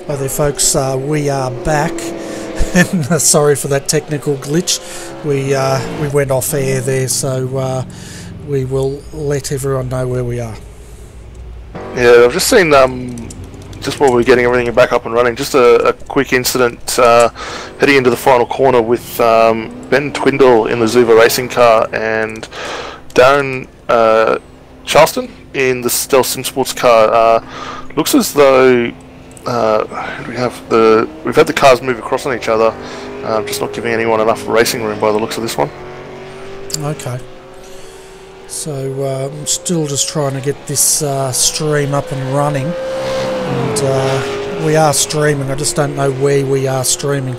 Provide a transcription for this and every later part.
Hi there folks, we are back and sorry for that technical glitch. We went off air there, so we will let everyone know where we are. Yeah, I've just seen, just while we're getting everything back up and running, just a quick incident heading into the final corner with Ben Twindle in the Zuva racing car and Darren Charleston in the Stealth Sim Sports car. Looks as though we've had the cars move across on each other, just not giving anyone enough racing room by the looks of this one. Okay. So I'm still just trying to get this stream up and running, and we are streaming, I just don't know where we are streaming.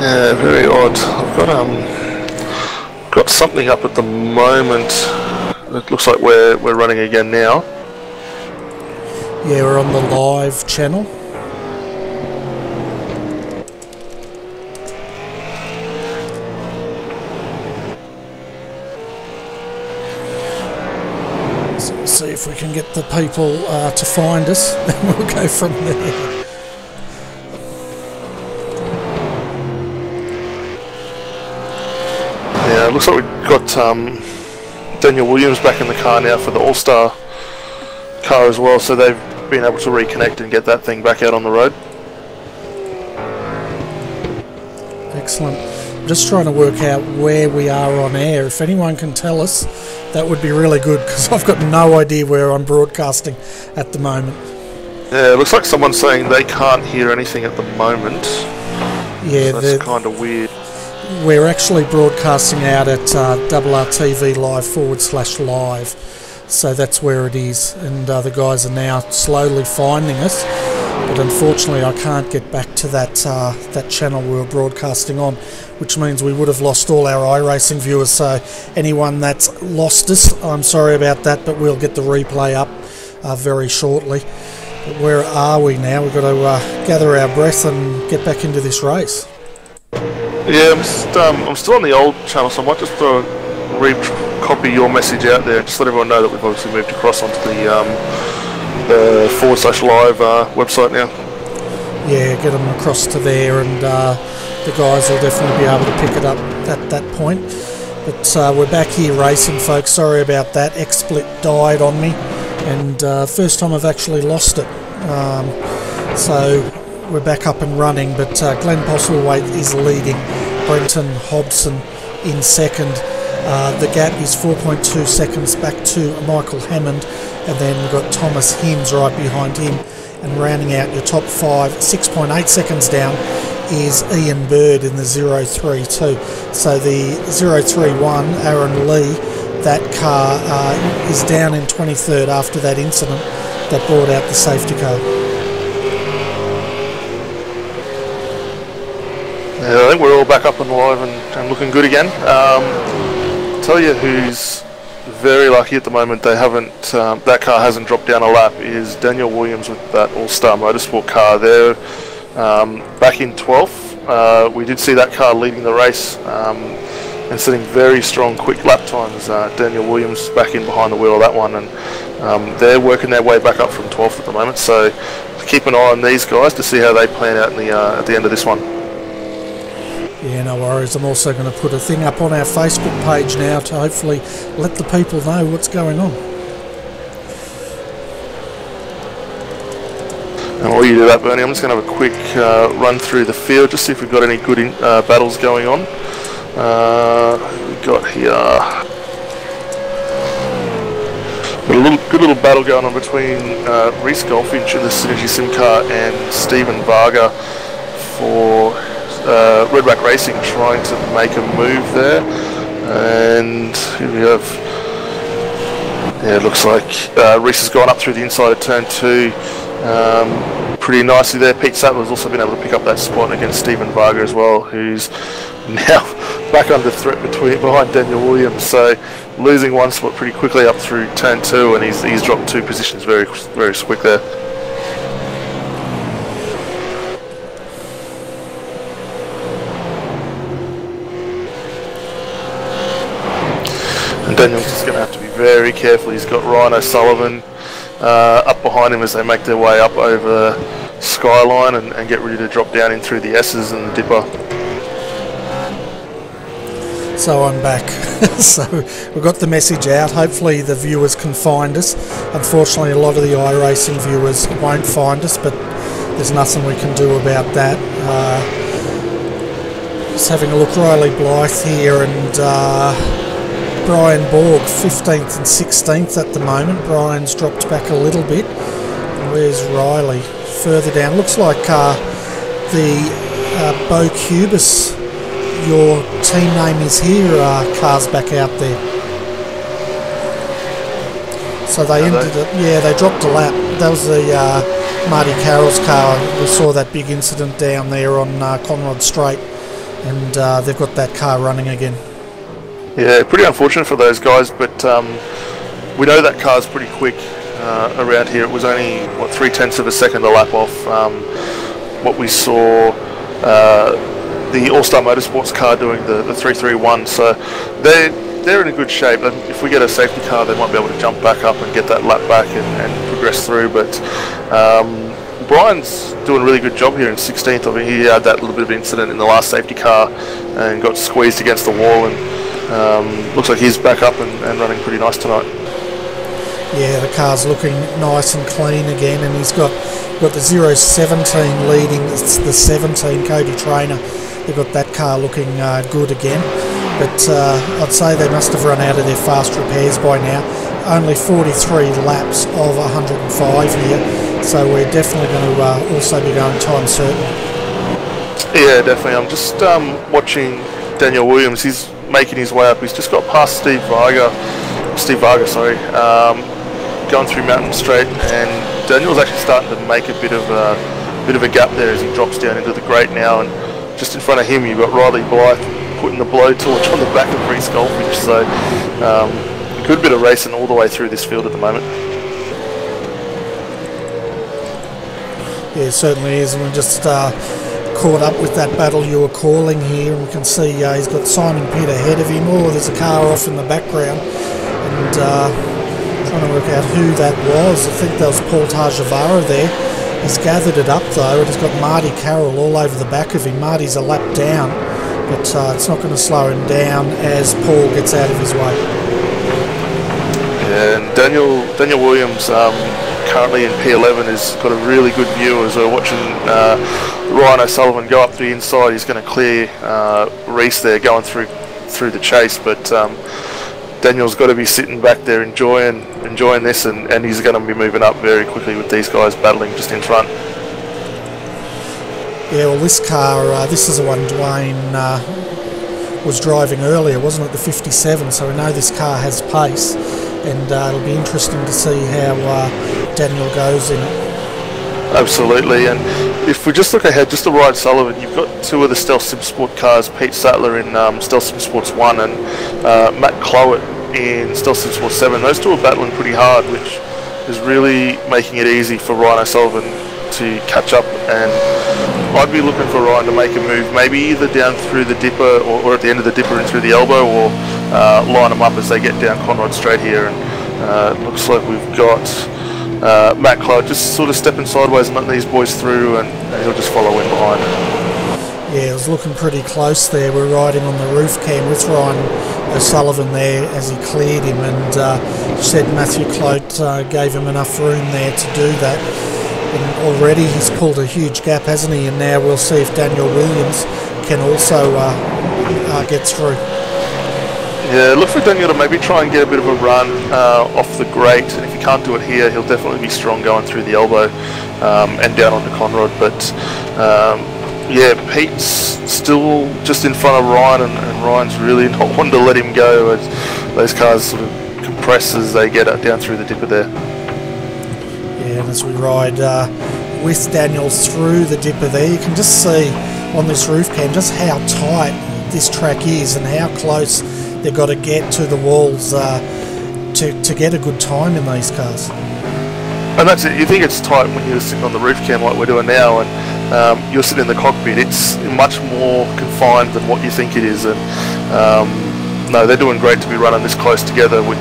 Yeah, very odd. I've got something up at the moment. It looks like we're running again now. Yeah, we're on the live channel. So we'll see if we can get the people to find us, and we'll go from there. Yeah, it looks like we've got Daniel Williams back in the car now for the All-Star car as well, so they've been able to reconnect and get that thing back out on the road. Excellent. I'm just trying to work out where we are on air. If anyone can tell us, that would be really good, because I've got no idea where I'm broadcasting at the moment. Yeah, it looks like someone's saying they can't hear anything at the moment. Yeah, so that's kind of weird. We're actually broadcasting out at RRTV live/live, so that's where it is, and the guys are now slowly finding us, but unfortunately I can't get back to that channel we were broadcasting on, which means we would have lost all our iRacing viewers. So anyone that's lost us, I'm sorry about that, but we'll get the replay up very shortly. But where are we now? We've got to gather our breath and get back into this race. Yeah, I'm still on the old channel, so I might just copy your message out there, just let everyone know that we've obviously moved across onto the /live website now. Yeah, get them across to there, and the guys will definitely be able to pick it up at that point. But we're back here racing, folks. Sorry about that. XSplit died on me, and first time I've actually lost it. So we're back up and running, but Glenn Postlethwaite is leading, Brenton Hobson in second. The gap is 4.2 seconds back to Michael Hammond, and then we've got Thomas Hins right behind him, and rounding out your top five, 6.8 seconds down, is Ian Bird in the 032. So the 031, Aaron Lee, that car is down in 23rd after that incident that brought out the safety car. Yeah, I think we're all back up and live and looking good again. Tell you who's very lucky at the moment, they haven't that car hasn't dropped down a lap, is Daniel Williams with that All-Star Motorsport car. They're back in 12th. We did see that car leading the race and setting very strong quick lap times. Daniel Williams back in behind the wheel of that one, and they're working their way back up from 12th at the moment, so keep an eye on these guys to see how they plan out in at the end of this one. Yeah, no worries. I'm also going to put a thing up on our Facebook page now to hopefully let the people know what's going on. And while you do that, Bernie, I'm just going to have a quick run through the field, just see if we've got any good battles going on. We've got here a good little battle going on between Reese Goldfinch in the Synergy Sim car and Stephen Varga for Red Rack Racing, trying to make a move there. And here we have, yeah, it looks like Reese has gone up through the inside of turn 2 pretty nicely there. Pete Satler has also been able to pick up that spot against Stephen Varga as well, who's now back under threat behind Daniel Williams, so losing one spot pretty quickly up through turn 2, and he's dropped 2 positions very quick there. And Daniel's just going to have to be very careful. He's got Ryan O'Sullivan up behind him as they make their way up over Skyline and get ready to drop down in through the S's and the dipper. So I'm back. So we've got the message out. Hopefully the viewers can find us. Unfortunately, a lot of the iRacing viewers won't find us, but there's nothing we can do about that. Just having a look, Riley Blythe here and Brian Borg, 15th and 16th at the moment. Brian's dropped back a little bit. Where's Riley? Further down. Looks like the Bo Cubis, your team name is here, car's back out there. So they ended it, yeah, they dropped a lap. That was the Marty Carroll's car. We saw that big incident down there on Conrod Straight, and they've got that car running again. Yeah, pretty unfortunate for those guys, but we know that car's pretty quick around here. It was only, what, 0.3 of a second a lap off what we saw the All-Star Motorsports car doing the 331, so they're in a good shape. And if we get a safety car, they might be able to jump back up and get that lap back and progress through. But Brian's doing a really good job here in 16th. I mean, he had that little bit of incident in the last safety car and got squeezed against the wall, and looks like he's back up and running pretty nice tonight. Yeah, the car's looking nice and clean again, and he's got the 017 leading the 17, Cody Trainer. They've got that car looking good again, but I'd say they must have run out of their fast repairs by now. Only 43 laps of 105 here, so we're definitely going to also be going time certain. Yeah, definitely. I'm just watching Daniel Williams. He's making his way up. He's just got past Steve Varga, going through Mountain Straight, and Daniel's actually starting to make a bit of a gap there as he drops down into the grate now. And just in front of him, you've got Riley Blythe putting the blowtorch on the back of Reece Goldfinch. So a good bit of racing all the way through this field at the moment. Yeah, it certainly is, and we just caught up with that battle you were calling here, and we can see he's got Simon Pitt ahead of him. Oh, there's a car off in the background, and trying to work out who that was. I think that was Paul Tajavara there. He's gathered it up though, and he's got Marty Carroll all over the back of him. Marty's a lap down, but it's not going to slow him down as Paul gets out of his way. Yeah, and Daniel Williams currently in P11 has got a really good view as we're watching Ryan O'Sullivan go up the inside. He's going to clear Reece there going through the chase, but Daniel's got to be sitting back there enjoying this, and he's going to be moving up very quickly with these guys battling just in front. Yeah, well, this car, this is the one Dwayne was driving earlier, wasn't it? The 57, so we know this car has pace, and it'll be interesting to see how Daniel goes in it. Absolutely, and if we just look ahead, just to Ryan Sullivan, you've got two of the Stealth Sim Sport cars, Pete Satler in Stealth Sim Sports 1 and Matt Clowett in Stealth Sim Sports 7. Those two are battling pretty hard, which is really making it easy for Ryan O'Sullivan to catch up, and I'd be looking for Ryan to make a move, maybe either down through the dipper or at the end of the dipper and through the elbow, or line them up as they get down Conrod Straight here. And it looks like we've got Matt Cloud just sort of stepping sideways and letting these boys through, and he'll just follow in behind. Yeah, it was looking pretty close there. We're riding on the roof cam with Ryan O'Sullivan there as he cleared him, and said Matthew Clout gave him enough room there to do that. And already he's pulled a huge gap, hasn't he? And now we'll see if Daniel Williams can also get through. Yeah, look for Daniel to maybe try and get a bit of a run off the grate, and if he can't do it here, he'll definitely be strong going through the elbow and down onto Conrod. But yeah, Pete's still just in front of Ryan, and Ryan's really not wanting to let him go as those cars sort of compress as they get down through the dipper there. Yeah, and as we ride with Daniel through the dipper there, you can just see on this roof cam just how tight this track is and how close they've got to get to the walls to get a good time in these cars. And that's it. You think it's tight when you're sitting on the roof cam like we're doing now, and you're sitting in the cockpit. It's much more confined than what you think it is. And no, they're doing great to be running this close together with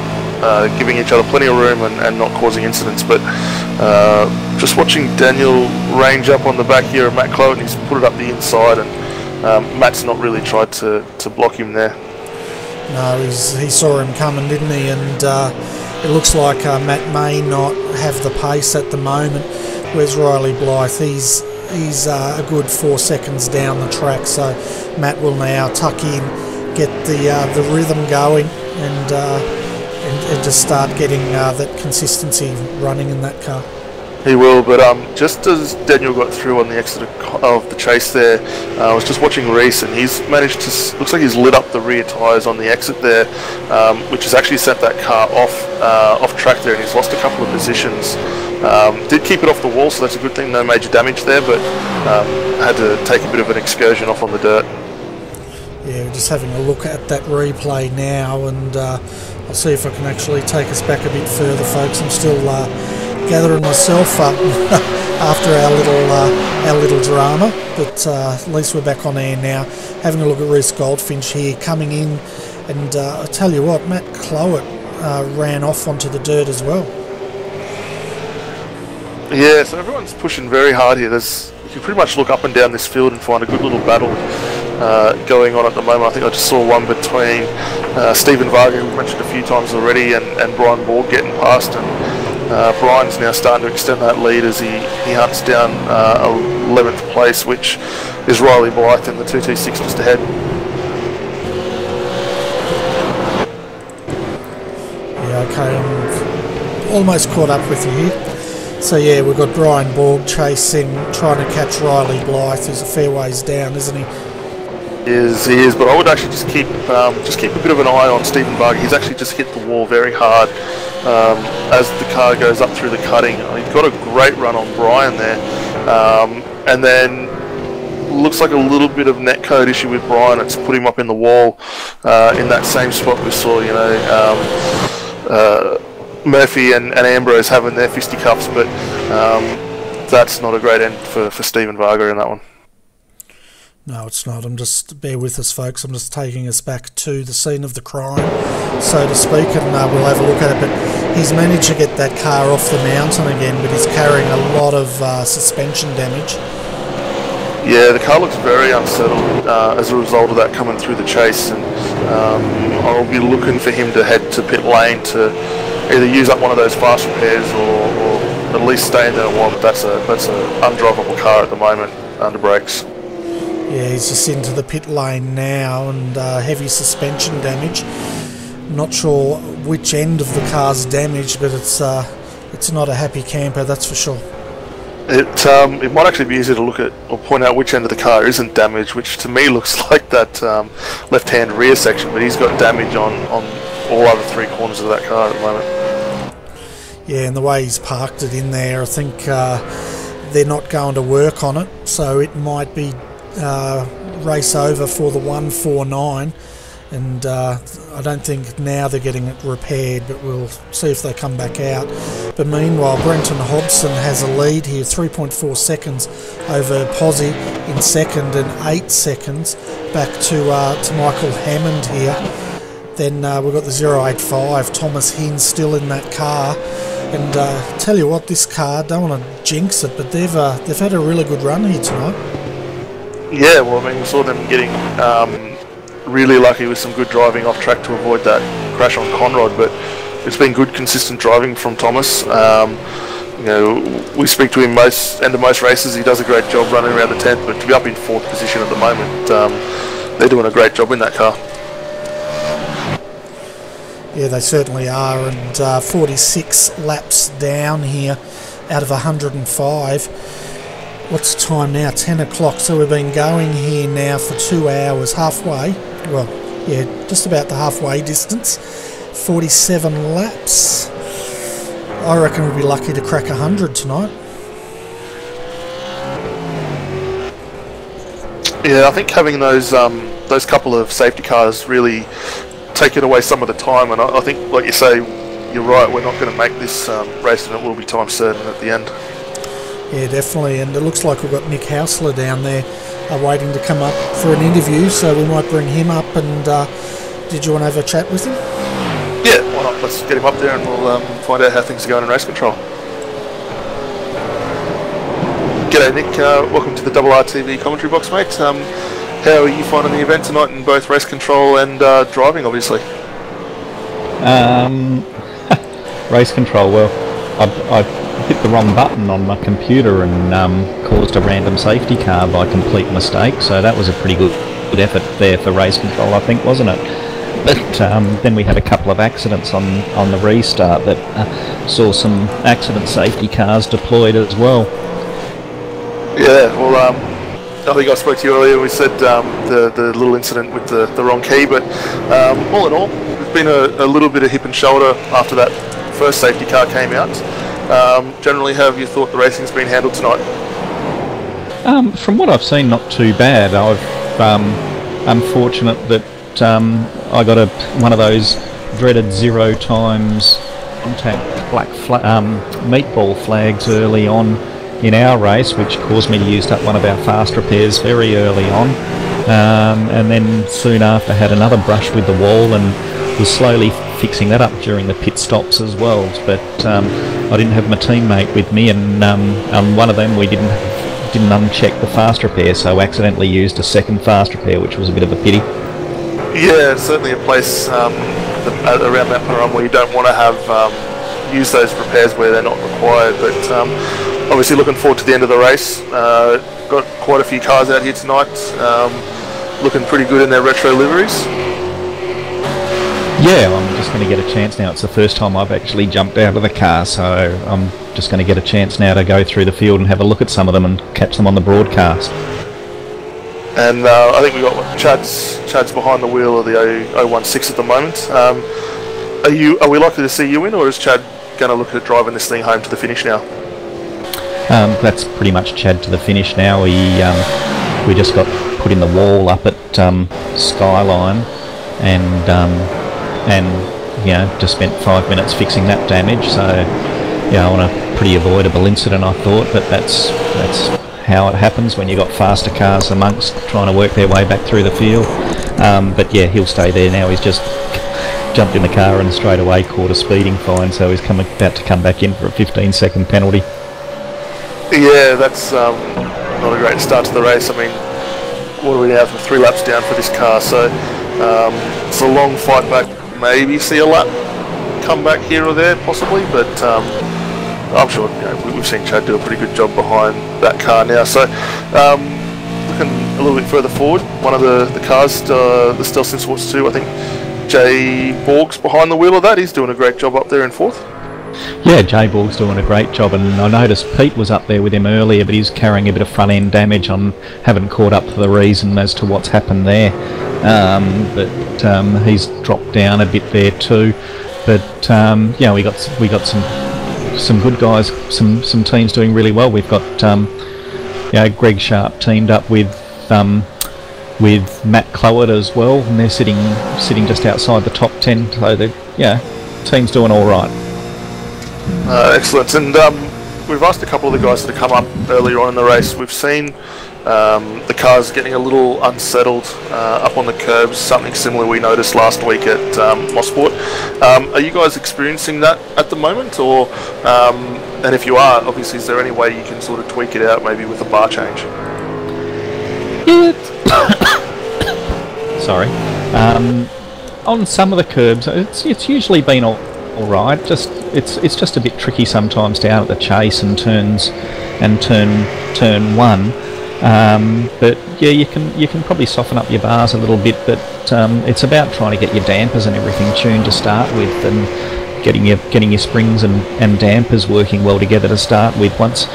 giving each other plenty of room and not causing incidents. But just watching Daniel range up on the back here of Matt Clowen, he's put it up the inside, and Matt's not really tried to block him there. No, he saw him coming, didn't he? And it looks like Matt may not have the pace at the moment. Where's Riley Blythe? He's a good 4 seconds down the track, so Matt will now tuck in, get the rhythm going, and just start getting that consistency running in that car. He will, but just as Daniel got through on the exit of the chase there, I was just watching Reese, and he's managed to, looks like he's lit up the rear tyres on the exit there, which has actually sent that car off track there, and he's lost a couple of positions. Did keep it off the wall, so that's a good thing, no major damage there, but had to take a bit of an excursion off on the dirt. Yeah, we're just having a look at that replay now, and I'll see if I can actually take us back a bit further, folks. I'm still gathering myself up after our little drama, but at least we're back on air now. Having a look at Reese Goldfinch here coming in, and I tell you what, Matt Clowen ran off onto the dirt as well. Yeah, so everyone's pushing very hard here. You can pretty much look up and down this field and find a good little battle going on at the moment. I think I just saw one between Stephen Varga, who we mentioned a few times already, and Brian Borg getting past, and Brian's now starting to extend that lead as he hunts down 11th place, which is Riley Blythe in the 2T6 just ahead. Yeah, okay, I'm almost caught up with you here. So yeah, we've got Brian Borg chasing, trying to catch Riley Blythe, who's a fair ways down, isn't he? He is, but I would actually just keep a bit of an eye on Stephen Varga. He's actually just hit the wall very hard as the car goes up through the cutting. He's got a great run on Brian there, and then looks like a little bit of netcode issue with Brian. It's put him up in the wall in that same spot we saw, Murphy and Ambrose having their fisticuffs, but that's not a great end for Stephen Varga in that one. No, it's not. Bear with us, folks. I'm just taking us back to the scene of the crime, so to speak, and we'll have a look at it. But he's managed to get that car off the mountain again, but he's carrying a lot of suspension damage. Yeah, the car looks very unsettled as a result of that coming through the chase, and I'll be looking for him to head to pit lane to either use up one of those fast repairs or at least stay in there a while. But that's an undrivable car at the moment under brakes. Yeah, he's just into the pit lane now, and heavy suspension damage. Not sure which end of the car's damaged, but it's not a happy camper, that's for sure. It might actually be easier to look at or point out which end of the car isn't damaged, which to me looks like that left-hand rear section, but he's got damage on all other three corners of that car at the moment. Yeah, and the way he's parked it in there, I think they're not going to work on it, so it might be race over for the 149, and I don't think now they're getting it repaired, but we'll see if they come back out. But meanwhile, Brenton Hobson has a lead here, 3.4 seconds over Pozzi in second, and 8 seconds back to Michael Hammond here. Then we've got the 085, Thomas Hins still in that car, and tell you what, this car, don't want to jinx it, but they've had a really good run here tonight. Yeah, well, I mean, we saw them getting really lucky with some good driving off track to avoid that crash on Conrod, but it's been good, consistent driving from Thomas. We speak to him end of most races. He does a great job running around the 10th, but to be up in 4th position at the moment, they're doing a great job in that car. Yeah, they certainly are, and 46 laps down here out of 105. What's the time now? 10 o'clock. So we've been going here now for 2 hours, halfway. Well, yeah, just about the halfway distance. 47 laps. I reckon we'll be lucky to crack 100 tonight. Yeah, I think having those couple of safety cars really taken away some of the time, and I think, like you say, you're right. We're not going to make this race, and it will be time certain at the end. Yeah, definitely, and it looks like we've got Nick Hausler down there waiting to come up for an interview, so we might bring him up. And did you want to have a chat with him? Yeah, why not? Let's get him up there and we'll find out how things are going in race control. G'day Nick, welcome to the RRTV commentary box, mate. How are you finding the event tonight in both race control and driving, obviously? Race control, well, I hit the wrong button on my computer and caused a random safety car by complete mistake, so that was a pretty good effort there for race control, I think, wasn't it? But then we had a couple of accidents on the restart that saw some accident safety cars deployed as well. Yeah, well, I think I spoke to you earlier. We said the little incident with the wrong key, but all in all, there's been a little bit of hip and shoulder after that first safety car came out. Generally, how have you thought the racing's been handled tonight? From what I've seen, not too bad. I've unfortunate that I got one of those dreaded 0 times contact black meatball flags early on in our race, which caused me to use up one of our fast repairs very early on, and then soon after had another brush with the wall and was slowly fixing that up during the pit stops as well. But I didn't have my teammate with me, and on one of them we didn't uncheck the fast repair, so accidentally used a second fast repair, which was a bit of a pity. Yeah, it's certainly a place around that run where you don't want to have use those repairs where they're not required, but obviously looking forward to the end of the race. Got quite a few cars out here tonight, looking pretty good in their retro liveries. Yeah, I'm just going to get a chance now. It's the first time I've actually jumped out of the car, so I'm just going to get a chance now to go through the field and have a look at some of them and catch them on the broadcast. And I think we got Chad's behind the wheel of the 016 at the moment. Are we likely to see you in, or is Chad going to look at driving this thing home to the finish now? That's pretty much Chad to the finish now. We just got put in the wall up at Skyline, and you know, just spent 5 minutes fixing that damage. So yeah, on a pretty avoidable incident, I thought, but that's how it happens when you've got faster cars amongst trying to work their way back through the field. But yeah, he'll stay there now. He's just jumped in the car and straight away caught a speeding fine, so he's about to come back in for a 15-second penalty. Yeah, that's not a great start to the race. I mean, what are we now, 3 laps down for this car, so it's a long fight back. Maybe see a lap come back here or there possibly, but I'm sure, you know, we've seen Chad do a pretty good job behind that car now. So looking a little bit further forward, one of the cars, the Stelson Sports 2, I think Jay Borg's behind the wheel of that. He's doing a great job up there in 4th. Yeah, Jay Borg's doing a great job, and I noticed Pete was up there with him earlier, but he's carrying a bit of front end damage. Haven't caught up to the reason as to what's happened there, but he's dropped down a bit there too. But yeah, we got some good guys, some teams doing really well. We've got Greg Sharp teamed up with Matt Cloward as well, and they're sitting just outside the top 10. So team's doing all right. Excellent. And we've asked a couple of the guys that have come up earlier on in the race. We've seen the cars getting a little unsettled up on the curbs, something similar we noticed last week at Mosport. Are you guys experiencing that at the moment, or and if you are, obviously, is there any way you can sort of tweak it out, maybe with a bar change? Sorry. On some of the curbs, it's usually been all right. It's just a bit tricky sometimes down at the chase and turn 1. But yeah, you can probably soften up your bars a little bit, but it's about trying to get your dampers and everything tuned to start with, and getting your springs and dampers working well together to start with. Once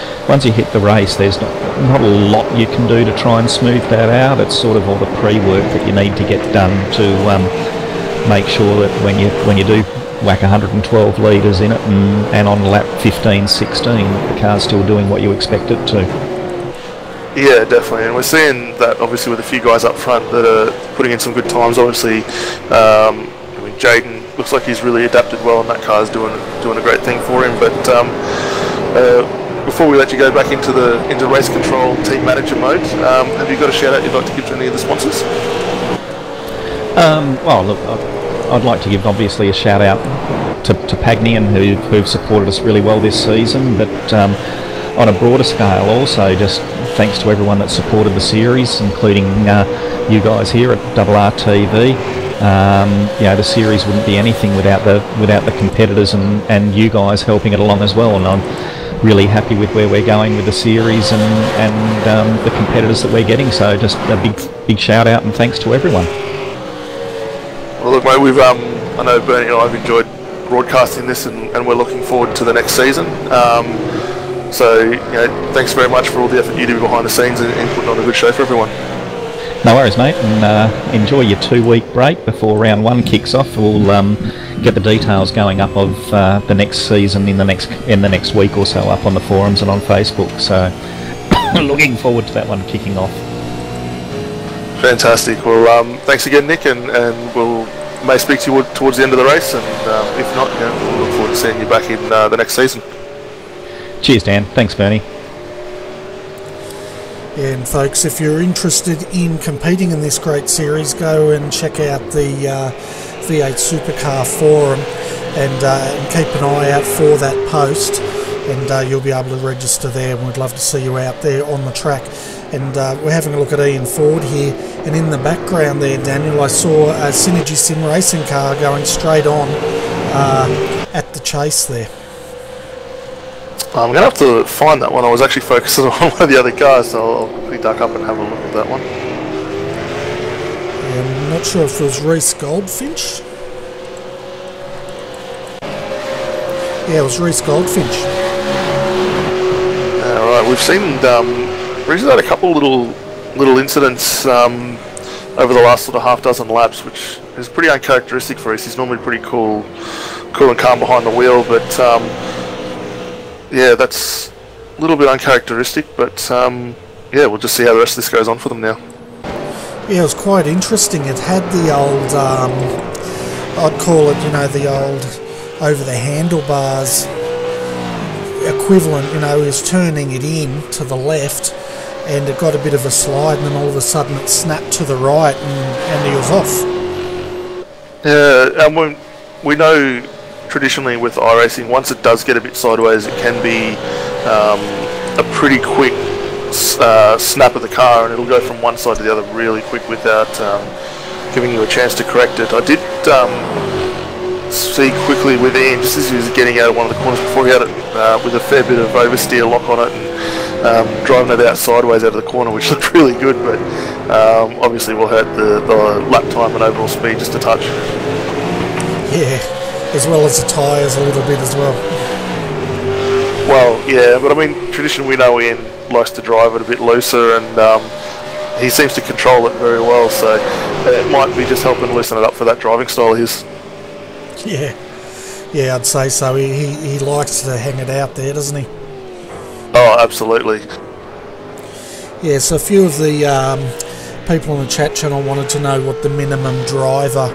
you hit the race, there's not a lot you can do to try and smooth that out. It's sort of all the pre-work that you need to get done to make sure that when you do whack 112 litres in it and on lap 15, 16, the car's still doing what you expect it to. Yeah, definitely, and we're seeing that obviously with a few guys up front that are putting in some good times. Obviously, I mean, Jaden looks like he's really adapted well, and that car's doing a great thing for him. But before we let you go back into race control team manager mode, have you got a shout out you'd like to give to any of the sponsors? Well, look, I'd like to give obviously a shout out to Pagnian who've supported us really well this season, but on a broader scale also just thanks to everyone that supported the series, including you guys here at RRTV. The series wouldn't be anything without the competitors and you guys helping it along as well, and I'm really happy with where we're going with the series and the competitors that we're getting, so just a big shout out and thanks to everyone. Well look mate, we've I know Bernie and I have enjoyed broadcasting this and we're looking forward to the next season. So thanks very much for all the effort you do behind the scenes and putting on a good show for everyone. No worries mate, and enjoy your 2-week break before round 1 kicks off. We'll get the details going up of the next season in the next week or so up on the forums and on Facebook, so looking forward to that one kicking off. Fantastic. Well, thanks again Nick, and we'll may speak to you towards the end of the race, and if not, we'll look forward to seeing you back in the next season. Cheers Dan, thanks Bernie. Yeah, and folks, if you're interested in competing in this great series, go and check out the V8 Supercar forum and keep an eye out for that post, and you'll be able to register there, and we'd love to see you out there on the track. And we're having a look at Ian Ford here, and in the background there, Daniel, I saw a Synergy Sim racing car going straight on at the chase there. I'm going to have to find that one. I was actually focusing on one of the other cars, so I'll quickly duck up and have a look at that one. Yeah, I'm not sure if it was Reese Goldfinch. Yeah, it was Reese Goldfinch. Alright, we've seen Reese had a couple little incidents over the last sort of half dozen laps, which is pretty uncharacteristic for Reese. He's normally pretty cool and calm behind the wheel, but yeah, that's a little bit uncharacteristic, but yeah, we'll just see how the rest of this goes on for them now. Yeah, it was quite interesting. It had the old, I'd call it, the old over the handlebars equivalent. He was turning it in to the left, and it got a bit of a slide, and then all of a sudden it snapped to the right, and he was off. Yeah, and we know traditionally with iRacing, once it does get a bit sideways, it can be a pretty quick snap of the car, and it'll go from one side to the other really quick without giving you a chance to correct it. I did see quickly with Ian, just as he was getting out of one of the corners before, he had it with a fair bit of oversteer lock on it, and driving it out sideways out of the corner, which looked really good, but obviously will hurt the lap time and overall speed just a touch. Yeah, as well as the tyres a little bit as well. Well, yeah, but I mean, traditionally we know Ian likes to drive it a bit looser, and he seems to control it very well, so it might be just helping loosen it up for that driving style of his. Yeah, I'd say so. He likes to hang it out there, doesn't he? Oh, absolutely. Yeah, so a few of the people on the chat channel wanted to know what the minimum driver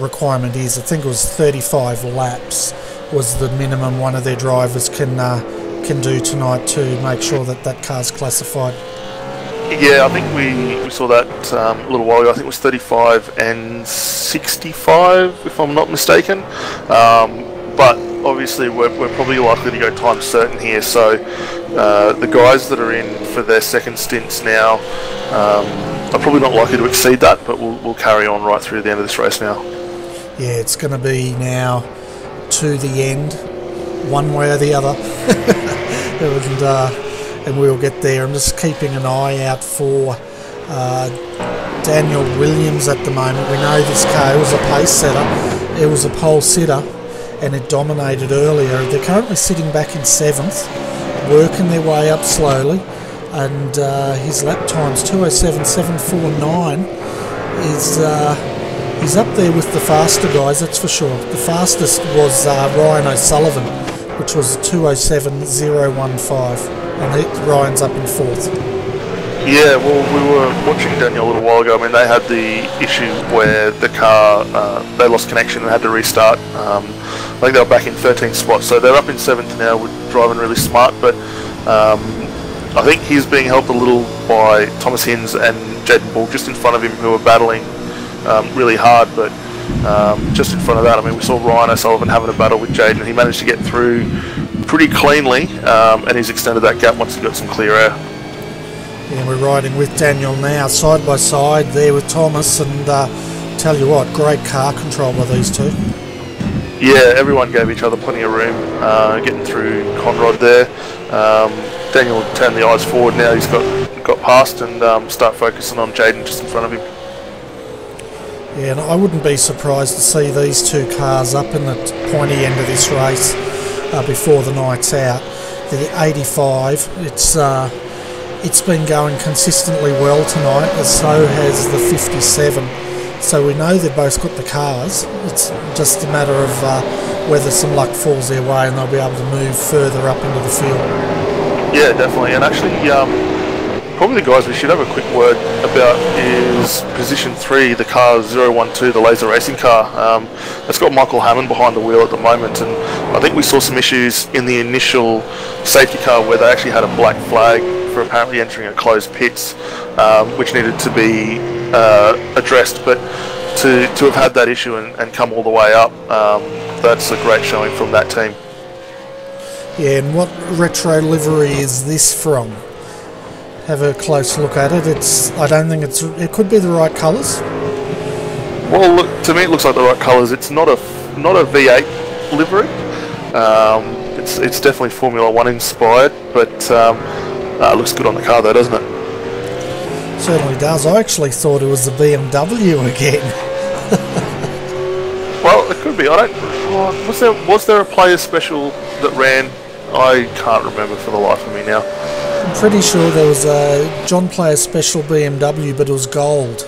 requirement is. I think it was 35 laps was the minimum one of their drivers can do tonight to make sure that that car's classified. Yeah, I think we saw that a little while ago. I think it was 35 and 65, if I'm not mistaken. But obviously we're probably likely to go time certain here, so the guys that are in for their second stints now are probably not likely to exceed that, but we'll carry on right through the end of this race now. Yeah, it's going to be now to the end, one way or the other. And we'll get there. I'm just keeping an eye out for Daniel Williams at the moment. We know this car was a pace setter, it was a pole sitter, and it dominated earlier. They're currently sitting back in 7th, working their way up slowly, and his lap time's 2:07.749. He's up there with the faster guys, that's for sure. The fastest was Ryan O'Sullivan, which was 2:07.015. And Ryan's up in 4th. Yeah, well, we were watching Daniel a little while ago. I mean, they had the issue where the car, they lost connection and had to restart. I think they were back in 13th spot, so they're up in 7th now, with driving really smart, but I think he's being helped a little by Thomas Hins and Jaden Ball just in front of him, who are battling really hard, but just in front of that, I mean, we saw Ryan O'Sullivan having a battle with Jaden, and he managed to get through pretty cleanly, and he's extended that gap once he got some clear air. Yeah, we're riding with Daniel now, side by side there with Thomas, and tell you what, great car control by these two. Yeah, everyone gave each other plenty of room, getting through Conrod there. Daniel turned the eyes forward now, he's got past, and start focusing on Jaden just in front of him. Yeah, and I wouldn't be surprised to see these two cars up in the pointy end of this race before the night's out. The 85, it's been going consistently well tonight, as so has the 57. So we know they've both got the cars. It's just a matter of whether some luck falls their way and they'll be able to move further up into the field. Yeah, definitely. And actually, probably the guys we should have a quick word about is position 3, the car 012, the laser racing car. It's got Michael Hammond behind the wheel at the moment, and I think we saw some issues in the initial safety car where they actually had a black flag for apparently entering a closed pits, which needed to be addressed. But to have had that issue and come all the way up, that's a great showing from that team. Yeah, and what retro livery is this from? Have a close look at it. I don't think it could be the right colours. Well, look, to me it looks like the right colours. It's not a V8 livery. It's definitely Formula 1 inspired, but it looks good on the car though, doesn't it? Certainly does. I actually thought it was the BMW again. Well, it could be. I don't. Was there a player special that ran? I can't remember for the life of me now. I'm pretty sure there was a John Player special BMW, but it was gold.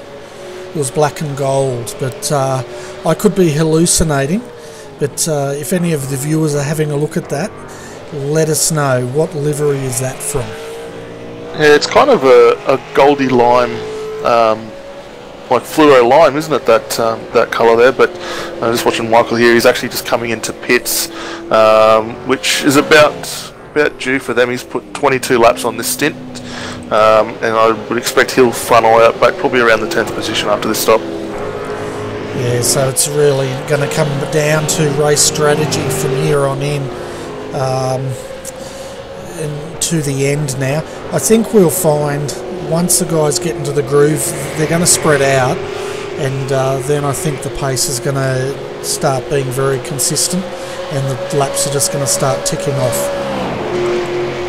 It was black and gold, but I could be hallucinating. But if any of the viewers are having a look at that, let us know. What livery is that from? Yeah, it's kind of a goldy lime, like fluoro lime, isn't it? That colour there. But I'm just watching Michael here. He's actually just coming into pits, which is about due for them. He's put 22 laps on this stint, and I would expect he'll funnel out back probably around the 10th position after this stop. Yeah, so it's really going to come down to race strategy from here on in, and to the end now. I think we'll find once the guys get into the groove, they're going to spread out, and then I think the pace is going to start being very consistent, and the laps are just going to start ticking off.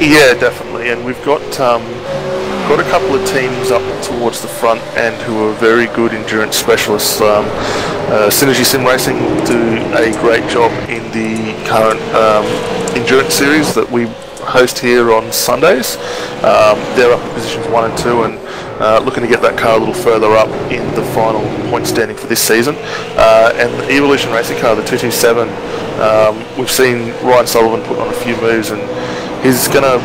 Yeah, definitely, and we've got a couple of teams up towards the front end who are very good endurance specialists. Synergy Sim Racing do a great job in the current endurance series that we host here on Sundays. They're up in positions 1 and 2 and looking to get that car a little further up in the final point standing for this season. And the Evolution Racing car, the 227, we've seen Ryan Sullivan put on a few moves, and he's going to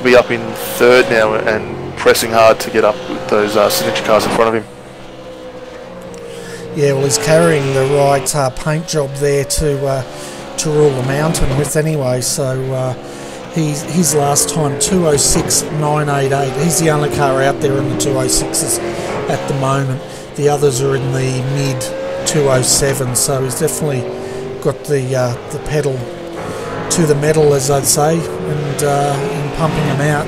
be up in 3rd now and pressing hard to get up with those Synergy cars in front of him. Yeah, well, he's carrying the right paint job there to rule the mountain with anyway, so his last time 206.988. He's the only car out there in the 206s at the moment. The others are in the mid 207, so he's definitely got the pedal to the metal, as I'd say, and in pumping him out.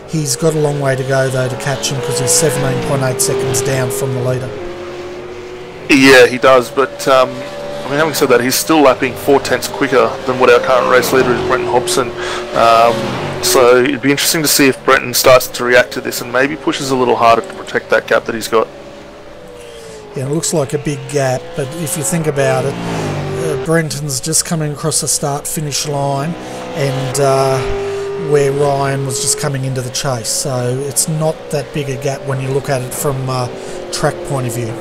He's got a long way to go though to catch him, because he's 17.8 seconds down from the leader. Yeah, he does, but I mean, having said that, he's still lapping 4/10 quicker than what our current race leader is, Brenton Hobson. So it'd be interesting to see if Brenton starts to react to this and maybe pushes a little harder to protect that gap that he's got. Yeah, it looks like a big gap, but if you think about it, Brenton's just coming across the start-finish line, and where Ryan was just coming into the chase, so it's not that big a gap when you look at it from a track point of view.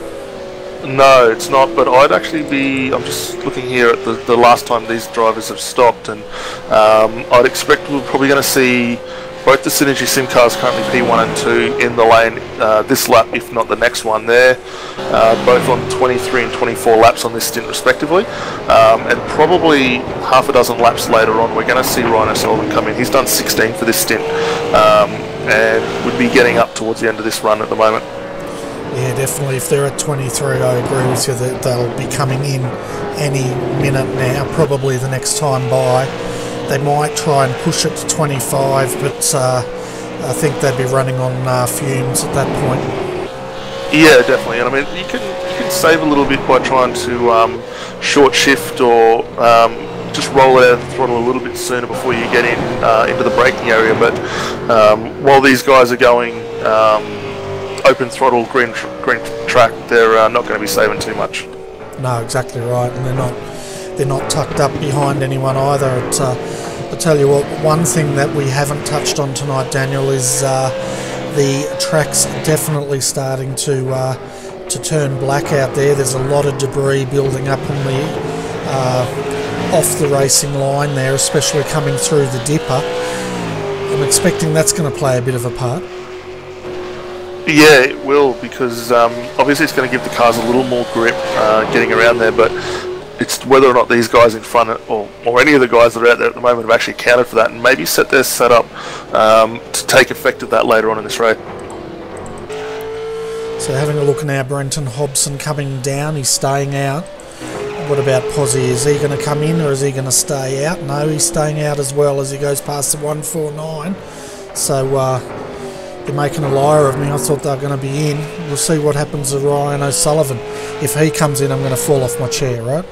No, it's not, but I'd actually be... I'm just looking here at the last time these drivers have stopped, and I'd expect we're probably going to see both the Synergy Sim cars, currently P1 and 2, in the lane this lap, if not the next one there, both on 23 and 24 laps on this stint respectively, and probably half a dozen laps later on we're going to see Ryan O'Sullivan come in. He's done 16 for this stint, and would be getting up towards the end of this run at the moment. Yeah, definitely. If they're at 23, I agree with you that they'll be coming in any minute now, probably the next time by. They might try and push it to 25, but I think they'd be running on fumes at that point. Yeah, definitely. And I mean, you can save a little bit by trying to short shift or just roll out of the throttle a little bit sooner before you get into the braking area. But while these guys are going open throttle, green track, they're not going to be saving too much. No, exactly right, and they're not tucked up behind anyone either. I tell you what, one thing that we haven't touched on tonight, Daniel, is the track's definitely starting to turn black out there. There's a lot of debris building up on the off the racing line there, especially coming through the dipper. I'm expecting that's going to play a bit of a part. Yeah, it will, because obviously it's going to give the cars a little more grip getting around there, but it's whether or not these guys in front or any of the guys that are out there at the moment have actually accounted for that and maybe set their setup to take effect of that later on in this race. So having a look now, Brenton Hobson coming down, he's staying out. What about Posy? Is he going to come in or is he going to stay out? No, he's staying out as well as he goes past the 149. So they're making a liar of me. I thought they were going to be in. We'll see what happens to Ryan O'Sullivan. If he comes in, I'm going to fall off my chair, right?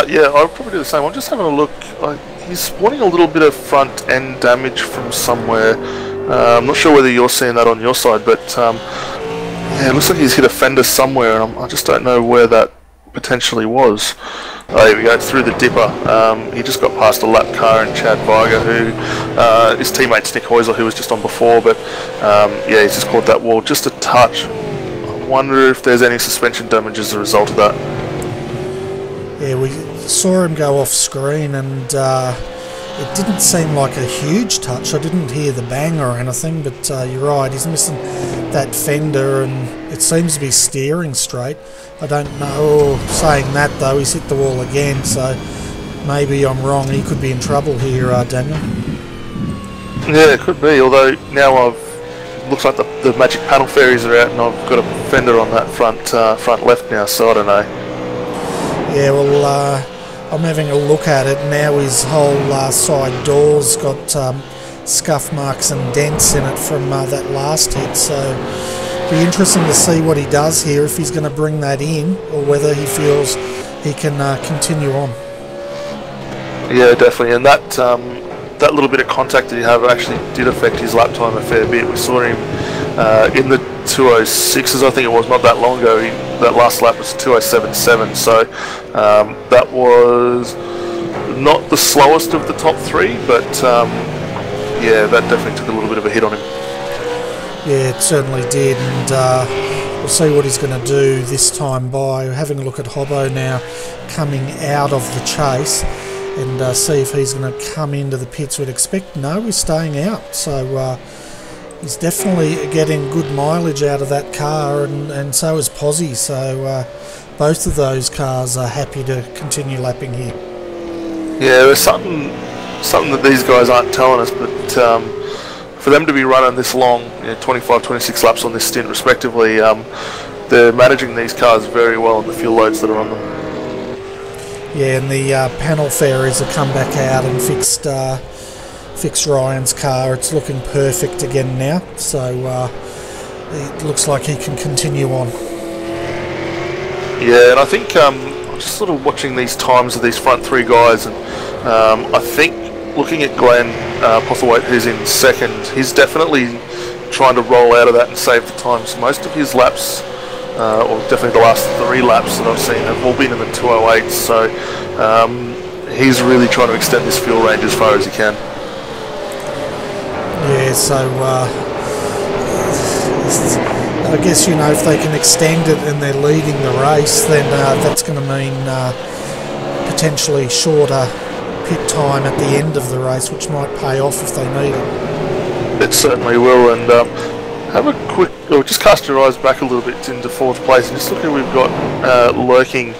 Yeah, I'll probably do the same. I'm just having a look. He's spotting a little bit of front end damage from somewhere. I'm not sure whether you're seeing that on your side, but yeah, it looks like he's hit a fender somewhere, and I just don't know where that potentially was. Oh, here we go, through the dipper. He just got past a lap car and Chad Varga, who his teammate Nick Heusler, who was just on before, but yeah, he's just caught that wall just a touch. I wonder if there's any suspension damage as a result of that. Yeah, we saw him go off screen, and it didn't seem like a huge touch. I didn't hear the bang or anything, but you're right, he's missing that fender, and it seems to be steering straight. I don't know. Saying that though, he's hit the wall again, so maybe I'm wrong. He could be in trouble here, Daniel. Yeah, it could be. Although now looks like the magic panel fairies are out, and I've got a fender on that front left now. So I don't know. Yeah, well, I'm having a look at it now. His whole side door's got scuff marks and dents in it from that last hit. So. Be interesting to see what he does here, if he's going to bring that in or whether he feels he can continue on. Yeah, definitely, and that little bit of contact that he had actually did affect his lap time a fair bit. We saw him in the 206s, I think it was, not that long ago. That last lap was 207.7, so that was not the slowest of the top three, but yeah, that definitely took a little bit of a hit on him. Yeah, it certainly did, and we'll see what he's going to do this time by. We're having a look at Hobbo now coming out of the chase, and see if he's going to come into the pits. We'd expect no, he's staying out, so he's definitely getting good mileage out of that car, and so is Posy, so both of those cars are happy to continue lapping here. Yeah, there's something that these guys aren't telling us, but for them to be running this long, 25, 26 laps on this stint respectively, they're managing these cars very well and the fuel loads that are on them. Yeah, and the panel fairies have come back out and fixed Ryan's car. It's looking perfect again now, so it looks like he can continue on. Yeah, and I think I'm just sort of watching these times of these front three guys, and I think looking at Glenn Postlethwaite, who's in second, he's definitely trying to roll out of that and save the times. Most of his laps, or definitely the last 3 laps that I've seen, have all been in the 208s, so he's really trying to extend this fuel range as far as he can. Yeah, so I guess, if they can extend it and they're leading the race, then that's going to mean potentially shorter pit time at the end of the race, which might pay off if they need it. It certainly will, and have a quick, or just cast your eyes back a little bit into 4th place and just look who we've got lurking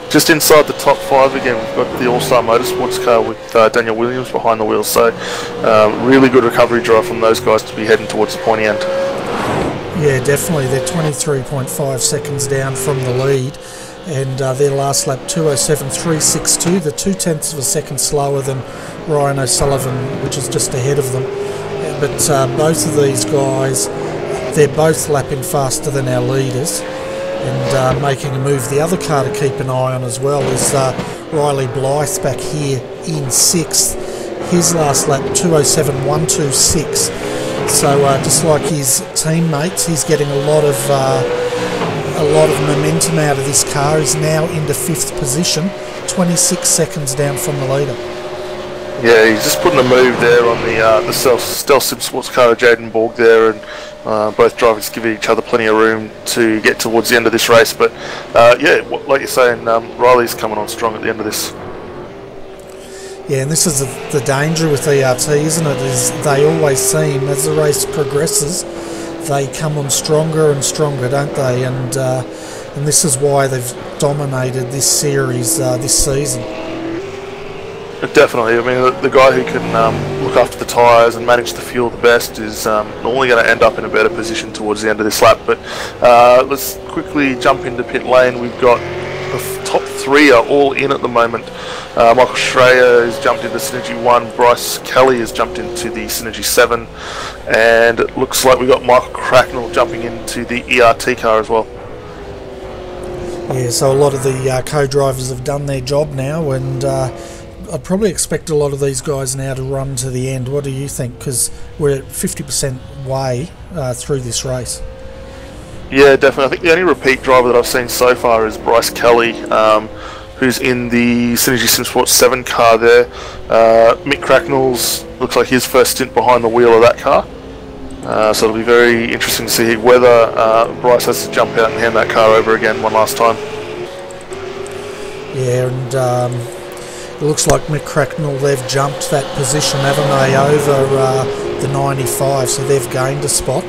just inside the top 5 again. We've got the All-Star Motorsports car with Daniel Williams behind the wheel, so really good recovery drive from those guys to be heading towards the pointy end. Yeah, definitely. They're 23.5 seconds down from the lead, and their last lap 2:07.362. They're 0.2 of a second slower than Ryan O'Sullivan, which is just ahead of them. But both of these guys, they're both lapping faster than our leaders and making a move. The other car to keep an eye on as well is Riley Blythe back here in 6th. His last lap 2:07.126. So just like his teammates, he's getting a lot of momentum out of this car. He's now into 5th position, 26 seconds down from the leader. Yeah, he's just putting a move there on the Stealth Sim Sports car of Jaden Borg there, and both drivers giving each other plenty of room to get towards the end of this race. But yeah, like you're saying, Riley's coming on strong at the end of this. Yeah, and this is the danger with ERT, isn't it? Is they always seem, as the race progresses, they come on stronger and stronger, don't they? And this is why they've dominated this series this season. Definitely. I mean, the guy who can look after the tyres and manage the fuel the best is normally going to end up in a better position towards the end of this lap. But let's quickly jump into pit lane. We've got the top 3 are all in at the moment. Michael Schreier has jumped into Synergy 1, Bryce Kelly has jumped into the Synergy 7, and it looks like we've got Michael Cracknell jumping into the ERT car as well. Yeah, so a lot of the co-drivers have done their job now, and I'd probably expect a lot of these guys now to run to the end. What do you think? Because we're at 50% way through this race. Yeah, definitely. I think the only repeat driver that I've seen so far is Bryce Kelly, who's in the Synergy SimSports 7 car there. Mick Cracknell's looks like his first stint behind the wheel of that car. So it'll be very interesting to see whether Bryce has to jump out and hand that car over again one last time. Yeah, and it looks like Mick Cracknell, they've jumped that position, haven't they, over the 95, so they've gained a spot.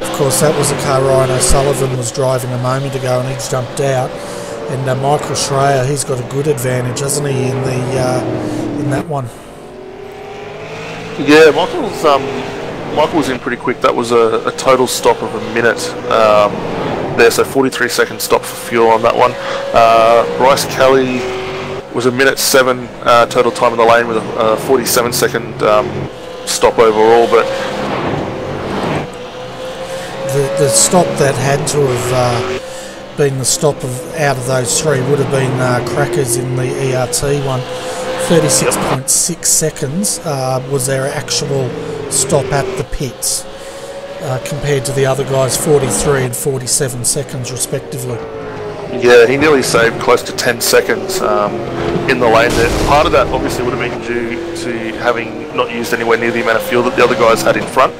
Of course, that was a car Ryan O'Sullivan was driving a moment ago, and he's jumped out. And Michael Schreier, he's got a good advantage, hasn't he, in that one? Yeah, Michael was in pretty quick. That was a total stop of a minute there, so 43-second stop for fuel on that one. Bryce Kelly was a minute 7 total time in the lane with a 47-second stop overall, but the stop that had to have been the stop out of those 3 would have been Crackers in the ERT one. 36.6 seconds was their actual stop at the pits, compared to the other guys 43 and 47 seconds respectively. yeah, he nearly saved close to 10 seconds in the lane there. Part of that obviously would have been due to having not used anywhere near the amount of fuel that the other guys had in front.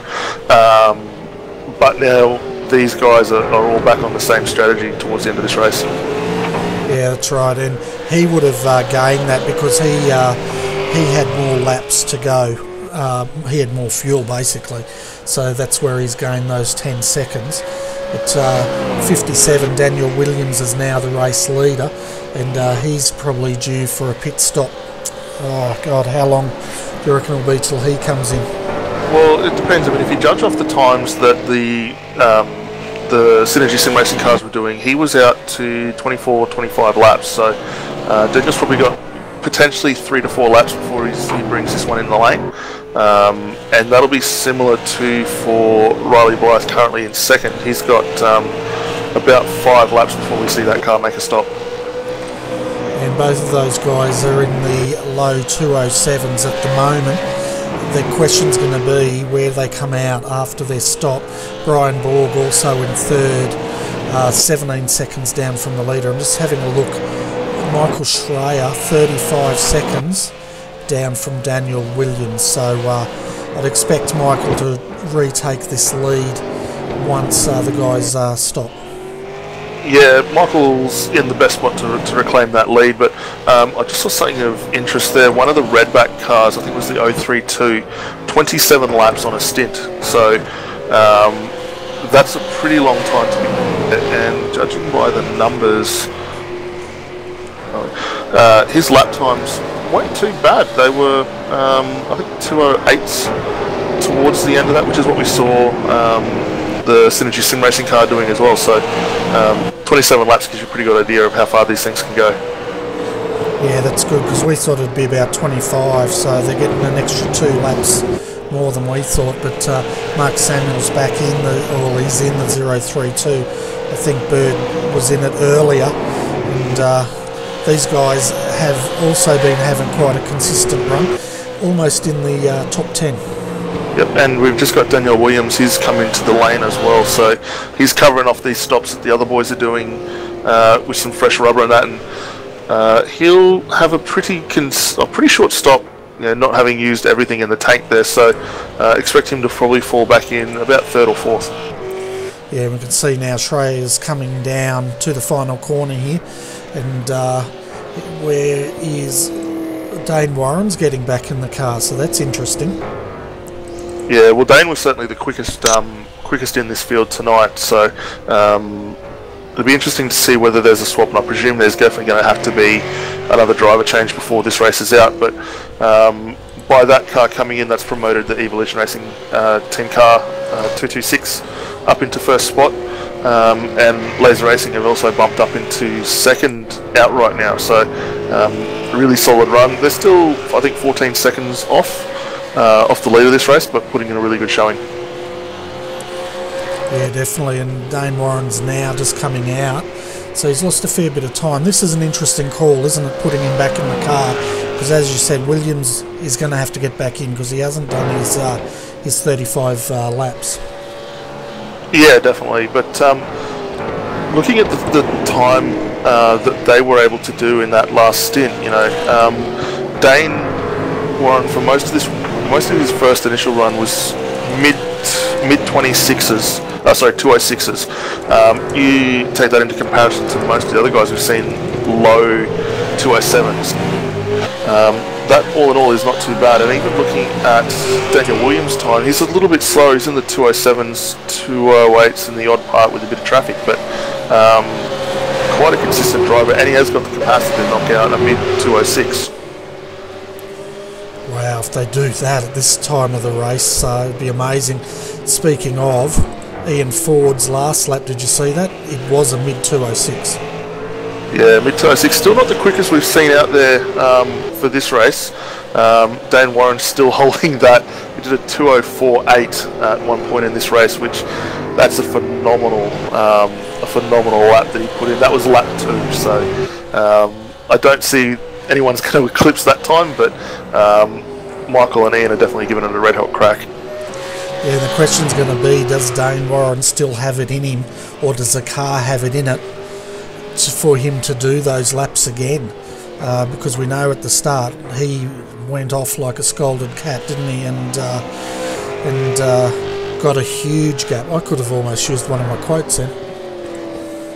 But now these guys are all back on the same strategy towards the end of this race. Yeah, that's right, and he would have gained that because he had more laps to go. He had more fuel basically, so that's where he's gained those 10 seconds. At 57, Daniel Williams is now the race leader, and he's probably due for a pit stop. Oh God, how long do you reckon it'll be till he comes in? Well, it depends. I mean, if you judge off the times that the Synergy Sim Racing cars were doing, he was out to 24, 25 laps. So Daniel's probably got potentially 3 to 4 laps before he brings this one in the lane. And that'll be similar to for Riley Blythe, currently in 2nd. He's got about 5 laps before we see that car make a stop. And both of those guys are in the low 207s at the moment. The question's going to be where they come out after their stop. Brian Borg also in 3rd, 17 seconds down from the leader. I'm just having a look. Michael Schreier, 35 seconds down from Daniel Williams. So I'd expect Michael to retake this lead once the guys stop. Yeah, Michael's in the best spot to reclaim that lead, but I just saw something of interest there. One of the Redback cars, I think it was the 032, 27 laps on a stint. So that's a pretty long time to be there, and judging by the numbers, his lap times weren't too bad. They were, I think, 208s towards the end of that, which is what we saw the Synergy Sim Racing car doing as well. So 27 laps gives you a pretty good idea of how far these things can go. Yeah, that's good, because we thought it'd be about 25, so they're getting an extra 2 laps more than we thought. But Mark Samuel's back in he's in the 032. I think Bird was in it earlier, and these guys have also been having quite a consistent run, almost in the top 10. Yep, and we've just got Daniel Williams. He's come into the lane as well, so he's covering off these stops that the other boys are doing with some fresh rubber and that, and he'll have a pretty short stop, not having used everything in the tank there, so expect him to probably fall back in about 3rd or 4th. Yeah, we can see now Schreier's coming down to the final corner here, and where is Dane Warren's getting back in the car, so that's interesting. Yeah, well, Dane was certainly the quickest in this field tonight, so it'll be interesting to see whether there's a swap, and I presume there's definitely going to have to be another driver change before this race is out, but by that car coming in, that's promoted the Evolution Racing team car 226 up into 1st spot, and Laser Racing have also bumped up into 2nd outright now, so really solid run. They're still, I think, 14 seconds off the lead of this race, but putting in a really good showing. Yeah, definitely, and Dane Warren's now just coming out, so he's lost a fair bit of time. This is an interesting call, isn't it, putting him back in the car, because as you said, Williams is going to have to get back in because he hasn't done his 35 laps. Yeah, definitely, but looking at the time that they were able to do in that last stint, Dane Warren, for most of his first initial run was mid 26s, 206s. You take that into comparison to most of the other guys we've seen, low 207s. That all in all is not too bad, and even looking at Daniel Williams' time, he's a little bit slow. He's in the 207s, 208s in the odd part with a bit of traffic, but quite a consistent driver, and he has got the capacity to knock out a mid 206. Wow, if they do that at this time of the race, it'd be amazing. Speaking of, Ian Ford's last lap, did you see that? It was a mid 206. Yeah, mid 206, still not the quickest we've seen out there for this race. Dane Warren's still holding that. He did a 204.8 at one point in this race, which that's a phenomenal lap that he put in. That was lap 2, so I don't see anyone's going to eclipse that time, but Michael and Ian are definitely giving it a red hot crack. Yeah, the question's going to be, does Dane Warren still have it in him, or does the car have it in it for him to do those laps again? Because we know at the start he went off like a scolded cat, didn't he? And got a huge gap. I could have almost used one of my quotes then.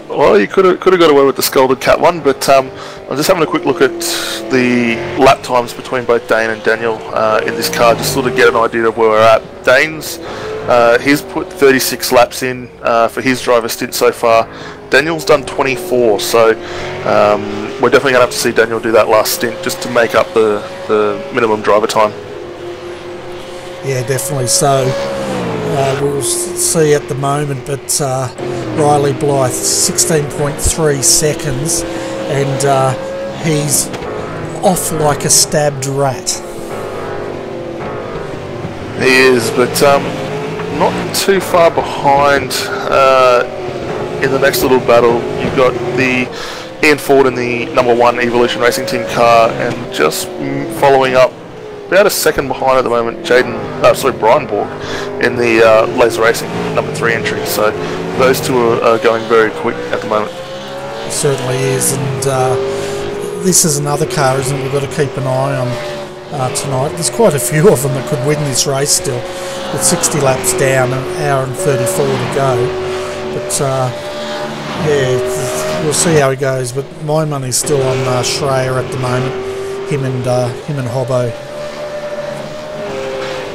Well, you could have got away with the scolded cat one, but I'm just having a quick look at the lap times between both Dane and Daniel in this car, just sort of get an idea of where we're at. Dane's he's put 36 laps in for his driver stint so far. Daniel's done 24, so we're definitely going to have to see Daniel do that last stint just to make up the minimum driver time. Yeah, definitely. So we'll see at the moment, but Riley Blythe 16.3 seconds, and he's off like a stabbed rat. He is, but not too far behind. In the next little battle, you've got the Ian Ford in the #1 Evolution Racing Team car, and just following up, about a second behind at the moment, Brian Borg in the Laser Racing #3 entry. So those two are going very quick at the moment. It certainly is, and this is another car, isn't it, we've got to keep an eye on tonight. There's quite a few of them that could win this race still, with 60 laps down, an hour and 34 to go. But yeah, we'll see how he goes. But my money's still on Schreier at the moment. Him and Hobbo.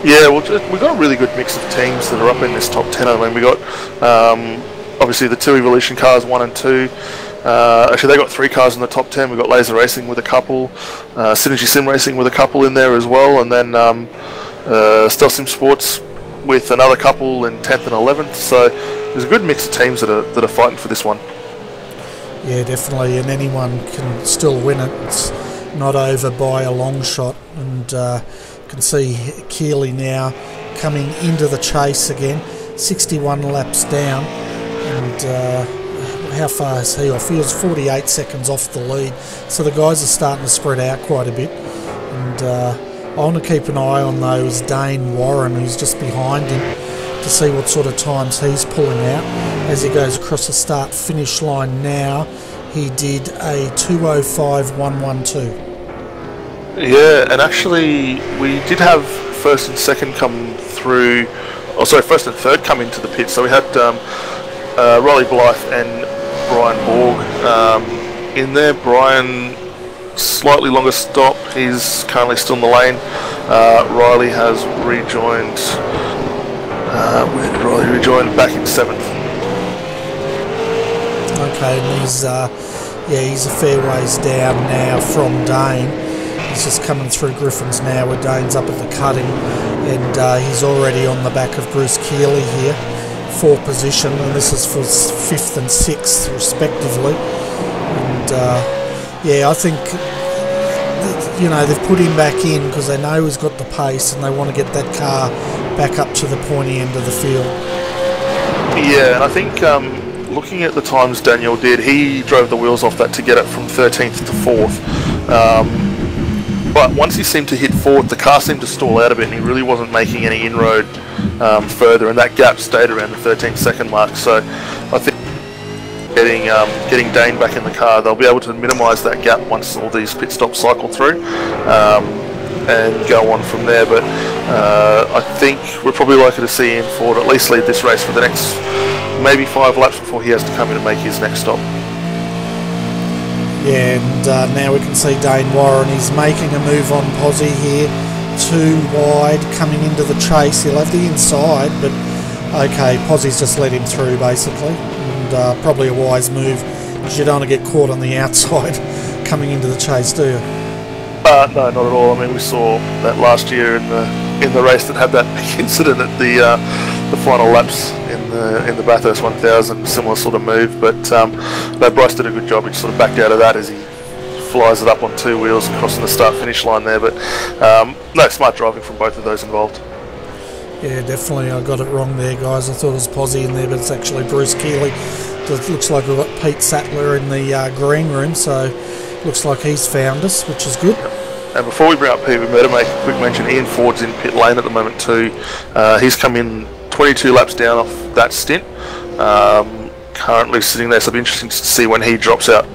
Yeah, well, we've got a really good mix of teams that are up in this top 10. I mean, we got obviously the two Evolution cars, 1 and 2. Actually, they got 3 cars in the top 10. We've got Laser Racing with a couple, Synergy Sim Racing with a couple in there as well, and then Stealth Sim Sports with another couple in 10th and 11th. So there's a good mix of teams that are fighting for this one. Yeah, definitely, and anyone can still win it. It's not over by a long shot, and you can see Keeley now coming into the chase again, 61 laps down, and how far is he off? He was 48 seconds off the lead, so the guys are starting to spread out quite a bit, and I want to keep an eye on those Dane Warren, who's just behind him, to see what sort of times he's pulling out as he goes across the start finish line now. He did a 2:05.112. Yeah, and actually we did have first and second come through, first and third come into the pit. So we had Riley Blythe and Brian Borg in there. Brian, slightly longer stop, he's currently still in the lane. Riley has rejoined. Where did Riley rejoin? Back in 7th. Okay, and he's a fair ways down now from Dane. He's just coming through Griffins now, where Dane's up at the cutting, and he's already on the back of Bruce Keeley here for position, and this is for 5th and 6th respectively. And yeah, I think they've put him back in because they know he's got the pace and they want to get that car back up to the pointy end of the field. Yeah, and I think looking at the times Daniel did, he drove the wheels off that to get it from 13th to 4th. But once he seemed to hit 4th, the car seemed to stall out a bit and he really wasn't making any inroad further, and that gap stayed around the 13 second mark. So I think getting Dane back in the car, they'll be able to minimise that gap once all these pit stops cycle through and go on from there. But I think we're probably likely to see Ian Ford at least lead this race for the next maybe 5 laps before he has to come in and make his next stop. Yeah, and now we can see Dane Warren. He's making a move on Posy here, too wide, coming into the chase. He'll have the inside, but okay, Posy's just let him through basically, and probably a wise move because you don't want to get caught on the outside coming into the chase, do you? No, not at all. I mean, we saw that last year in the race that had that incident at the final laps in the Bathurst 1000, similar sort of move. But no, Bryce did a good job. He sort of backed out of that as he flies it up on 2 wheels crossing the start-finish line there. But no, smart driving from both of those involved. Yeah, definitely. I got it wrong there, guys. I thought it was Posy in there, but it's actually Bruce Keeley. It looks like we've got Pete Satler in the green room, so looks like he's found us, which is good. And before we bring up Pete, we better make a quick mention. Ian Ford's in pit lane at the moment too. He's come in 22 laps down off that stint. Currently sitting there, so it'll be interesting to see when he drops out.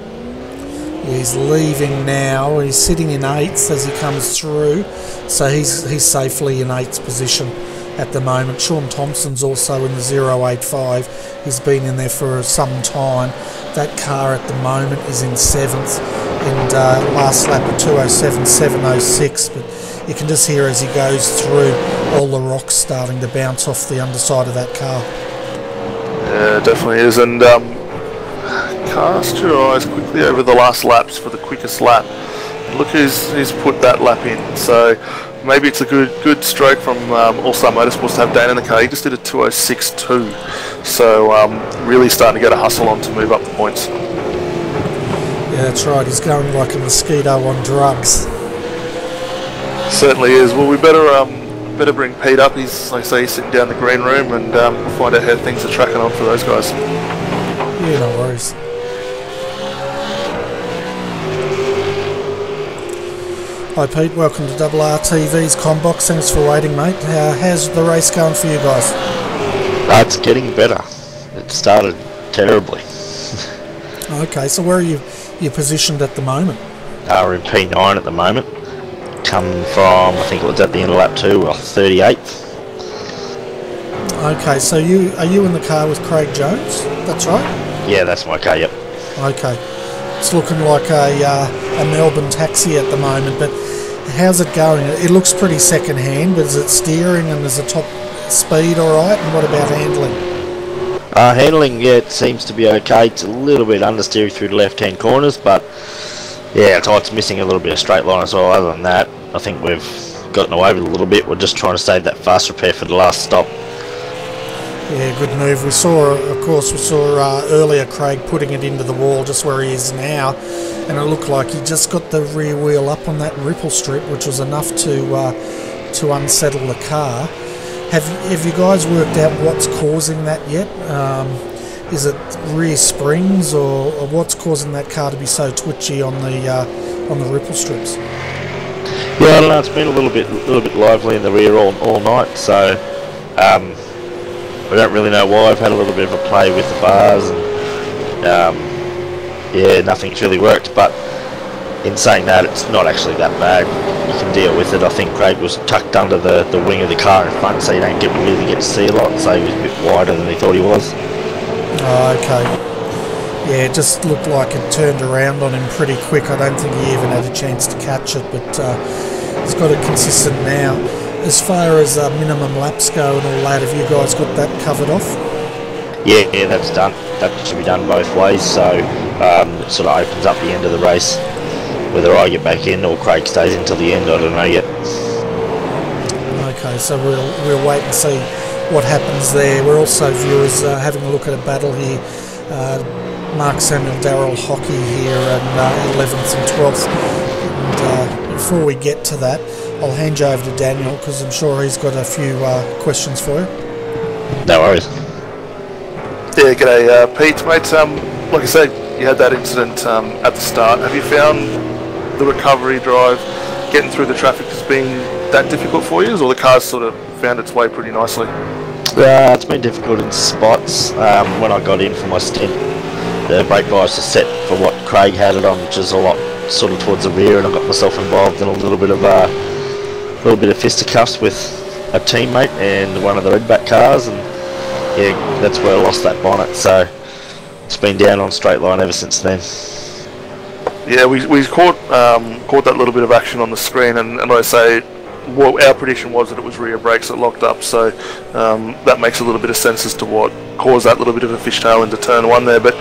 He's leaving now. He's sitting in 8th as he comes through, so he's safely in 8th position at the moment. Sean Thompson's also in the 085. He's been in there for some time. That car at the moment is in 7th, and last lap of 2:07.706, but you can just hear as he goes through all the rocks starting to bounce off the underside of that car. Yeah, it definitely is, and cast your eyes quickly over the last laps for the quickest lap. Look who's put that lap in, so maybe it's a good stroke from All-Star Motorsports to have Dane in the car. He just did a 2:06.2, so really starting to get a hustle on to move up the points. Yeah, that's right. He's going like a mosquito on drugs. Certainly is. Well, we better bring Pete up. He's, like I say, he's sitting down in the green room, and we'll find out how things are tracking on for those guys. Yeah, no worries. Hi Pete, welcome to RRTV's Combox. Thanks for waiting, mate. How's the race going for you guys? It's getting better. It started terribly. Okay, so where are you positioned at the moment? We're in P9 at the moment. Coming from, I think it was at the end of lap 2, 38th. Okay, so are you in the car with Craig Jones? That's right? Yeah, that's my car, yep. Okay. It's looking like a Melbourne taxi at the moment, but how's it going? It looks pretty second-hand, but is it steering and is the top speed alright? And what about handling? Handling, yeah, it seems to be okay. It's a little bit understeery through the left-hand corners, but yeah, it's missing a little bit of straight line as well. Other than that, I think we've gotten away with it a little bit. We're just trying to save that fast repair for the last stop. Yeah, good move. We saw earlier Craig putting it into the wall just where he is now, and it looked like he just got the rear wheel up on that ripple strip, which was enough to unsettle the car. Have you guys worked out what's causing that yet? Is it rear springs, or what's causing that car to be so twitchy on the ripple strips? Yeah, I don't know. It's been a little bit lively in the rear all night, so. I don't really know why. I've had a little bit of a play with the bars, and yeah, nothing's really worked. But in saying that, it's not actually that bad. You can deal with it. I think Craig was tucked under the wing of the car in front, so you don't really get to see a lot. So he was a bit wider than he thought he was. Oh, okay. Yeah, it just looked like it turned around on him pretty quick. I don't think he even had a chance to catch it, but he's got it consistent now. As far as minimum laps go and all that, have you guys got that covered off? Yeah, that's done. That should be done both ways, so it sort of opens up the end of the race. Whether I get back in or Craig stays until the end, I don't know yet. Okay, so we'll wait and see what happens there. We're also, viewers, having a look at a battle here. Mark Samuel, Darryl Hockey here, and 11th and 12th. And before we get to that, I'll hand you over to Daniel, because I'm sure he's got a few questions for you. No worries. Yeah, g'day Pete, mate. Like I said, you had that incident at the start. Have you found the recovery drive, getting through the traffic, has been that difficult for you, or the car's sort of found its way pretty nicely? It's been difficult in spots. When I got in for my stint, the brake bias was set for what Craig had it on, which is a lot sort of towards the rear, and I got myself involved in a little bit of fisticuffs with a teammate and one of the redback cars, and yeah, that's where I lost that bonnet. So it's been down on straight line ever since then. Yeah, we caught that little bit of action on the screen, and like I say, well, our prediction was that it was rear brakes that locked up, so that makes a little bit of sense as to what caused that little bit of a fishtail into turn one there. But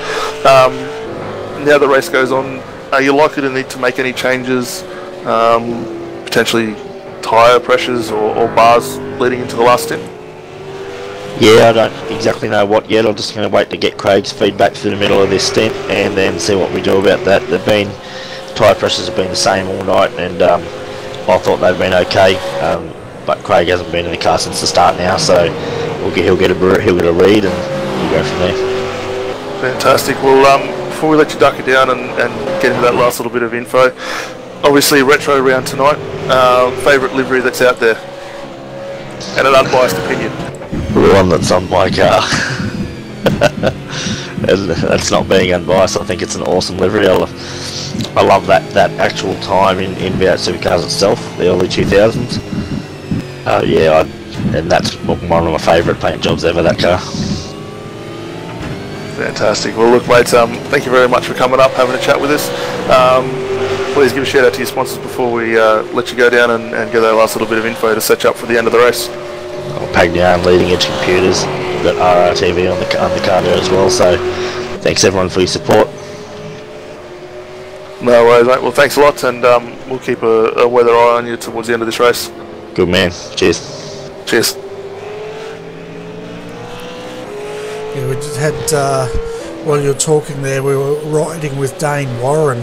now the race goes on, are you likely to need to make any changes, potentially tyre pressures or bars leading into the last stint? Yeah, I don't exactly know what yet. I'm just going to wait to get Craig's feedback through the middle of this stint and then see what we do about that. Tyre pressures have been the same all night, and I thought they've been okay, but Craig hasn't been in the car since the start now, so he'll get a read and we'll go from there. Fantastic. Well, before we let you duck it down and get into that last little bit of info, obviously retro round tonight, favourite livery that's out there, and an unbiased opinion. The one that's on my car. That's not being unbiased. I think it's an awesome livery. I love that actual time in V8 Supercars itself, the early 2000s. Yeah, and that's one of my favourite paint jobs ever, that car. Fantastic. Well, look, mate, thank you very much for coming up, having a chat with us. Please give a shout out to your sponsors before we let you go down and get that last little bit of info to set you up for the end of the race. Pagnow, leading edge computers. We've got RRTV on the car there as well, so thanks everyone for your support. No worries, mate. Well, thanks a lot, and we'll keep a weather eye on you towards the end of this race. Good man. Cheers. Cheers. Yeah, we just had, while you were talking there, we were riding with Dane Warren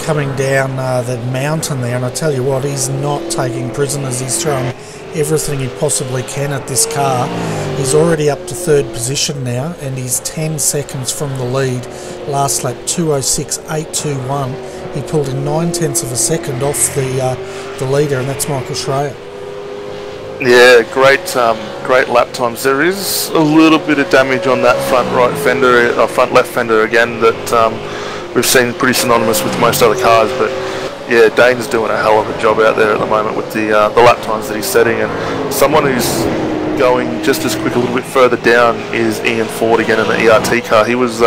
coming down the mountain there, and I tell you what, he's not taking prisoners. He's throwing everything he possibly can at this car. He's already up to third position now, and he's 10 seconds from the lead. Last lap 2:06.821. He pulled in 9/10 of a second off the leader, and that's Michael Schreier. Yeah, great lap times. There is a little bit of damage on that front left fender again that we've seen pretty synonymous with most other cars, but yeah, Dane's doing a hell of a job out there at the moment with the lap times that he's setting, and someone who's going just as quick a little bit further down is Ian Ford again in the ERT car. He was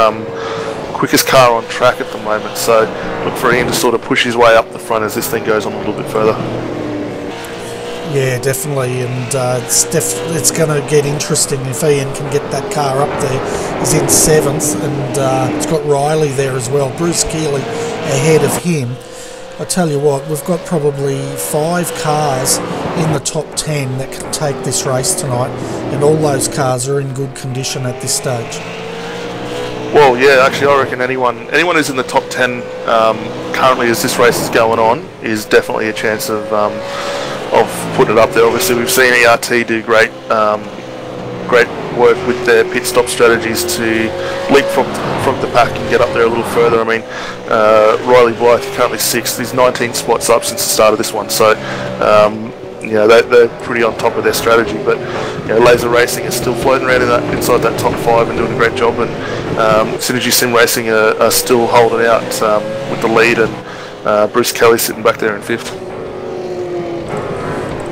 quickest car on track at the moment, so look for Ian to sort of push his way up the front as this thing goes on a little bit further. Yeah, definitely, and it's going to get interesting if Ian can get that car up there. He's in 7th, and it's got Riley there as well. Bruce Keeley ahead of him. I tell you what, we've got probably 5 cars in the top 10 that can take this race tonight, and all those cars are in good condition at this stage. Well, yeah, actually, I reckon anyone who's in the top 10 currently as this race is going on is definitely a chance of putting it up there. Obviously, we've seen RRT do great work with their pit stop strategies to leap from the pack and get up there a little further. I mean, Riley Blythe currently 6th. He's 19 spots up since the start of this one, so you know, they're pretty on top of their strategy. But you know, Laser Racing is still floating around inside that top 5 and doing a great job, and Synergy Sim Racing are still holding out with the lead, and Bruce Kelly sitting back there in 5th.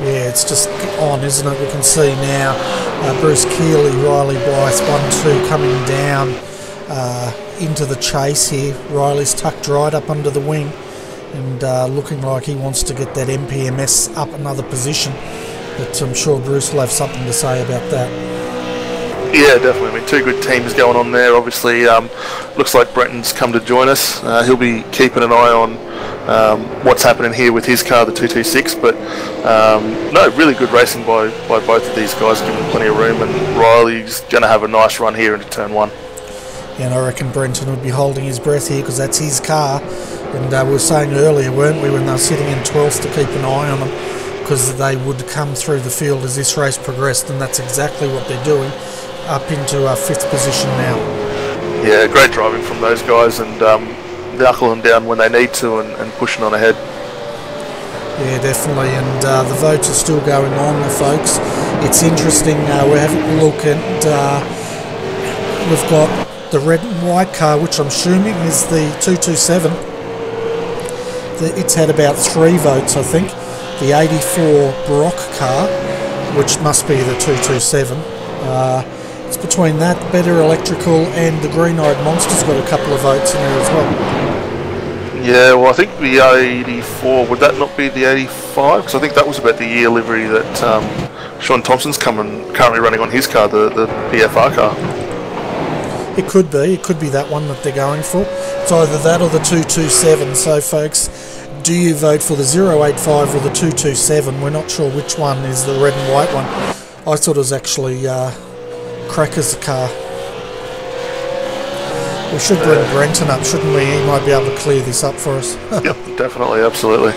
Yeah, it's just on, isn't it? We can see now Bruce Keeley, Riley Blythe, 1-2 coming down into the chase here. Riley's tucked right up under the wing and looking like he wants to get that MPMS up another position. But I'm sure Bruce will have something to say about that. Yeah, definitely. I mean, two good teams going on there. Obviously, looks like Brenton's come to join us. He'll be keeping an eye on what's happening here with his car, the 226. But no, really good racing by both of these guys, giving them plenty of room. And Riley's going to have a nice run here into turn 1. Yeah, and I reckon Brenton would be holding his breath here because that's his car. And we were saying earlier, weren't we, when they were sitting in 12th, to keep an eye on them because they would come through the field as this race progressed, and that's exactly what they're doing, up into 5th position now. Yeah, great driving from those guys, and knuckling down when they need to and pushing on ahead. Yeah, definitely, and the votes are still going on, folks. It's interesting, we're having a look at, we've got the red and white car, which I'm assuming is the 227. It's had about 3 votes, I think. The 84 Brock car, which must be the 227. It's between that, Better Electrical, and the Green-Eyed Monster's got a couple of votes in there as well. Yeah, well, I think the 84, would that not be the 85? Because I think that was about the year livery that Sean Thompson's currently running on his car, the PFR car. It could be that one that they're going for. It's either that or the 227. So, folks, do you vote for the 085 or the 227? We're not sure which one is the red and white one. I thought it was actually Cracker's car. We should bring Brenton up, shouldn't we? He might be able to clear this up for us. Yep, definitely, absolutely.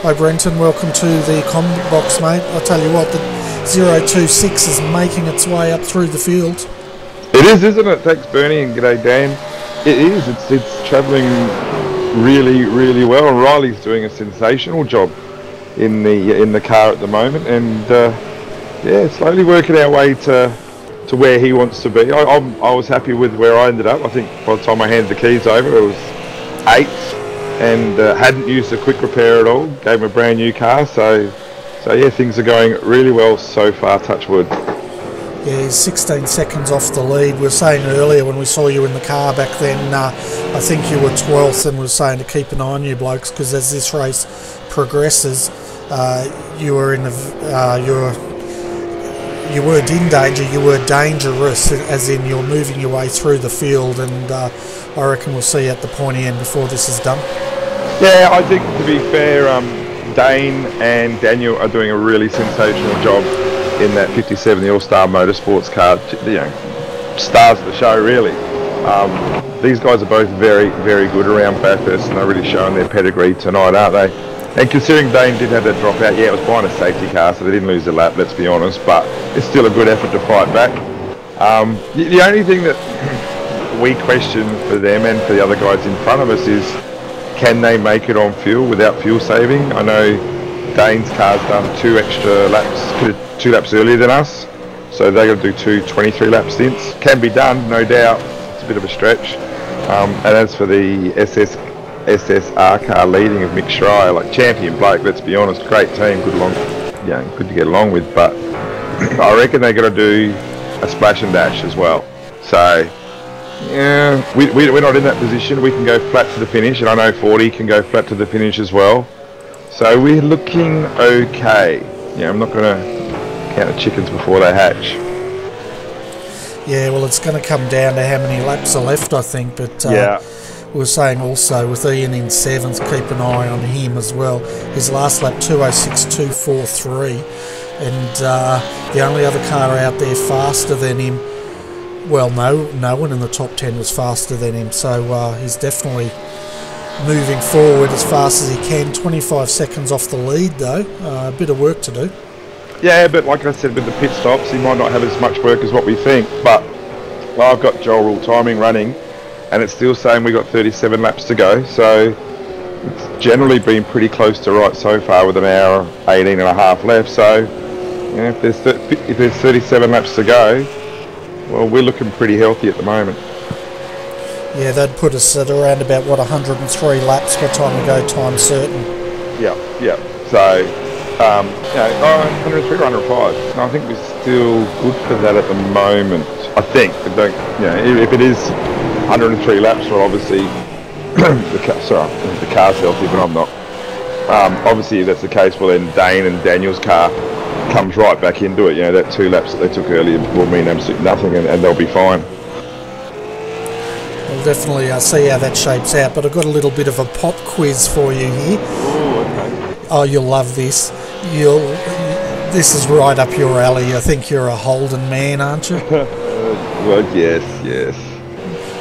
Hi Brenton, welcome to the comment box, mate. I'll tell you what, the 026 is making its way up through the field. It is, isn't it? Thanks, Bernie, and g'day, Dan. It is. It's travelling really, really well, and Riley's doing a sensational job in the car at the moment, and yeah, slowly working our way to where he wants to be. I was happy with where I ended up. I think by the time I handed the keys over, it was 8th, and hadn't used a quick repair at all. Gave him a brand new car, so yeah, things are going really well so far. Touch wood. Yeah, he's 16 seconds off the lead. We were saying earlier when we saw you in the car back then, I think you were 12th, and we were saying to keep an eye on you blokes because as this race progresses, you were in you weren't in danger, you were dangerous, as in you're moving your way through the field, and I reckon we'll see you at the pointy end before this is done. Yeah, I think, to be fair, Dane and Daniel are doing a really sensational job in that 57, the All-Star Motorsports car. You know, stars of the show, really. These guys are both very, very good around Bathurst, and they're really showing their pedigree tonight, aren't they? And considering Dane did have that drop out, yeah, it was behind a safety car, so they didn't lose a lap, let's be honest, but it's still a good effort to fight back. The only thing that we question for them and for the other guys in front of us is, can they make it on fuel without fuel saving? I know Dane's car's done 2 extra laps, 2 laps earlier than us, so they're going to do 2 23-lap stints. Can be done, no doubt. It's a bit of a stretch. And as for the SSR car leading of Mick Schreier, like champion bloke, let's be honest, great team, good to get along with, but I reckon they're going to do a splash and dash as well. So yeah, we're not in that position. We can go flat to the finish, and I know 40 can go flat to the finish as well. So we're looking okay. Yeah, I'm not going to count the chickens before they hatch. Yeah, well, it's going to come down to how many laps are left, I think. But yeah, we were saying also with Ian in 7th, keep an eye on him as well. His last lap 2:06.243, and the only other car out there faster than him, well, no one in the top 10 was faster than him, so he's definitely moving forward as fast as he can. 25 seconds off the lead though, a bit of work to do. Yeah, but like I said, with the pit stops, he might not have as much work as what we think, but well, I've got Joel Rule Timing running, and it's still saying we've got 37 laps to go, so it's generally been pretty close to right so far with an hour 18 and a half left, so yeah, if there's 37 laps to go, well, we're looking pretty healthy at the moment. Yeah, that'd put us at around about, 103 laps by the time we go time certain. Yeah, so 103 or 105. No, I think we're still good for that at the moment. I think. If it is 103 laps, well, obviously the car's healthy, but I'm not. Obviously, if that's the case, well, then Dane and Daniel's car comes right back into it. That 2 laps that they took earlier will mean absolutely nothing, and they'll be fine. We'll definitely see how that shapes out, but I've got a little bit of a pop quiz for you here. Oh, okay. Oh, you'll love this. This is right up your alley. I think you're a Holden man, aren't you? Well, yes.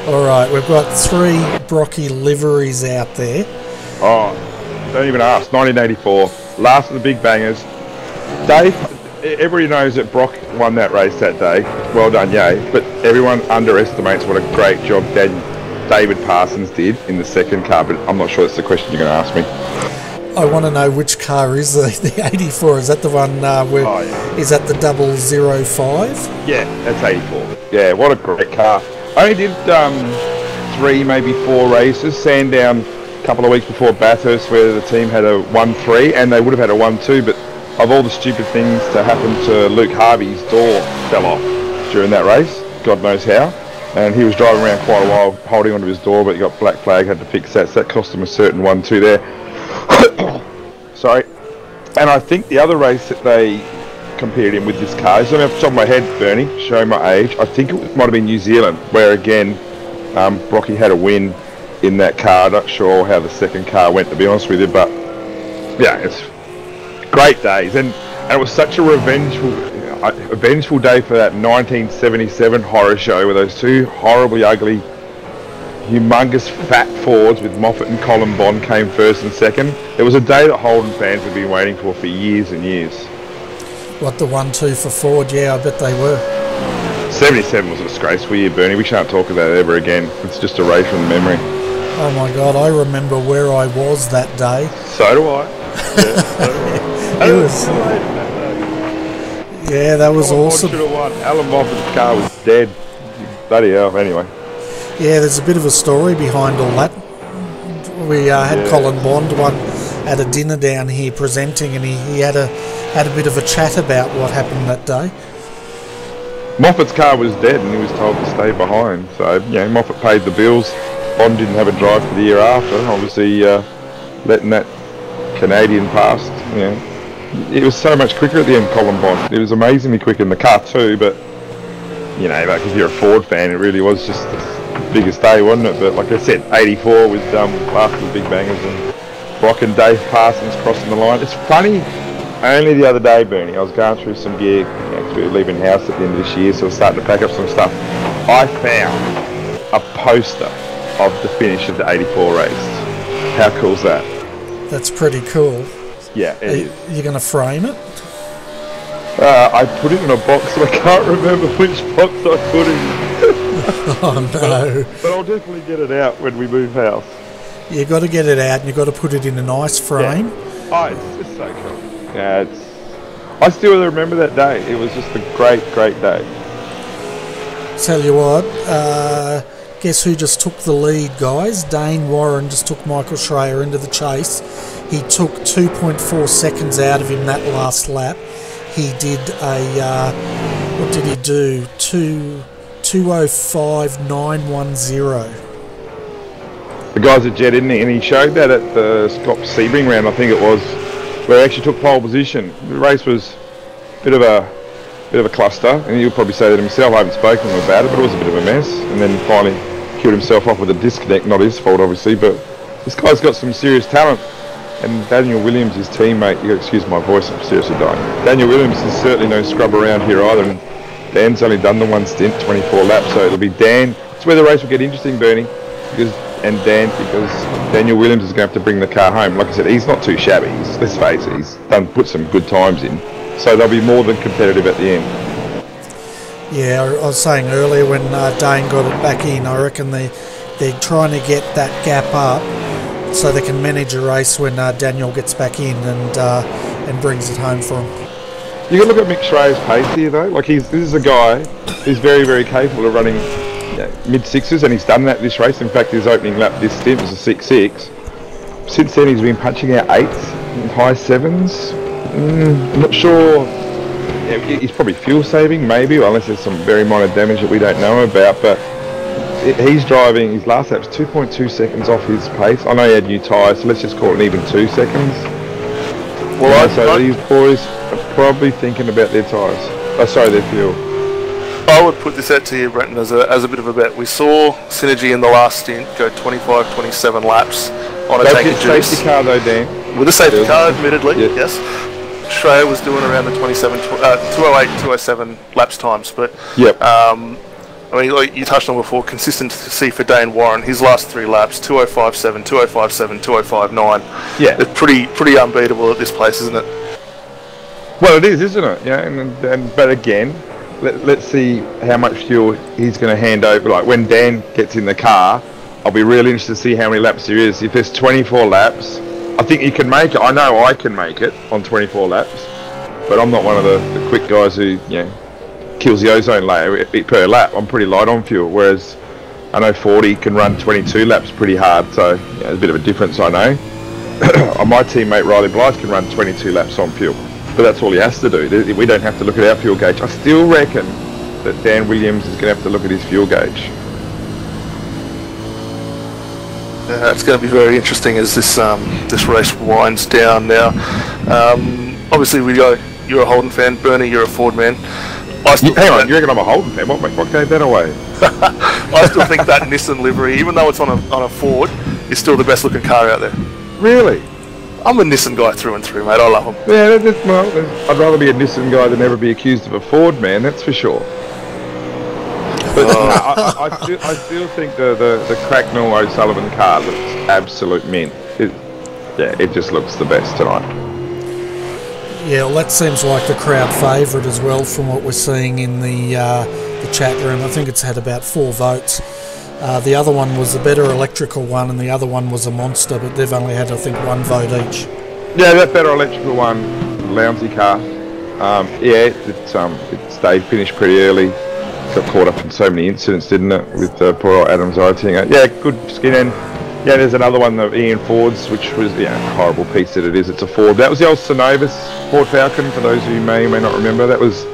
All right, we've got 3 Brocky liveries out there. Oh, don't even ask. 1984, last of the big bangers. Dave, everybody knows that Brock won that race that day. Well done, yay. But everyone underestimates what a great job David Parsons did in the second car, but I'm not sure that's the question you're going to ask me. I want to know which car is the 84. Is that the one is that the 005? Yeah, that's 84. Yeah, what a great car. I only did 3, maybe 4 races. Sandown a couple of weeks before Bathurst, where the team had a 1-3, and they would have had a 1-2, but of all the stupid things to happen to Luke Harvey's door fell off during that race. God knows how. And he was driving around quite a while holding onto his door, but he got black flag, had to fix that. So that cost him a certain 1-2 there. Sorry. And I think the other race that they compared him with this car is, off the top of my head, Bernie, showing my age, I think it might have been New Zealand, where again, Brocky had a win in that car. Not sure how the second car went, to be honest with you, but yeah, it's great days. And it was such a vengeful day for that 1977 horror show where those 2 horribly ugly, humongous fat Fords with Moffat and Colin Bond came first and second. It was a day that Holden fans have been waiting for years and years. What, the 1-2 for Ford? Yeah, I bet they were. 77 was a disgraceful year, Bernie. We shan't talk about it ever again. It's just erased from the memory. Oh my God, I remember where I was that day. So do I. Yeah, so do I. Yeah, that was awesome. Alan Moffat's car was dead. Bloody hell, anyway. Yeah, there's a bit of a story behind all that. We had Colin Bond at a dinner down here presenting, and he had a bit of a chat about what happened that day. Moffat's car was dead, and he was told to stay behind. So Moffat paid the bills. Bond didn't have a drive for the year after. Obviously, letting that Canadian past. It was so much quicker at the end, Colin Bond. It was amazingly quick in the car too, but like if you're a Ford fan, it really was just the biggest day, wasn't it? But like I said, 84 with last of the big bangers, and Brock and Dave Parsons crossing the line. It's funny, only the other day, Bernie, I was going through some gear, because we were leaving house at the end of this year, so I was starting to pack up some stuff. I found a poster of the finish of the 84 race. How cool's that? That's pretty cool. Yeah, it is. You're going to frame it? I put it in a box, so I can't remember which box I put it in. Oh no. But I'll definitely get it out when we move house. You've got to get it out, and you've got to put it in a nice frame. Yeah. Oh, it's just so cool. Yeah, I still remember that day. It was just a great, great day. Tell you what, guess who just took the lead, guys? Dane Warren just took Michael Schreier into the chase. He took 2.4 seconds out of him that last lap. He did what did he do? 2:05.910. The guy's a jet, isn't he? And he showed that at the Scott Sebring round, I think it was, where he actually took pole position. The race was a bit of a cluster, and he'll probably say that himself. I haven't spoken to him about it, but it was a bit of a mess. And then finally killed himself off with a disconnect. Not his fault, obviously, but this guy's got some serious talent. And Daniel Williams, his teammate, you excuse my voice, I'm seriously dying. Daniel Williams is certainly no scrub around here either, and Dan's only done the one stint, 24 laps, so it'll be Dan. That's where the race will get interesting, Bernie, because Daniel Williams is going to have to bring the car home. Like I said, he's not too shabby. Let's face it, he's put some good times in, so they'll be more than competitive at the end. Yeah, I was saying earlier when Dane got it back in, I reckon they're trying to get that gap up so they can manage a race when Daniel gets back in and brings it home for him. You got to look at Mick Schreier's pace here, though. Like this is a guy who's very, very capable of running mid-sixes, and he's done that this race. In fact, his opening lap this stint was a 6.6. Since then, he's been punching out 8s and high 7s. I'm not sure. Yeah, he's probably fuel saving, maybe, unless there's some very minor damage that we don't know about. But he's driving, his last lap's 2.2 seconds off his pace. I know he had new tyres, so let's just call it an even 2 seconds. Well, so these boys are probably thinking about their tyres. Oh, sorry, their fuel. I would put this out to you, Brenton, as a bit of a bet. We saw Synergy in the last stint go 25, 27 laps on a tank of juice. Safety car though, Dan. With a safety car, admittedly, yes. Schreier was doing around the 208, 207 laps times, but yep. I mean, like you touched on before, consistency for Dane Warren. His last 3 laps, 2057, 2057, 2059. Yeah, it's pretty unbeatable at this place, isn't it? Well, it is, isn't it? Yeah, but again, let's see how much fuel he's going to hand over. Like when Dan gets in the car, I'll be really interested to see how many laps there is. If there's 24 laps, I think he can make it. I know I can make it on 24 laps, but I'm not one of the quick guys who kills the ozone layer per lap. I'm pretty light on fuel, whereas I know 40 can run 22 laps pretty hard, so there's a bit of a difference, I know. My teammate Riley Blythe can run 22 laps on fuel, but that's all he has to do. We don't have to look at our fuel gauge. I still reckon that Dan Williams is going to have to look at his fuel gauge. It's going to be very interesting as this race winds down now. Obviously, you're a Holden fan, Bernie, you're a Ford man. Hang on, you reckon I'm a Holden fan? What gave that away? I still think that Nissan livery, even though it's on a Ford, is still the best looking car out there. Really? I'm a Nissan guy through and through, mate. I love them. Yeah, I'd rather be a Nissan guy than ever be accused of a Ford man, that's for sure. But I still think the Cracknell O'Sullivan car looks absolute mint. It just looks the best tonight. Yeah, well, that seems like the crowd favourite as well from what we're seeing in the chat room. I think it's had about 4 votes. The other one was a better electrical one and the other one was a monster, but they've only had, I think, 1 vote each. Yeah, that better electrical one, lousy car. It stayed finished pretty early. Got caught up in so many incidents, didn't it, with poor old Adam's Iting. Yeah, good skin end. Yeah, there's another one, the Ian Ford's, which was a horrible piece that it is. It's a Ford. That was the old Synovus Ford Falcon, for those who may or may not remember. That was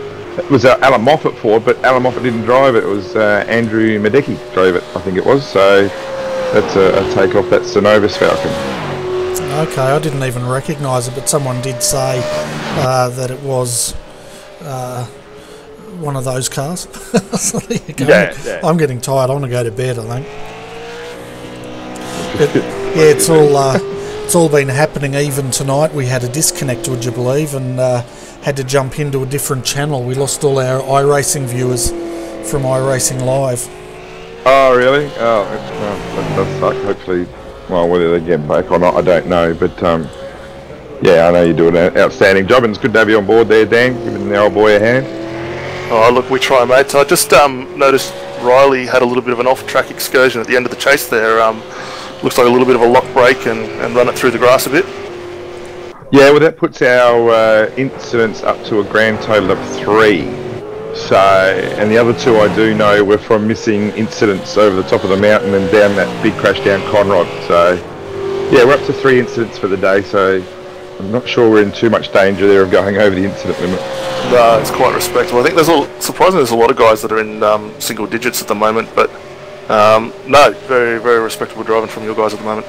Alan Moffat Ford, but Alan Moffat didn't drive it. It was Andrew Medecki drove it, I think it was. So that's a take off that Synovus Falcon. Okay, I didn't even recognise it, but someone did say that it was one of those cars. So there you go. Yeah. I'm getting tired. I want to go to bed, I think. But, yeah, it's all been happening even tonight. We had a disconnect, would you believe, and had to jump into a different channel. We lost all our iRacing viewers from iRacing Live. Oh, really? Oh, that does suck. Hopefully, well, whether they get back or not, I don't know. But yeah, I know you're doing an outstanding job, and it's good to have you on board there, Dan, giving the old boy a hand. Oh, look, we try, mate. So I just noticed Riley had a little bit of an off-track excursion at the end of the chase there. Looks like a little bit of a lock break and run it through the grass a bit. Yeah, well, that puts our incidents up to a grand total of 3. So, and the other 2 I do know were from missing incidents over the top of the mountain and down that big crash down Conrod. So, yeah, we're up to 3 incidents for the day. So, I'm not sure we're in too much danger there of going over the incident limit. No, it's quite respectable. I think surprisingly there's a lot of guys that are in single digits at the moment, but no, very, very respectable driving from your guys at the moment.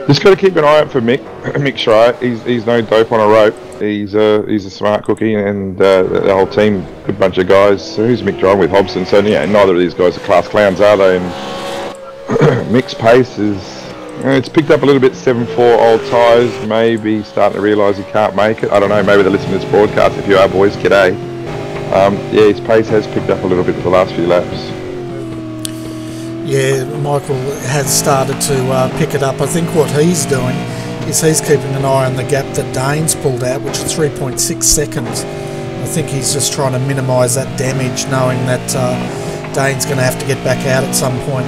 Just got to keep an eye out for Mick Schreier. He's no dope on a rope. He's a smart cookie, and the whole team, good bunch of guys. So who's Mick driving with? Hobson. So yeah, neither of these guys are class clowns, are they? And Mick's pace is, it's picked up a little bit. 7.4 old tyres. Maybe starting to realise he can't make it. I don't know. Maybe they're listening to this broadcast. If you are, boys, g'day. Yeah, his pace has picked up a little bit with the last few laps. Yeah, Michael has started to pick it up. I think what he's doing is he's keeping an eye on the gap that Dane's pulled out, which is 3.6 seconds. I think he's just trying to minimise that damage, knowing that Dane's going to have to get back out at some point.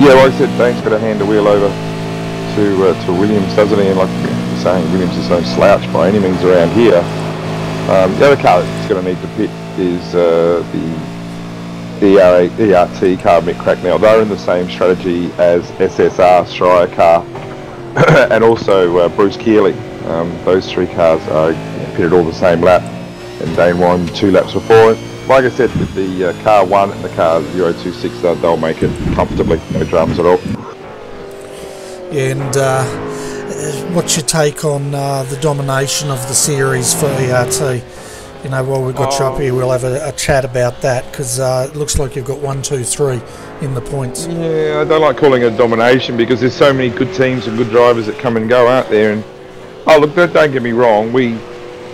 Yeah, like I said, Dane's got to hand the wheel over to Williams, doesn't he? And like you're saying, Williams is no slouch by any means around here. The other car that's going to need to pit is the RRT car, Mick Cracknell. They're in the same strategy as SSR Schreier car and also Bruce Keeley. Those three cars are pitted all the same lap, and Dane won 2 laps before. Like I said, with the car 1 and the car 026, they'll make it comfortably, no dramas at all. Yeah, and what's your take on the domination of the series for ERT? You know, while we've got you up here, we'll have a chat about that, because it looks like you've got 1, 2, 3 in the points. Yeah, I don't like calling it a domination, because there's so many good teams and good drivers that come and go out there. And look, don't get me wrong, we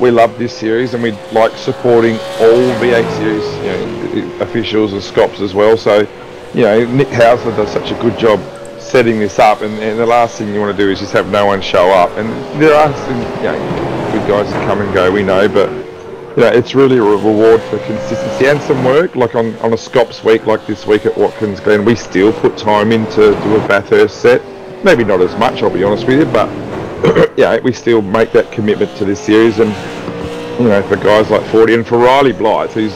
love this series, and we like supporting all V8 series, officials and scops as well. So, Nick Hausler does such a good job setting this up, and the last thing you want to do is just have no one show up. And there are some, good guys that come and go, we know, but it's really a reward for consistency and some work. Like on a Scops week like this week at Watkins Glen, we still put time in to do a Bathurst set. Maybe not as much, I'll be honest with you, but we still make that commitment to this series. And for guys like 40 and for Riley Blythe, who's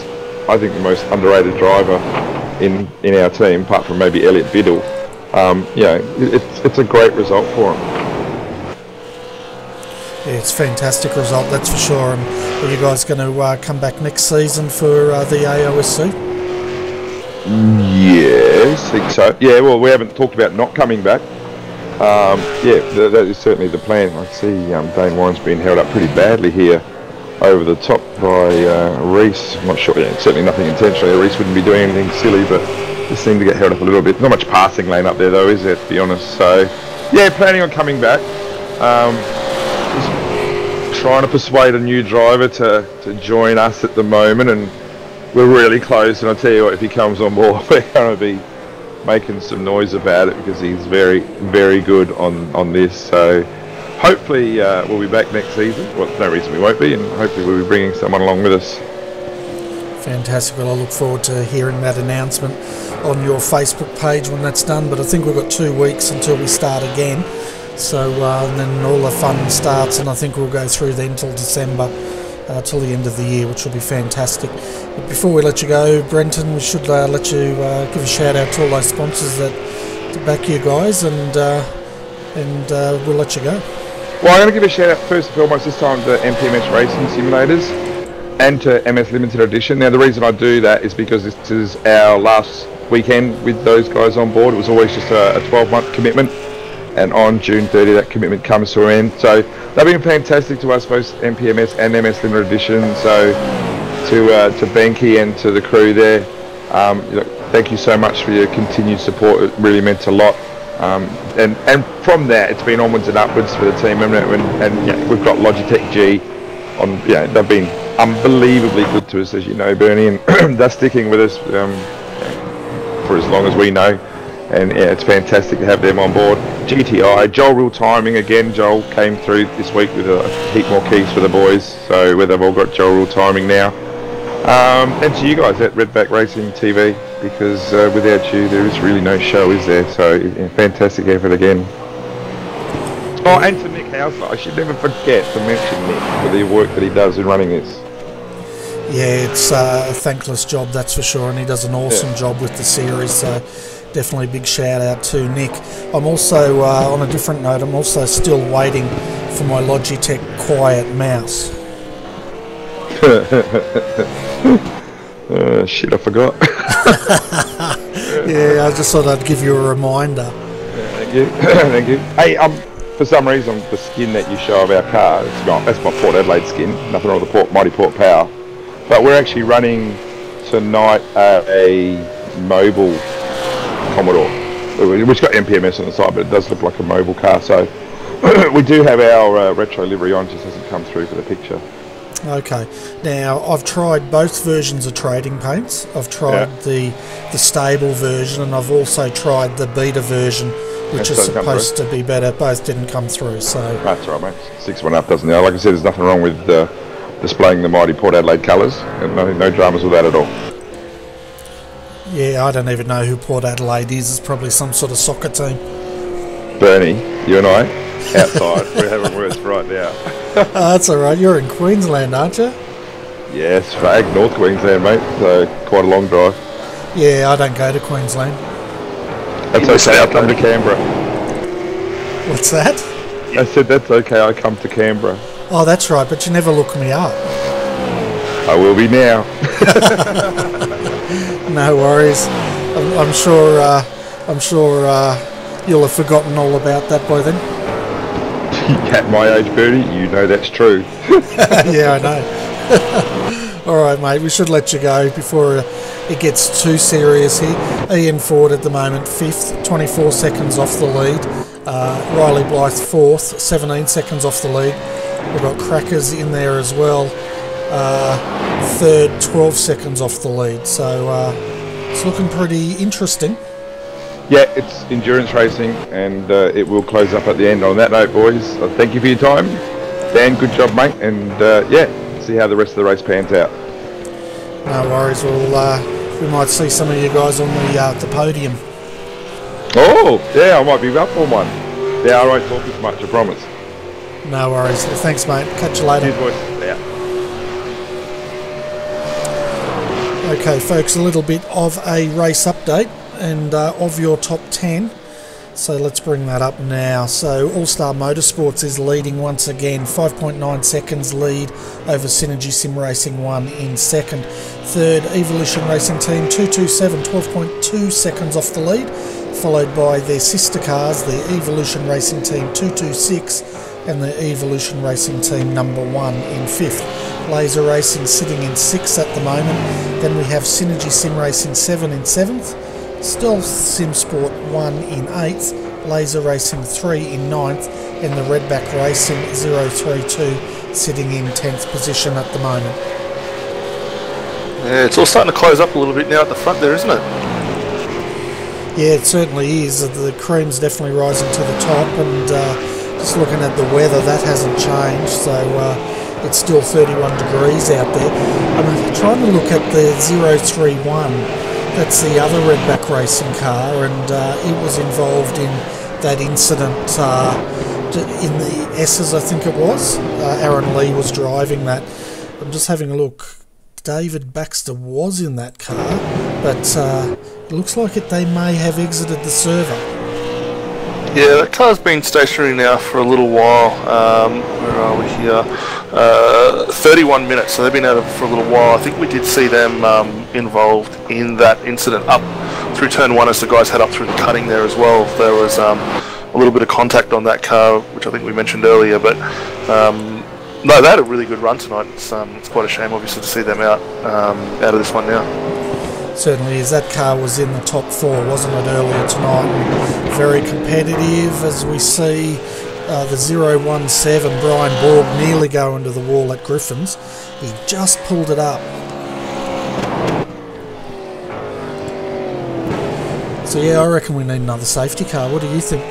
I think the most underrated driver in our team, apart from maybe Elliot Biddle, it's a great result for him. Yeah, it's a fantastic result, that's for sure. And are you guys going to come back next season for the AOSC? Yes, I think so. Yeah, well, we haven't talked about not coming back. That is certainly the plan. I see Dane Warren's been held up pretty badly here over the top by Reese. I'm not sure, certainly nothing intentionally. Reese wouldn't be doing anything silly, but just seemed to get held up a little bit. Not much passing lane up there though, is there, to be honest? So, yeah, planning on coming back. Just trying to persuade a new driver to join us at the moment, and we're really close. And I'll tell you what, if he comes on board, we're going to be making some noise about it, because he's very, very good on this. So hopefully we'll be back next season. Well, no reason we won't be, and hopefully we'll be bringing someone along with us. Fantastic. Well, I look forward to hearing that announcement on your Facebook page when that's done. But I think we've got 2 weeks until we start again. So then all the fun starts, and I think we'll go through then till December, till the end of the year, which will be fantastic. But before we let you go, Brenton, we should let you give a shout out to all those sponsors that back you guys, and we'll let you go. Well, I'm going to give a shout out first and foremost this time to MPMS Racing Simulators and to MS Limited Edition. Now, the reason I do that is because this is our last weekend with those guys on board. It was always just a 12-month commitment, and on June 30 that commitment comes to an end. So they've been fantastic to us, both MPMS and MS Limited Edition. So to Benke and to the crew there, thank you so much for your continued support. It really meant a lot. And from that, it's been onwards and upwards for the team, and we've got Logitech G on. They've been unbelievably good to us, as you know, Bernie, and they're sticking with us for as long as we know. And it's fantastic to have them on board. GTI, Joel Real Timing again. Joel came through this week with a heap more keys for the boys, so they've all got Joel Real Timing now. And to you guys at Redback Racing TV, because without you there is really no show, is there? So fantastic effort again. Oh, and to Nick Hausler, I should never forget to mention Nick for the work that he does in running this. Yeah, it's a thankless job, that's for sure, and he does an awesome job with the series, so definitely a big shout out to Nick. I'm also, on a different note, I'm also still waiting for my Logitech Quiet mouse. Shit, I forgot. Yeah, I just thought I'd give you a reminder. you. Thank you. Hey, for some reason, the skin that you show of our car, that's my Port Adelaide skin. Nothing wrong with the Mighty Port Power. But we're actually running tonight a mobile Commodore, which got MPMS on the side, but it does look like a mobile car. So we do have our retro livery on, just hasn't come through for the picture. Okay. Now, I've tried both versions of Trading Paints. I've tried the stable version, and I've also tried the beta version, which is supposed to be better. Both didn't come through, so... That's right, mate. 6-1 up, doesn't it? Like I said, there's nothing wrong with displaying the mighty Port Adelaide colours. No dramas with that at all. Yeah, I don't even know who Port Adelaide is. It's probably some sort of soccer team. Bernie, you and I, outside, we're having words right now. That's alright, you're in Queensland, aren't you? Yes, fag, North Queensland, mate, so quite a long drive. Yeah, I don't go to Queensland. That's okay, I'll come to Canberra. What's that? I said that's okay, I come to Canberra. Oh, that's right, but you never look me up. I will be now. No worries. I'm sure you'll have forgotten all about that by then. At my age, Bertie, you know that's true. Yeah, I know. Alright, mate, we should let you go before it gets too serious here. Ian Ford at the moment, 5th, 24 seconds off the lead. Riley Blythe, 4th, 17 seconds off the lead. We've got Crackers in there as well. 3rd, 12 seconds off the lead. So it's looking pretty interesting. Yeah, it's endurance racing, and it will close up at the end. On that note, boys, thank you for your time. Dan, good job, mate, and yeah, see how the rest of the race pans out. No worries. We might see some of you guys on the podium. Oh, yeah, I might be up on one. Yeah, I won't talk as much, I promise. No worries. Well, thanks, mate. Catch you later. Cheers, boys. Yeah. Okay, folks, a little bit of a race update and of your top 10. So let's bring that up now. So All-Star Motorsports is leading once again, 5.9 seconds lead over Synergy Sim Racing 1 in second. Third, Evolution Racing Team 227, 12.2 seconds off the lead, followed by their sister cars, the Evolution Racing Team 226 and the Evolution Racing Team number 1 in fifth. Laser Racing sitting in 6th at the moment. Then we have Synergy Sim Racing 7 in 7th. Stealth Sim Sport 1 in 8th, Laser Racing 3 in 9th, and the Redback Racing 032 sitting in 10th position at the moment. Yeah, it's all starting to close up a little bit now at the front there, isn't it? Yeah, it certainly is. The cream's definitely rising to the top, and just looking at the weather, that hasn't changed, so it's still 31 degrees out there. I'm trying to look at the 031. That's the other Redback racing car, and it was involved in that incident in the S's, I think it was. Aaron Lee was driving that. I'm just having a look. David Baxter was in that car, but it looks like they may have exited the server. Yeah, that car's been stationary now for a little while. Where are we here? 31 minutes, so they've been out of for a little while. I think we did see them involved in that incident up through turn 1 as the guys head up through the cutting there as well. There was a little bit of contact on that car, which I think we mentioned earlier, but no, they had a really good run tonight. It's quite a shame, obviously, to see them out of this one now. Certainly is. That car was in the top 4, wasn't it, earlier tonight? Very competitive, as we see the 017, Brian Borg, nearly going to the wall at Griffin's. He just pulled it up. So yeah, I reckon we need another safety car. What do you think?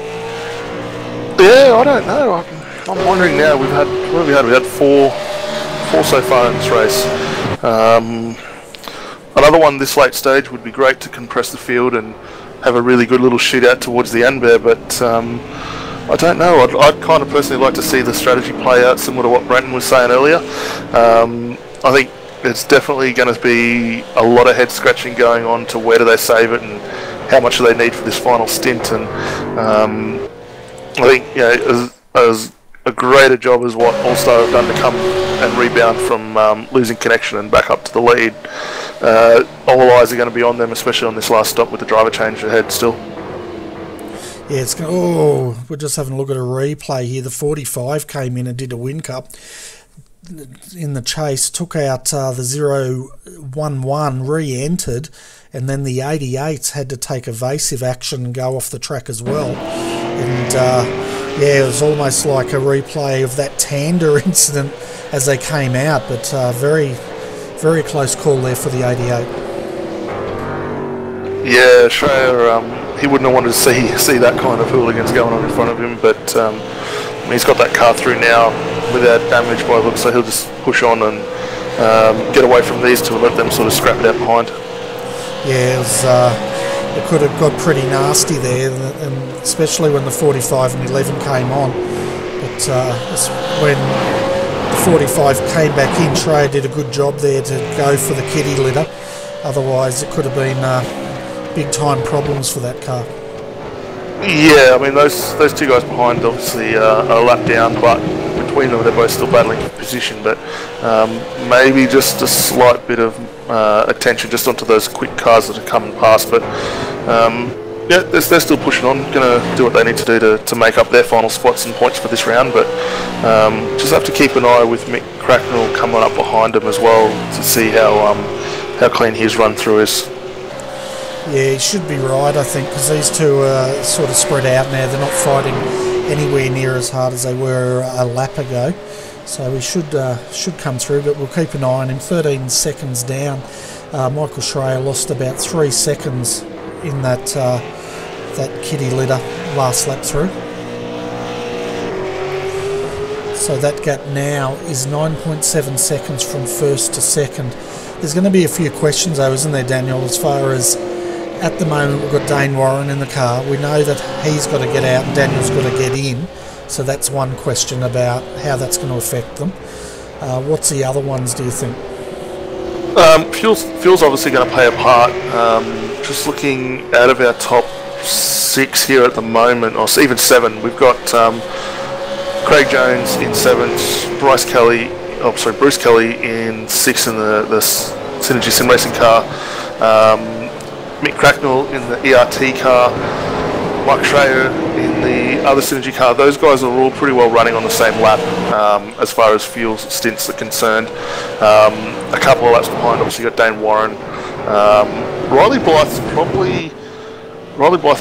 Yeah, I don't know. I'm wondering now. What have we had? We had four so far in this race. Another one this late stage would be great to compress the field and have a really good little shootout towards the end there, but I don't know. I'd kind of personally like to see the strategy play out similar to what Brenton was saying earlier. I think it's definitely going to be a lot of head scratching going on to where do they save it and how much do they need for this final stint, and I think as a greater job as what All-Star have done to come and rebound from losing connection and back up to the lead. All eyes are going to be on them, especially on this last stop with the driver change ahead still. Yeah, it's going. Oh, we're just having a look at a replay here. The 45 came in and did a win cup in the chase, took out the 011, re-entered, and then the 88s had to take evasive action and go off the track as well. And yeah, it was almost like a replay of that Tander incident as they came out, but very, very close call there for the 88. Yeah, Schreier, he wouldn't have wanted to see that kind of hooligans going on in front of him, but he's got that car through now without damage by look, so he'll just push on and get away from these two and let them sort of scrap it out behind. Yeah, it could have got pretty nasty there, and especially when the 45 and 11 came on. But when the 45 came back in, Schreier did a good job there to go for the kiddie litter. Otherwise, it could have been big time problems for that car. Yeah, I mean those two guys behind obviously are a lap down, but between them they're both still battling for position. But maybe just a slight bit of attention just onto those quick cars that are coming past. But yeah, they're still pushing on, going to do what they need to do to make up their final spots and points for this round. But just have to keep an eye with Mick Cracknell coming up behind him as well to see how clean his run through is. Yeah, he should be right, I think, because these two are sort of spread out now. They're not fighting anywhere near as hard as they were a lap ago. So we should come through, but we'll keep an eye on him. 13 seconds down. Michael Schreier lost about 3 seconds in that kiddie litter last lap through. So that gap now is 9.7 seconds from first to second. There's going to be a few questions though, isn't there, Daniel, as far as at the moment we've got Dane Warren in the car. We know that he's got to get out and Daniel's got to get in. So that's one question about how that's going to affect them. What's the other ones, do you think? Fuel's obviously going to play a part. Just looking out of our top 6 here at the moment, or even 7, we've got Craig Jones in 7th, Bruce Kelly in 6th in the Synergy Sim Racing car, Mick Cracknell in the ERT car, Mike Schreier in the other Synergy car. Those guys are all pretty well running on the same lap as far as fuel stints are concerned. A couple of laps behind, obviously, got Dane Warren. Riley Blythe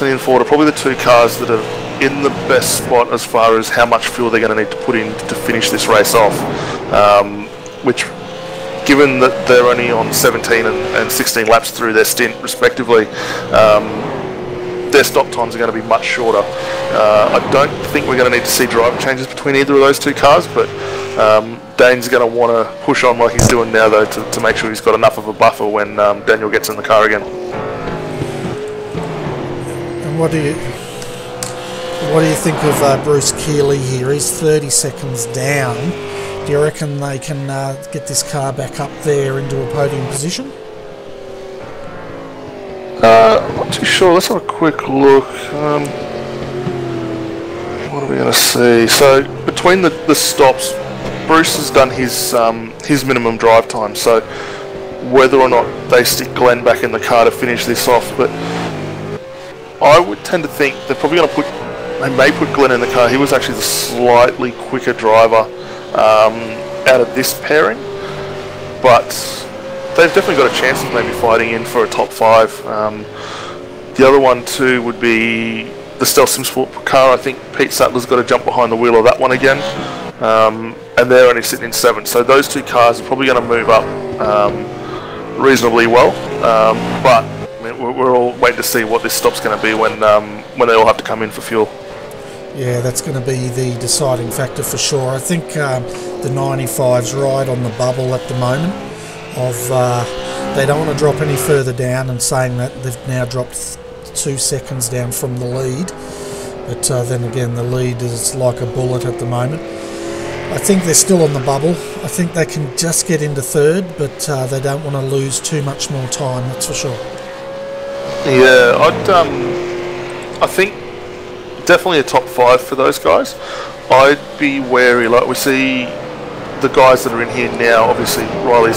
and Ian Ford are probably the 2 cars that are in the best spot as far as how much fuel they're going to need to put in to finish this race off, which, given that they're only on 17 and 16 laps through their stint respectively, their stop times are going to be much shorter. I don't think we're going to need to see driver changes between either of those 2 cars, but Dane's going to want to push on like he's doing now, though, to make sure he's got enough of a buffer when Daniel gets in the car again. And what do you think of Bruce Keeley here? He's 30 seconds down. Do you reckon they can get this car back up there into a podium position? I'm not too sure. Let's have a quick look. What are we going to see? So between the stops, Bruce has done his minimum drive time. So whether or not they stick Glenn back in the car to finish this off, but I would tend to think they're probably going to they may put Glenn in the car. He was actually the slightly quicker driver out of this pairing, but they've definitely got a chance of maybe fighting in for a top 5. The other one too would be the Stealth Simsport car. I think Pete Satler's got to jump behind the wheel of that one again, and they're only sitting in 7th. So those 2 cars are probably going to move up reasonably well, but I mean, we're all waiting to see what this stop's going to be when they all have to come in for fuel. Yeah, that's going to be the deciding factor for sure. I think the 95's right on the bubble at the moment. They don't want to drop any further down, and saying that they've now dropped 2 seconds down from the lead. But then again, the lead is like a bullet at the moment. I think they're still on the bubble. I think they can just get into 3rd, but they don't want to lose too much more time, that's for sure. Yeah, I think definitely a top 5 for those guys. I'd be wary, like we see the guys that are in here now. Obviously Riley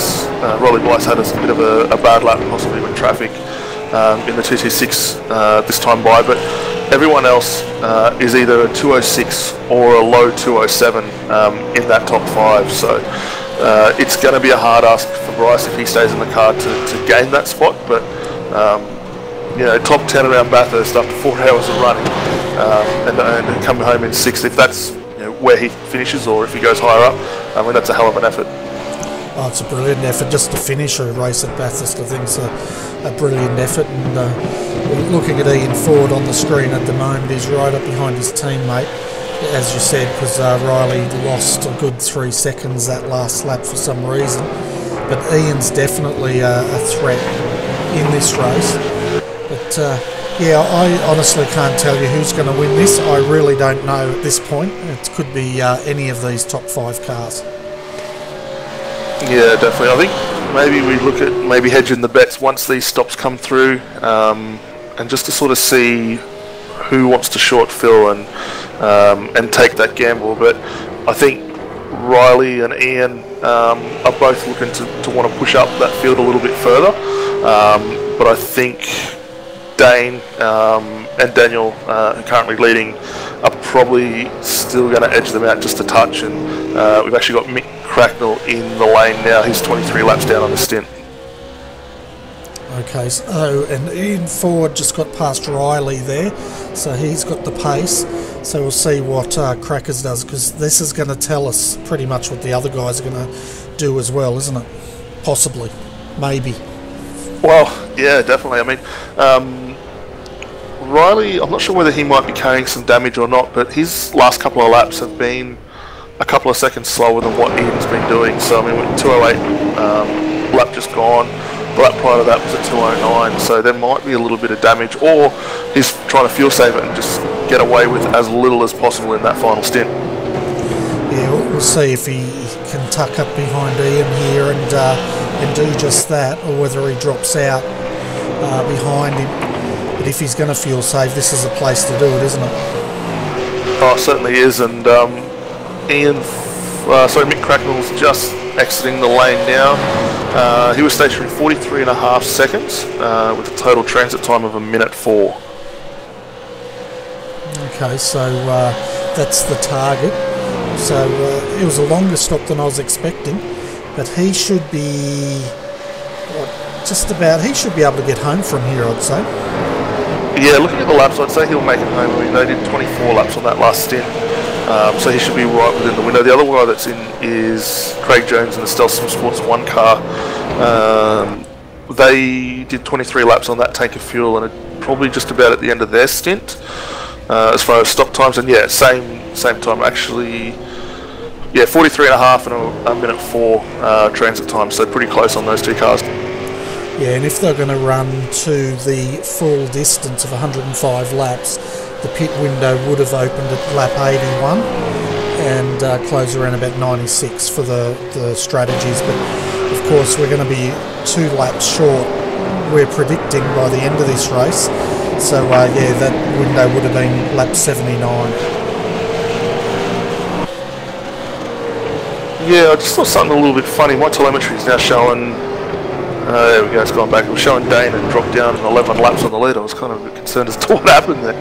Blythe had a bit of a bad lap, possibly with traffic in the 226 this time by, but everyone else is either a 206 or a low 207 in that top 5. So it's going to be a hard ask for Bryce if he stays in the car to gain that spot. But you know, top 10 around Bathurst after 4 hours of running and come home in 6th, if that's where he finishes or if he goes higher up, I mean, that's a hell of an effort. Oh, it's a brilliant effort just to finish a race at Bathurst. I think it's a brilliant effort, and looking at Ian Ford on the screen at the moment, he's right up behind his teammate, as you said, because Riley lost a good 3 seconds that last lap for some reason. But Ian's definitely a threat in this race. But yeah, I honestly can't tell you who's going to win this. I really don't know at this point. It could be any of these top 5 cars. Yeah, definitely. I think maybe we look at hedging the bets once these stops come through, and just to sort of see who wants to short fill and take that gamble. But I think Riley and Ian are both looking to want to push up that field a little bit further. But I think Dane and Daniel, currently leading, are probably still going to edge them out just a touch. And we've actually got Mick Cracknell in the lane now. He's 23 laps down on the stint. Okay, so and Ian Ford just got past Riley there, so he's got the pace. So we'll see what Crackers does, because this is going to tell us pretty much what the other guys are going to do as well, isn't it? Possibly, maybe. Well, yeah, definitely. I mean, Riley, I'm not sure whether he might be carrying some damage or not, but his last couple of laps have been a couple of seconds slower than what Ian's been doing. So, I mean, with 208 lap just gone, the lap prior to that was at 209, so there might be a little bit of damage, or he's trying to fuel save it and just get away with as little as possible in that final stint. Yeah, we'll see if he can tuck up behind Ian here and do just that, or whether he drops out behind him. But if he's going to fuel save, this is a place to do it, isn't it? Oh, it certainly is. And Mick Cracknell's just exiting the lane now. He was stationary 43.5 seconds with a total transit time of 1:04. Okay, so that's the target. So it was a longer stop than I was expecting, but he should be he should be able to get home from here, I'd say. Yeah, looking at the laps, I'd say he'll make it home. I mean, they did 24 laps on that last stint, so he should be right within the window. The other guy that's in is Craig Jones in the Stealth Sim Sports 1 car. They did 23 laps on that tank of fuel, and are probably just about at the end of their stint as far as stop times. And yeah, same time actually. Yeah, 43.5 and a 1:04 transit time, so pretty close on those 2 cars. Yeah, and if they're going to run to the full distance of 105 laps, the pit window would have opened at lap 81 and closed around about 96 for the strategies. But of course, we're going to be 2 laps short, we're predicting, by the end of this race. So yeah, that window would have been lap 79. Yeah, I just saw something a little bit funny. My telemetry is now showing, there we go, it's gone back. It was showing Dane and dropped down 11 laps on the lead. I was kind of a bit concerned as to what happened there.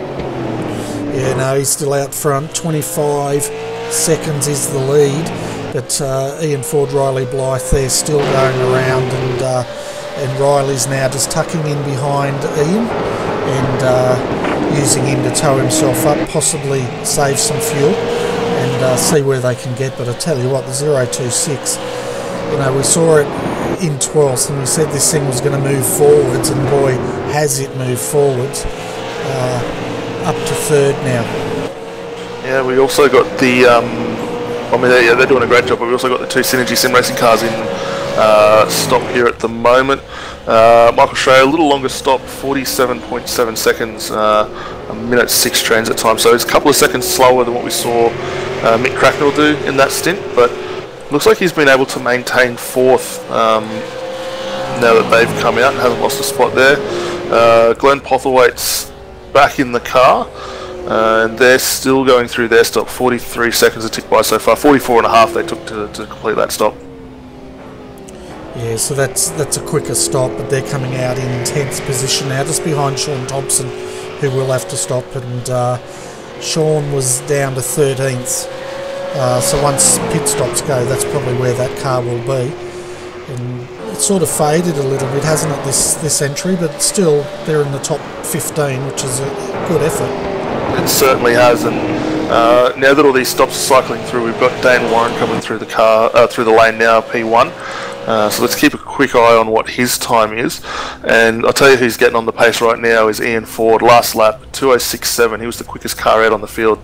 Yeah, no, he's still out front. 25 seconds is the lead. But Ian Ford, Riley Blythe, they're still going around, and Riley's now just tucking in behind Ian and using him to tow himself up, possibly save some fuel and see where they can get. But I tell you what, the 026, you know, we saw it in 12th and we said this thing was going to move forwards, and boy, has it moved forwards, up to 3rd now. Yeah, we also got the, I mean, they're doing a great job, but we also got the 2 Synergy Sim Racing cars in stop here at the moment. Michael Schraer, a little longer stop, 47.7 seconds, 1:06 transit time, so it's a couple of seconds slower than what we saw Mick Cracknell do in that stint, but looks like he's been able to maintain 4th now that they've come out and hasn't lost a spot there. Glenn Pothwaite's back in the car, and they're still going through their stop. 43 seconds to tick by so far. 44.5 they took to complete that stop. Yeah, so that's a quicker stop, but they're coming out in 10th position now, just behind Sean Thompson, who will have to stop, and Sean was down to 13th. So once pit stops go, that's probably where that car will be. And it sort of faded a little bit, hasn't it, this entry, but still they're in the top 15, which is a good effort. It certainly has, and now that all these stops are cycling through, we've got Dane Warren coming through the car, through the lane now, P1. So let's keep a quick eye on what his time is. And I'll tell you who's getting on the pace right now is Ian Ford. Last lap, 2:06.7. He was the quickest car out on the field.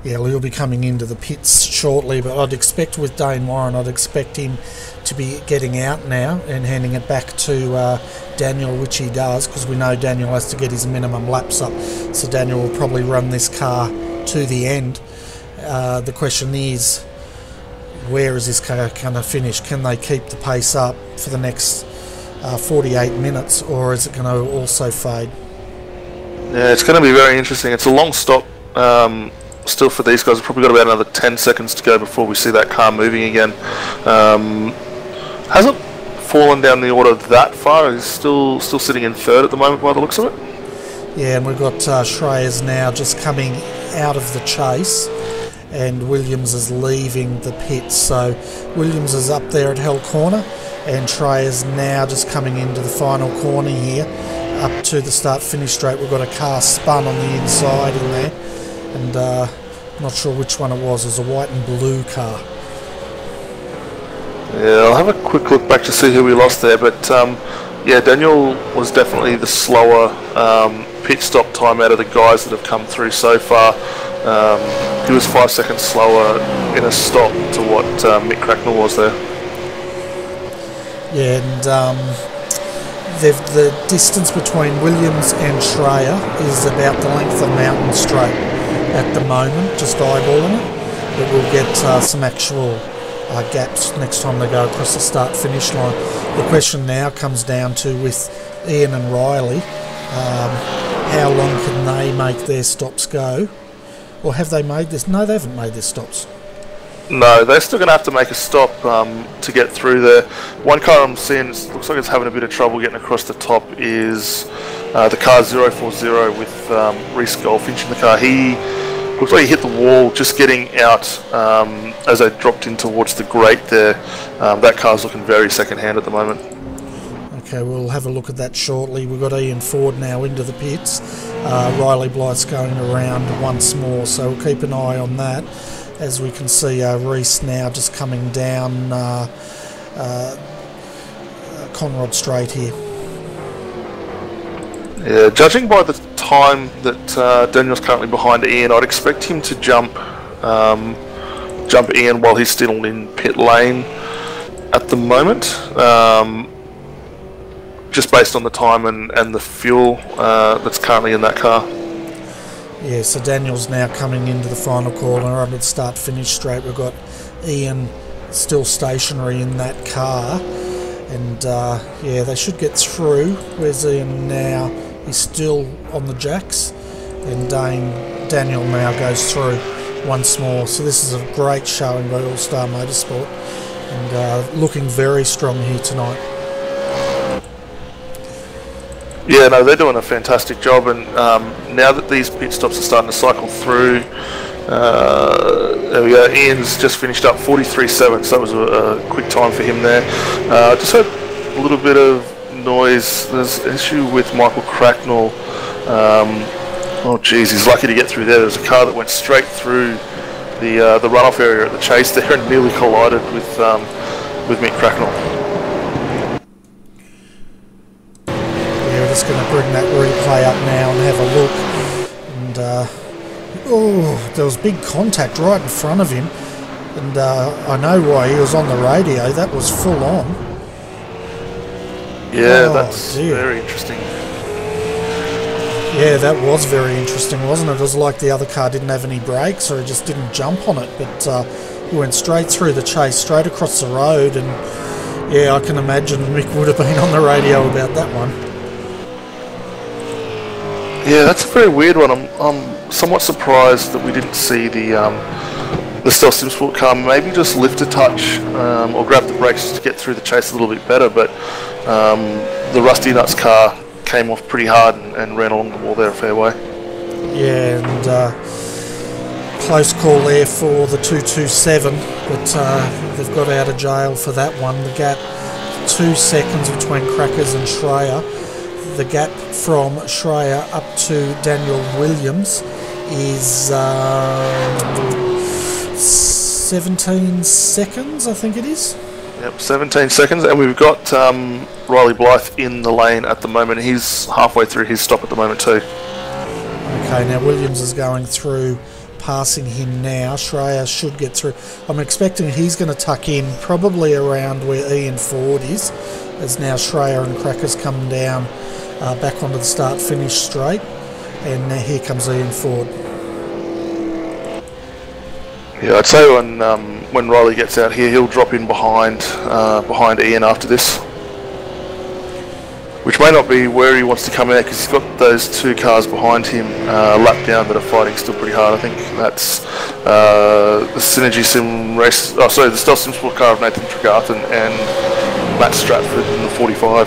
Yeah, well, he'll be coming into the pits shortly, but I'd expect with Dane Warren, I'd expect him to be getting out now and handing it back to Daniel, which he does, because we know Daniel has to get his minimum laps up. So Daniel will probably run this car to the end. The question is, where is this car going to finish? Can they keep the pace up for the next 48 minutes, or is it going to also fade? Yeah, it's going to be very interesting. It's a long stop still for these guys. We've probably got about another 10 seconds to go before we see that car moving again. Hasn't fallen down the order that far. He's still sitting in third at the moment by the looks of it. Yeah, and we've got Shreyas now just coming out of the chase, and Williams is leaving the pits. So Williams is up there at Hell Corner, and Shreyas now just coming into the final corner here, up to the start-finish straight. We've got a car spun on the inside in there, and I'm not sure which one it was. It was a white and blue car. Yeah, I'll have a quick look back to see who we lost there, but yeah, Daniel was definitely the slower pit stop time out of the guys that have come through so far. He was 5 seconds slower in a stop to what Mick Cracknell was there. Yeah, and the distance between Williams and Schreier is about the length of Mountain Straight at the moment, just eyeballing it, but we'll get some actual gaps next time they go across the start-finish line. The question now comes down to, with Ian and Riley, how long can they make their stops go? Or have they made this? No, they haven't made their stops. No, they're still going to have to make a stop to get through there. One car I'm seeing looks like it's having a bit of trouble getting across the top is the car 040 with Reece Goldfinch in the car. He looks like he hit the wall just getting out as they dropped in towards the grate there. That car's looking very second-hand at the moment. Okay, we'll have a look at that shortly. We've got Ian Ford now into the pits. Riley Blythe's going around once more, so we'll keep an eye on that. As we can see, Reece now just coming down Conrod Straight here. Yeah, judging by the time that Daniel's currently behind Ian, I'd expect him to jump Ian while he's still in pit lane at the moment, just based on the time and the fuel that's currently in that car. Yeah, so Daniel's now coming into the final corner under the start-finish straight. We've got Ian still stationary in that car, and yeah, they should get through. Where's Ian now? He's still on the jacks, and Daniel now goes through once more. So this is a great showing by All Star Motorsport, and looking very strong here tonight. Yeah, no, they're doing a fantastic job, and now that these pit stops are starting to cycle through, there we go. Ian's just finished up 43.7, so that was a quick time for him there. Just heard a little bit of noise. There's an issue with Michael Cracknell. Oh geez, he's lucky to get through there. There's a car that went straight through the runoff area at the chase there and nearly collided with Mick Cracknell. Just going to bring that replay up now and have a look, and oh, there was big contact right in front of him, and I know why. He was on the radio. That was full on. Yeah, that's very interesting. Yeah, that was very interesting, wasn't it? It was like the other car didn't have any brakes, or he just didn't jump on it, but he went straight through the chase, straight across the road, and yeah, I can imagine Mick would have been on the radio about that one. Yeah, that's a very weird one. I'm somewhat surprised that we didn't see the Stealth Sim Sport car maybe just lift a touch or grab the brakes just to get through the chase a little bit better, but the Rusty Nuts car came off pretty hard and ran along the wall there a fair way. Yeah, and close call there for the 227, but they've got out of jail for that one. The gap 2 seconds between Crackers and Schreier. The gap from Schreier up to Daniel Williams is 17 seconds, I think it is. Yep, 17 seconds, and we've got Riley Blythe in the lane at the moment. He's halfway through his stop at the moment too. Okay, now Williams is going through, passing him now. Schreier should get through. I'm expecting he's going to tuck in probably around where Ian Ford is, as now Schreier and Crackers come down back onto the start-finish straight, and here comes Ian Ford. Yeah, I'd say when Riley gets out here, he'll drop in behind Ian after this, which may not be where he wants to come out because he's got those 2 cars behind him lapped down that are fighting still pretty hard. I think that's the Synergy Sim race. Oh, sorry, the Stealth Sim Sport car of Nathan Tregarthen and Matt Stratford in the 45.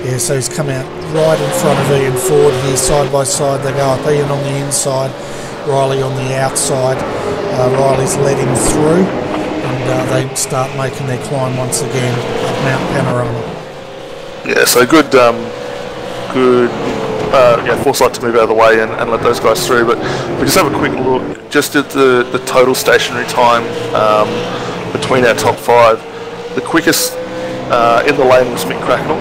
Yeah, so he's come out right in front of Ian Ford here, side by side. They go up, Ian on the inside, Riley on the outside. Riley's led him through, and they start making their climb once again up Mount Panorama. Yeah, so good foresight to move out of the way and let those guys through. But we just have a quick look just at the total stationary time between our top 5. The quickest in the lane was Mick Cracknell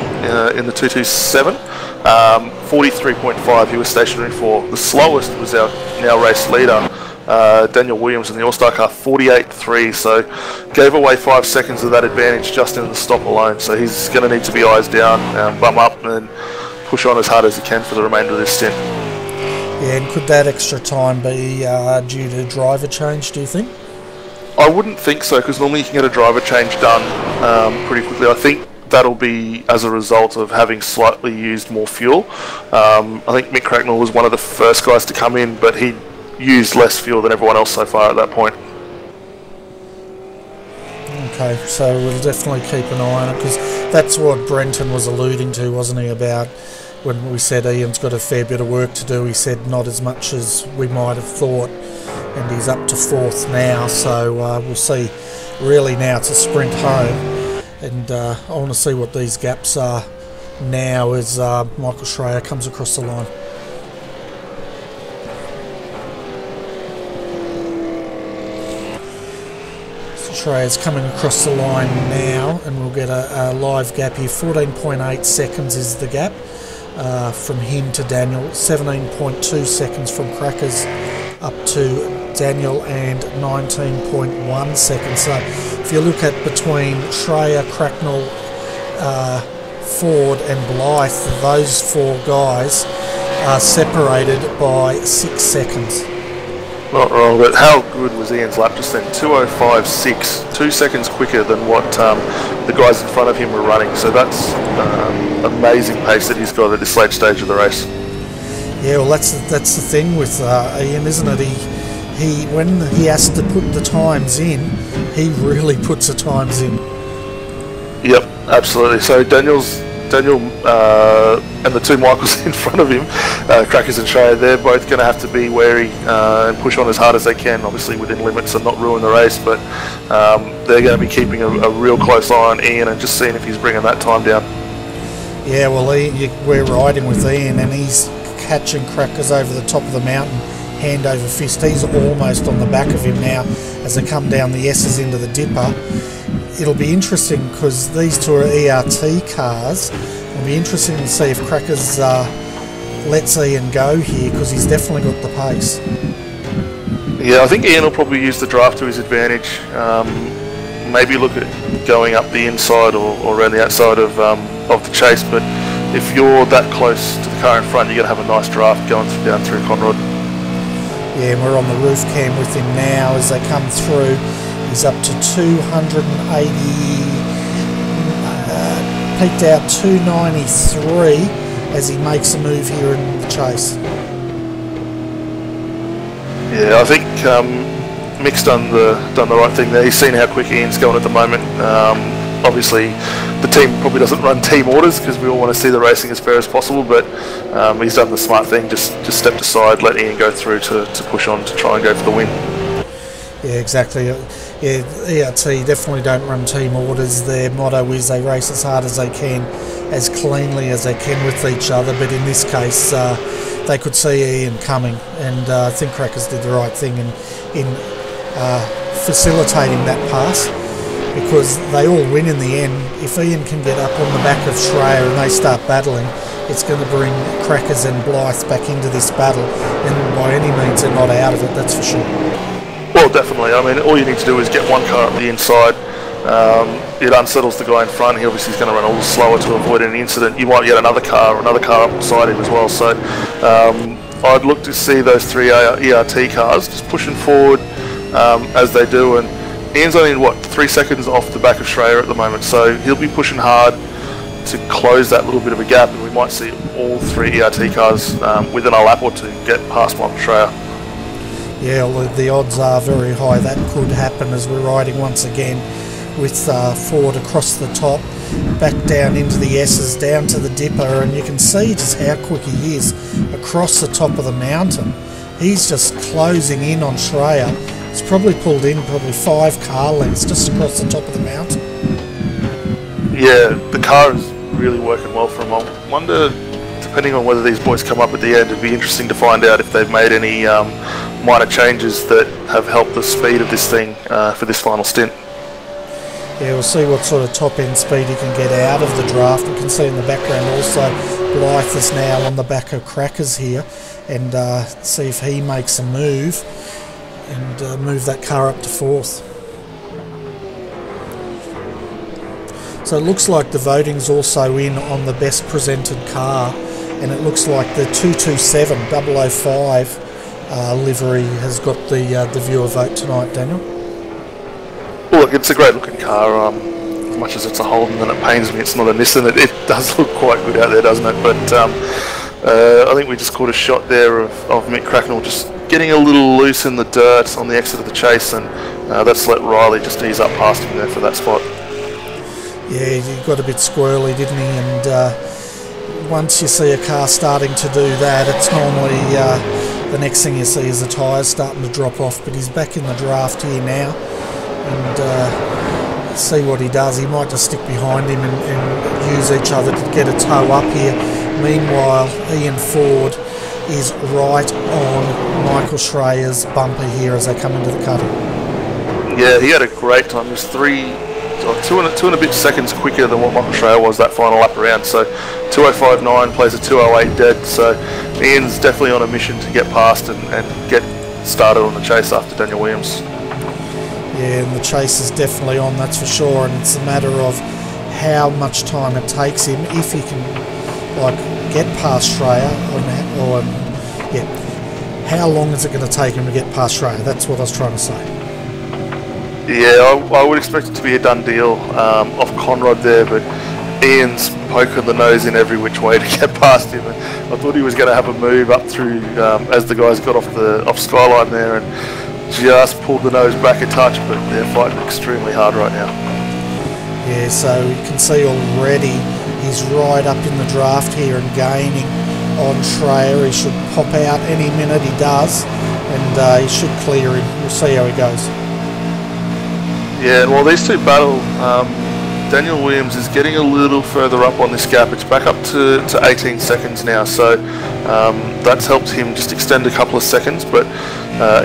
in the 227, 43.5 he was stationary for. The slowest was our now race leader, Daniel Williams in the All-Star car, 48.3, so gave away 5 seconds of that advantage just in the stop alone. So he's going to need to be eyes down, bum up, and push on as hard as he can for the remainder of this stint. Yeah, and could that extra time be due to driver change, do you think? I wouldn't think so, because normally you can get a driver change done pretty quickly. I think that'll be as a result of having slightly used more fuel. I think Mick Cracknell was one of the first guys to come in, but he used less fuel than everyone else so far at that point. Okay, so we'll definitely keep an eye on it, because that's what Brenton was alluding to, wasn't he, about when we said Ian's got a fair bit of work to do. He said not as much as we might have thought, and he's up to 4th now, so we'll see. Really now it's a sprint home, and I want to see what these gaps are now as Michael Schreier comes across the line. Schreier's coming across the line now, and we'll get a live gap here. 14.8 seconds is the gap from him to Daniel, 17.2 seconds from Crackers up to Daniel, and 19.1 seconds. So if you look at between Schreier, Cracknell, Ford and Blythe, those 4 guys are separated by 6 seconds. Not wrong, but how good was Ian's lap just then? 2:05.6, 2 seconds quicker than what the guys in front of him were running. So that's amazing pace that he's got at this late stage of the race. Yeah, well, that's the thing with Ian, isn't it? He when he has to put the times in, he really puts the times in. Yep, absolutely. So Daniel and the 2 Michaels in front of him, Crackers and Schreier, they're both going to have to be wary and push on as hard as they can, obviously within limits and not ruin the race, but they're going to be keeping a real close eye on Ian and just seeing if he's bringing that time down. Yeah, well, we're riding with Ian, and he's catching Crackers over the top of the mountain, hand over fist. He's almost on the back of him now as they come down the S's into the dipper. It'll be interesting because these 2 are ERT cars. It'll be interesting to see if Crackers lets Ian go here, because he's definitely got the pace. Yeah, I think Ian will probably use the draft to his advantage. Maybe look at going up the inside or around the outside of the chase, but if you're that close to the car in front, you're going to have a nice draft going down through Conrod. Yeah, and we're on the roof cam with him now as they come through. He's up to 280, peaked out 293 as he makes a move here in the chase. Yeah, I think Mick's done the right thing there. He's seen how quick Ian's going at the moment. Obviously, the team probably doesn't run team orders because we all want to see the racing as fair as possible, but he's done the smart thing, just stepped aside, let Ian go through to push on to try and go for the win. Yeah, exactly. Yeah, ERT definitely don't run team orders. Their motto is they race as hard as they can, as cleanly as they can with each other, but in this case they could see Ian coming, and I think Crackers did the right thing in facilitating that pass, because they all win in the end. If Ian can get up on the back of Schreier and they start battling, it's going to bring Crackers and Blythe back into this battle, and by any means they're not out of it, that's for sure. Well, definitely. I mean, all you need to do is get one car up the inside. It unsettles the guy in front. He obviously is going to run a little slower to avoid any incident. You might get another car up beside him as well. So I'd look to see those three ERT cars just pushing forward as they do. And Ian's only, 3 seconds off the back of Schreier at the moment. So he'll be pushing hard to close that little bit of a gap. And we might see all three ERT cars within a lap or two get past Michael Schreier. Yeah, well, the odds are very high that could happen as we're riding once again with Ford across the top, back down into the S's, down to the dipper, and you can see just how quick he is across the top of the mountain. He's just closing in on Schreier. He's probably pulled in 5 car lengths just across the top of the mountain. Yeah, the car is really working well for him. I wonder, depending on whether these boys come up at the end, it'd be interesting to find out if they've made any minor changes that have helped the speed of this thing for this final stint. Yeah, we'll see what sort of top end speed he can get out of the draft. We can see in the background also Blythe is now on the back of Crackers here, and see if he makes a move and move that car up to 4th. So it looks like the voting's also in on the best presented car, and it looks like the 227 005 livery has got the viewer vote tonight, Daniel. Well, look, it's a great looking car. As much as it's a Holden and it pains me it's not a Nissan, it does look quite good out there, doesn't it? But I think we just caught a shot there of Mick Cracknell just getting a little loose in the dirt on the exit of the chase, and that's let Riley just ease up past him there for that spot. Yeah, he got a bit squirrely, didn't he? And once you see a car starting to do that, it's normally the next thing you see is the tyres starting to drop off. But he's back in the draft here now, and see what he does. He might just stick behind him and use each other to get a tow up here. Meanwhile, Ian Ford is right on Michael Schreier's bumper here as they come into the cutting. Yeah, he had a great time. He was two and a bit seconds quicker than what Michael Schreier was that final lap around. So 2:05.9 plays a 2:08 dead. So Ian's definitely on a mission to get past and get started on the chase after Daniel Williams. Yeah, and the chase is definitely on, that's for sure, and it's a matter of how much time it takes him, if he can get past Schreier, or how long is it going to take him to get past Schreier? That's what I was trying to say. Yeah, I would expect it to be a done deal off Conrod there, but Ian's poking the nose in every which way to get past him. And I thought he was going to have a move up through as the guys got off Skyline there, and just pulled the nose back a touch, but they're fighting extremely hard right now. Yeah, so you can see already he's right up in the draft here and gaining on Schreier. He should pop out any minute, he does, and he should clear him. We'll see how he goes. Yeah, and while these two battle, Daniel Williams is getting a little further up on this gap. It's back up to 18 seconds now, so that's helped him just extend a couple of seconds, but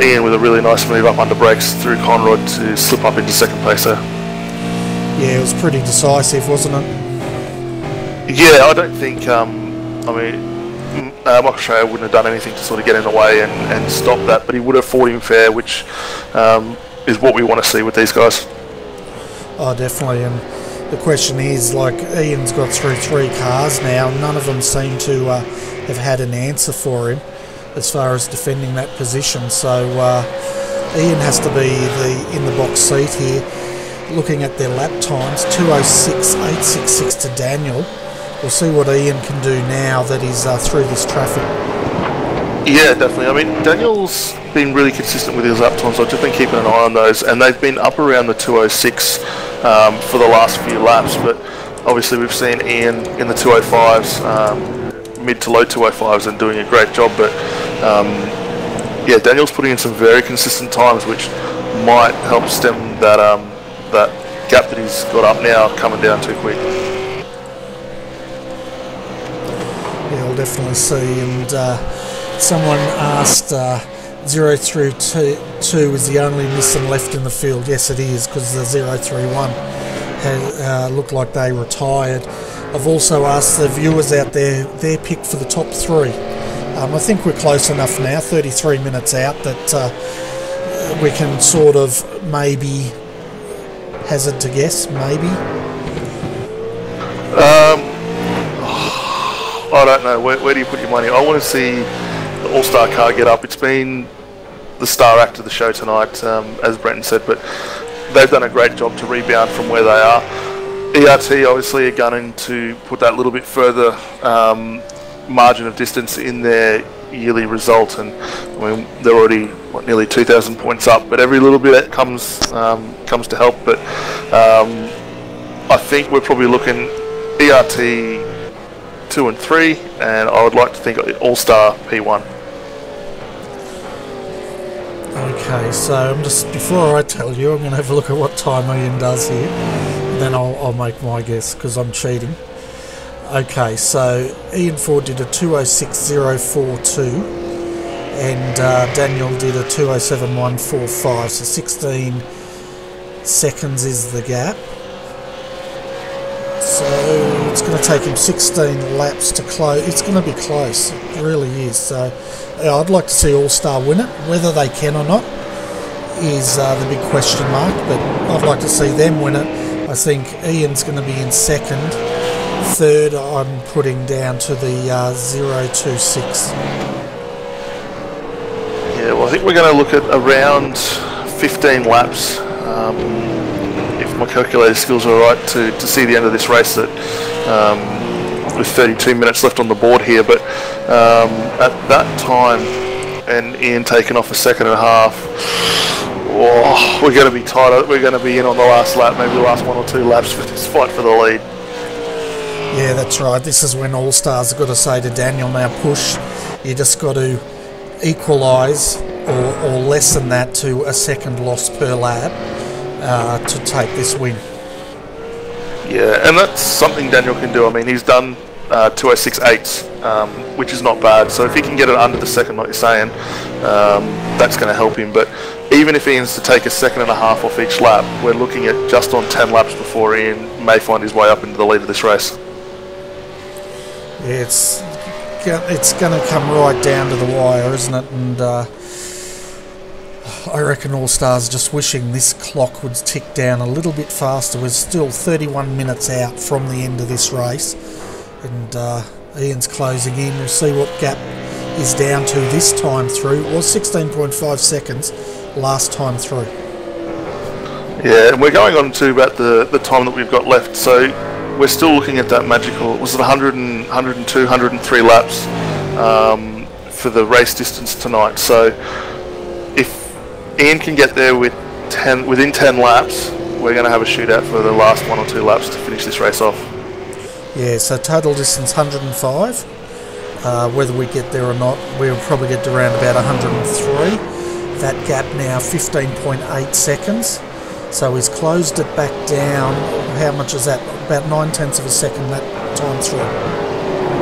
Ian with a really nice move up under brakes through Conrod to slip up into second place there. Yeah, it was pretty decisive, wasn't it? Yeah, I don't think, Michael Schreier wouldn't have done anything to sort of get in the way and stop that, but he would have fought him fair, which is what we want to see with these guys. Oh, definitely, and the question is, Ian's got through 3 cars now, none of them seem to have had an answer for him as far as defending that position, so Ian has to be in the box seat here. Looking at their lap times, 2:06.866 to Daniel. We'll see what Ian can do now that he's through this traffic. Yeah, definitely. I mean, Daniel's been really consistent with his lap times. I've just been keeping an eye on those, and they've been up around the 2:06 for the last few laps. But Obviously, we've seen Ian in the 205s, mid to low 205s, and doing a great job. But yeah, Daniel's putting in some very consistent times, which might help stem that that gap that he's got up now coming down too quick. Yeah, we'll definitely see. And someone asked, 032 is the only Nissan left in the field. Yes, it is, because the 031 has looked like they retired. I've also asked the viewers out there their pick for the top three. I think we're close enough now, 33 minutes out, that we can sort of maybe hazard to guess, maybe. I don't know. Where do you put your money? I want to see the All-Star car get up. It's been the star act of the show tonight, as Brenton said, but they've done a great job to rebound from where they are. ERT obviously are gunning to put that little bit further margin of distance in their yearly result, and I mean they're already nearly 2,000 points up, but every little bit comes to help. But I think we're probably looking ERT 2 and 3, and I would like to think All-Star P1. Okay, so I'm just, before I tell you, I'm going to have a look at what time Ian does here, and then I'll make my guess, because I'm cheating. Okay, so Ian Ford did a 206.042, and Daniel did a 207.145, so 16 seconds is the gap. So it's going to take him 16 laps to close. It's going to be close, it really is. So yeah, I'd like to see All-Star win it. Whether they can or not is the big question mark, but I'd like to see them win it. I think Ian's going to be in second. Third, I'm putting down to the 026. Yeah, well, I think we're going to look at around 15 laps. If my calculator skills are right, to see the end of this race with 32 minutes left on the board here. But at that time, and Ian taking off a second and a half, we're going to be tight. We're going to be in on the last lap, maybe the last 1 or 2 laps for this fight for the lead. Yeah, that's right. This is when All-Stars have got to say to Daniel, now push. You just got to equalise or lessen that to a second loss per lap to take this win. Yeah, and that's something Daniel can do. I mean, he's done 206.8s, which is not bad. So if he can get it under the second, like you're saying, that's going to help him. But even if Ian's to take a second and a half off each lap, we're looking at just on 10 laps before Ian may find his way up into the lead of this race. Yeah, it's going to come right down to the wire, isn't it? And I reckon All-Stars just wishing this clock would tick down a little bit faster. We're still 31 minutes out from the end of this race, and Ian's closing in. We'll see what gap is down to this time through. It was 16.5 seconds last time through. Yeah, and we're going on to about the time that we've got left, so we're still looking at that magical, was it 100 and 102, 103 laps for the race distance tonight. So if Ian can get there within 10 laps, we're going to have a shootout for the last 1 or 2 laps to finish this race off. Yeah, so total distance 105. Whether we get there or not, we'll probably get to around about 103. That gap now 15.8 seconds. So he's closed it back down. How much is that? About 9/10 of a second that time through.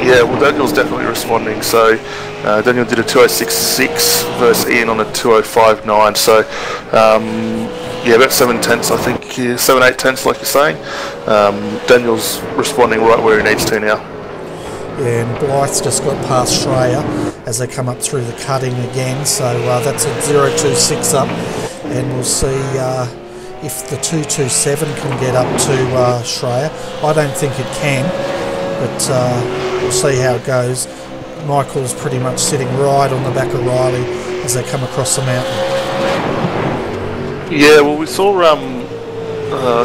Yeah, well, Daniel's definitely responding. So Daniel did a 206.6 versus Ian on a 205.9. So yeah, about 7/10, I think. 7/8, like you're saying. Daniel's responding right where he needs to now. Yeah, and Blythe's just got past Shreya as they come up through the cutting again. So that's a 0.26 up, and we'll see if the 2.27 can get up to Shreya. I don't think it can, but we'll see how it goes. Michael's pretty much sitting right on the back of Riley as they come across the mountain. Yeah, well, we saw a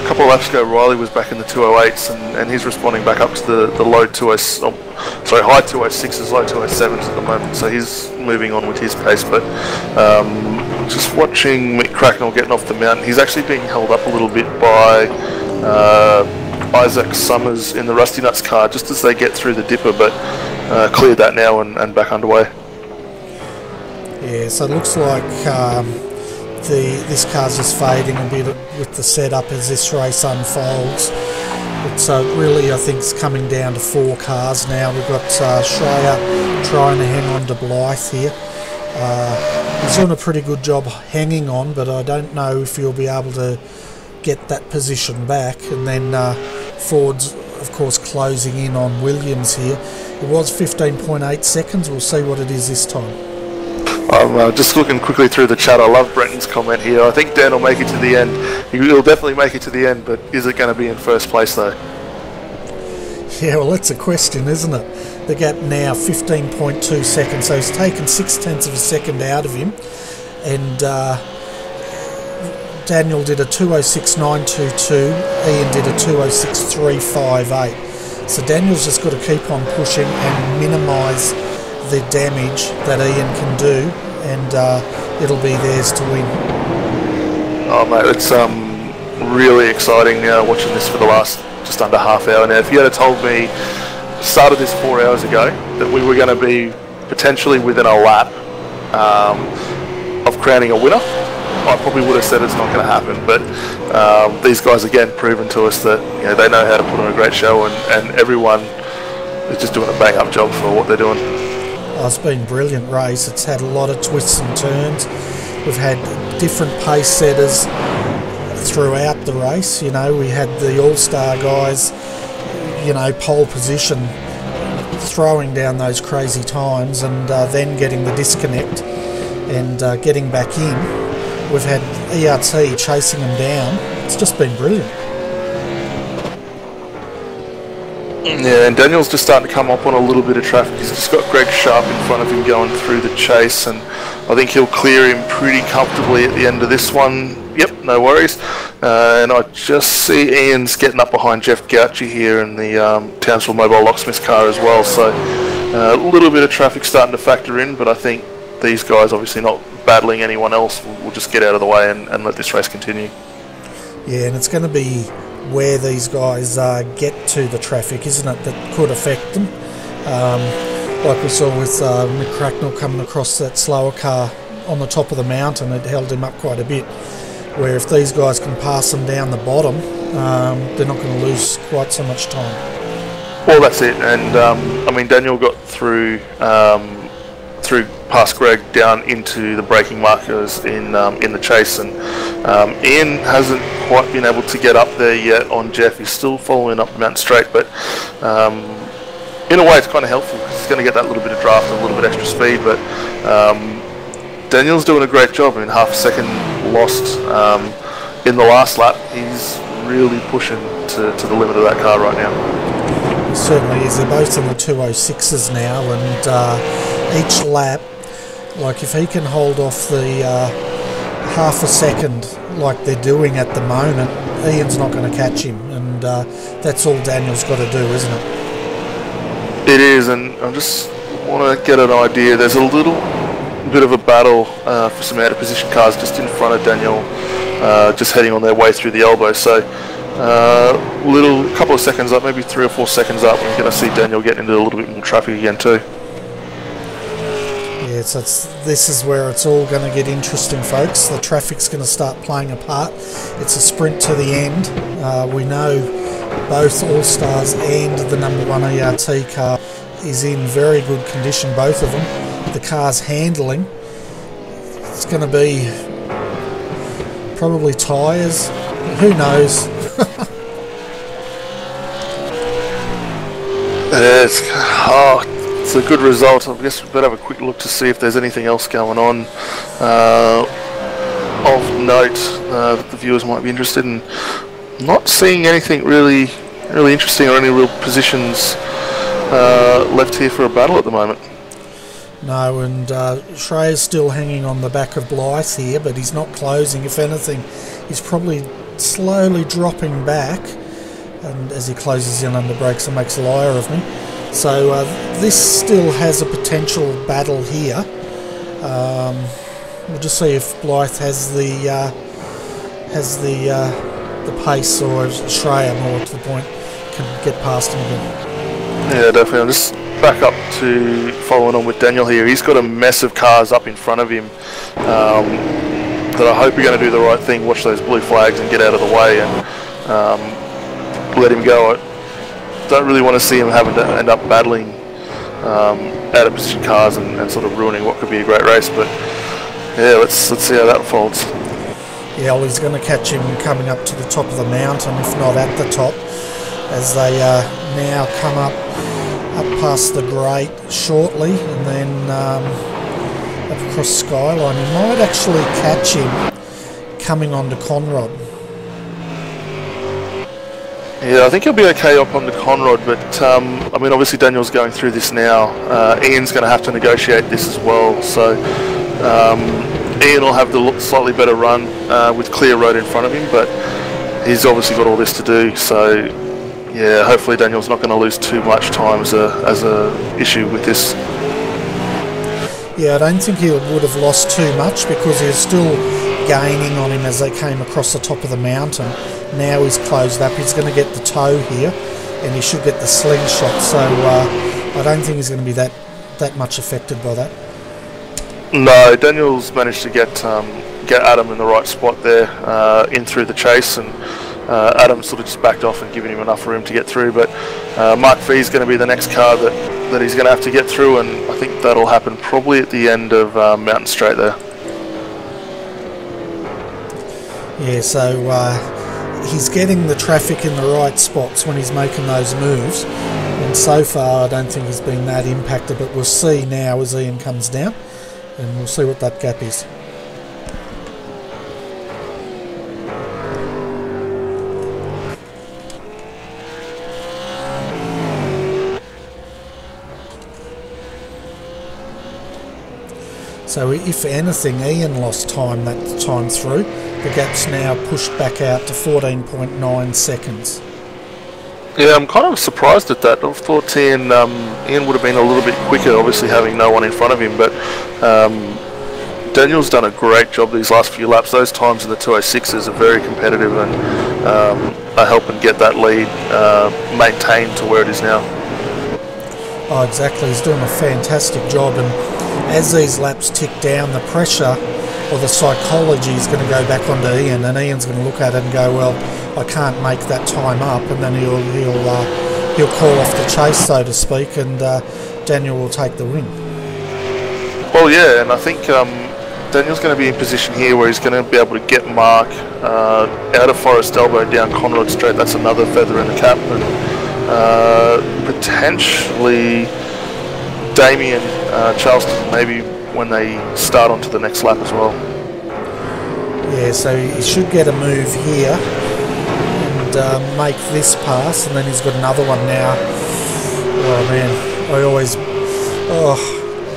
couple of laps ago Riley was back in the 208s, and he's responding back up to the low 206, high 206s, low 207s at the moment, so he's moving on with his pace. But just watching Mick Cracknell getting off the mountain, he's actually being held up a little bit by Isaac Summers in the Rusty Nuts car just as they get through the dipper, but cleared that now and back underway. Yeah, so it looks like this car's just fading a bit with the setup as this race unfolds. So really, I think it's coming down to 4 cars now. We've got Schreier trying to hang on to Blythe here. He's doing a pretty good job hanging on, but I don't know if he'll be able to get that position back. And then Ford's, of course, closing in on Williams here. It was 15.8 seconds. We'll see what it is this time. I'm just looking quickly through the chat. I love Brenton's comment here. I think Dan will make it to the end. He'll definitely make it to the end, but is it going to be in first place though? Yeah, well, that's a question, isn't it? The gap now 15.2 seconds, so he's taken 0.6 of a second out of him. And Daniel did a 206.922, Ian did a 206.358. So Daniel's just got to keep on pushing and minimise the damage that Ian can do, and it'll be theirs to win. Oh mate, it's really exciting now watching this for the last just under half hour now. If you had told me started this 4 hours ago that we were going to be potentially within a lap of crowning a winner, I probably would have said it's not going to happen. But these guys again proven to us that they know how to put on a great show, and everyone is just doing a bang up job for what they're doing. Oh, it's been a brilliant race. It's had a lot of twists and turns. We've had different pace setters throughout the race. We had the all-star guys, pole position, throwing down those crazy times, and then getting the disconnect and getting back in. We've had RRT chasing them down. It's just been brilliant. Yeah, and Daniel's just starting to come up on a little bit of traffic. He's just got Greg Sharp in front of him going through the chase, and I think he'll clear him pretty comfortably at the end of this one. Yep, no worries. And I just see Ian's getting up behind Jeff Gouchy here in the Townsville Mobile Locksmith car as well. So a little bit of traffic starting to factor in, but I think these guys obviously not battling anyone else. We'll just get out of the way and let this race continue. Yeah, and it's going to be where these guys get to the traffic, isn't it, that could affect them. Like we saw with Mick Cracknell coming across that slower car on the top of the mountain, it held him up quite a bit. Where if these guys can pass them down the bottom, they're not going to lose quite so much time. Well, that's it. And Daniel got through past Greg down into the braking markers in the chase, and Ian hasn't quite been able to get up there yet on Jeff. He's still following up the mountain straight, but in a way it's kind of helpful because he's going to get that little bit of draft and a little bit extra speed. But Daniel's doing a great job. Half a second lost in the last lap. He's really pushing to the limit of that car right now. It certainly is. They're both in the 206s now, and each lap, like if he can hold off the half a second like they're doing at the moment, Ian's not going to catch him, and that's all Daniel's got to do, isn't it? It is, and I just want to get an idea. There's a little bit of a battle for some out of position cars just in front of Daniel, just heading on their way through the elbow. So couple of seconds up, maybe 3 or 4 seconds up, we're going to see Daniel get into a little bit more traffic again too. Yeah, so this is where it's all going to get interesting, folks. The traffic's going to start playing a part. It's a sprint to the end. We know both All-Stars and the number 1 RRT car is in very good condition, both of them. The car's handling, it's going to be probably tyres, who knows. It's a good result. I guess we better have a quick look to see if there's anything else going on of note that the viewers might be interested in. Not seeing anything really interesting or any real positions left here for a battle at the moment. No, and Schreier's still hanging on the back of Blythe here, but he's not closing. If anything, he's probably slowly dropping back, and as he closes in under brakes and makes a liar of me. So this still has a potential battle here. We'll just see if Blythe has the pace, or Schreier more to the point. can get past him again. Yeah, definitely. I'll just back up to following on with Daniel here. He's got a mess of cars up in front of him that I hope are going to do the right thing, watch those blue flags and get out of the way and let him go. I don't really want to see him having to end up battling out of position cars and sort of ruining what could be a great race, but yeah, let's see how that unfolds. Yeah, Ollie's going to catch him coming up to the top of the mountain, if not at the top, as they now come up past the grate shortly and then up across Skyline. He might actually catch him coming onto Conrod. Yeah, I think he'll be okay up on the Conrod, but I mean, obviously Daniel's going through this now. Ian's going to have to negotiate this as well, so Ian will have the slightly better run with clear road in front of him, but he's obviously got all this to do, so yeah, hopefully Daniel's not going to lose too much time as a issue with this. Yeah, I don't think he would have lost too much because he was still gaining on him as they came across the top of the mountain. Now he's closed up, he's going to get the toe here and he should get the slingshot, so I don't think he's going to be that much affected by that. No, Daniel's managed to get Adam in the right spot there, in through the chase, and Adam sort of just backed off and given him enough room to get through, but Mark V is going to be the next car that he's going to have to get through, and I think that'll happen probably at the end of Mountain Straight there. Yeah, so he's getting the traffic in the right spots when he's making those moves, and so far I don't think he's been that impacted, but we'll see now as Ian comes down and we'll see what that gap is. So if anything, Ian lost time that time through. The gap's now pushed back out to 14.9 seconds. Yeah, I'm kind of surprised at that. I thought Ian would have been a little bit quicker, obviously having no one in front of him, but Daniel's done a great job these last few laps. Those times in the 206s are very competitive and are helping get that lead maintained to where it is now. Oh, exactly. He's doing a fantastic job, and as these laps tick down, the pressure or the psychology is going to go back onto Ian, and Ian's going to look at it and go, well, I can't make that time up, and then he'll call off the chase, so to speak, and Daniel will take the win. Well, yeah, and I think Daniel's going to be in position here where he's going to be able to get Mark out of Forest Elbow down Conrod Straight. That's another feather in the cap, and potentially Damien Charleston maybe when they start onto the next lap as well. Yeah, so he should get a move here and make this pass, and then he's got another one now. Oh man,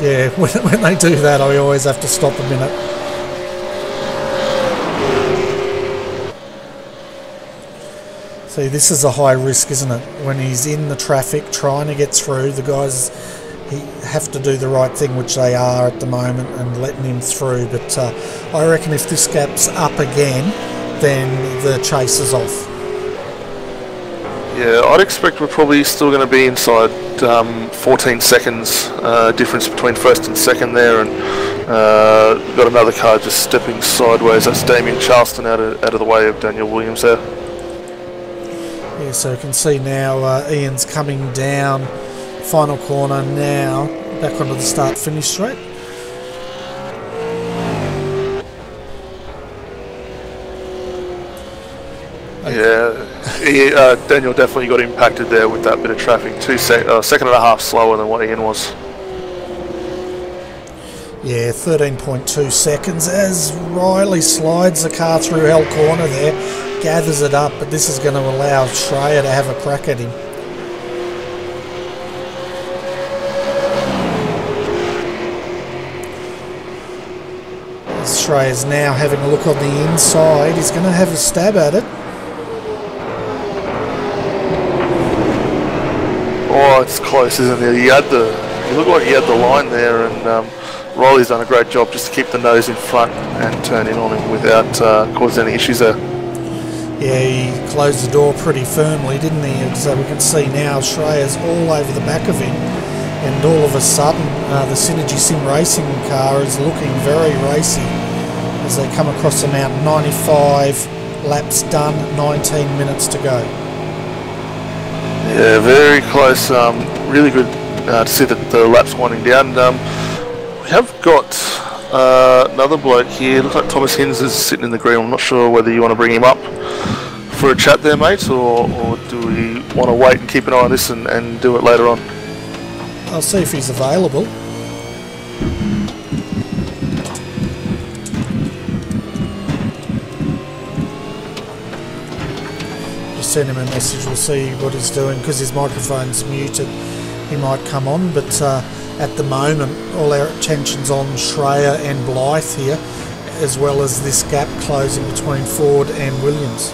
yeah, when they do that I always have to stop a minute. See, this is a high risk, isn't it? When he's in the traffic trying to get through, the guys have to do the right thing, which they are at the moment, and letting him through. But I reckon if this gap's up again, then the chase is off. Yeah, I'd expect we're probably still going to be inside 14 seconds difference between first and second there, and got another car just stepping sideways. That's Damien Charleston out of the way of Daniel Williams there. Yeah, so you can see now Ian's coming down final corner now, back onto the start-finish straight. Yeah, Daniel definitely got impacted there with that bit of traffic. Second and a half slower than what Ian was. Yeah, 13.2 seconds as Riley slides the car through Hell Corner there, gathers it up, but this is going to allow Schreier to have a crack at him. Schreier's now having a look on the inside. He's going to have a stab at it. Oh, it's close, isn't it? He looked like he had the line there, and Riley's done a great job just to keep the nose in front and turn in on him without causing any issues there. Yeah, he closed the door pretty firmly, didn't he? So we can see now Shreya's all over the back of him, and all of a sudden the Synergy Sim Racing car is looking very racy as they come across the mountain. 95 laps done, 19 minutes to go. Yeah, very close. Really good to see that the lap's winding down. We have got another bloke here. Looks like Thomas Hins is sitting in the green. I'm not sure whether you want to bring him up for a chat there, mate, or do we want to wait and keep an eye on this and do it later on? I'll see if he's available. Just send him a message. We'll see what he's doing because his microphone's muted. He might come on, but at the moment all our attention's on Shreya and Blythe here, as well as this gap closing between Ford and Williams.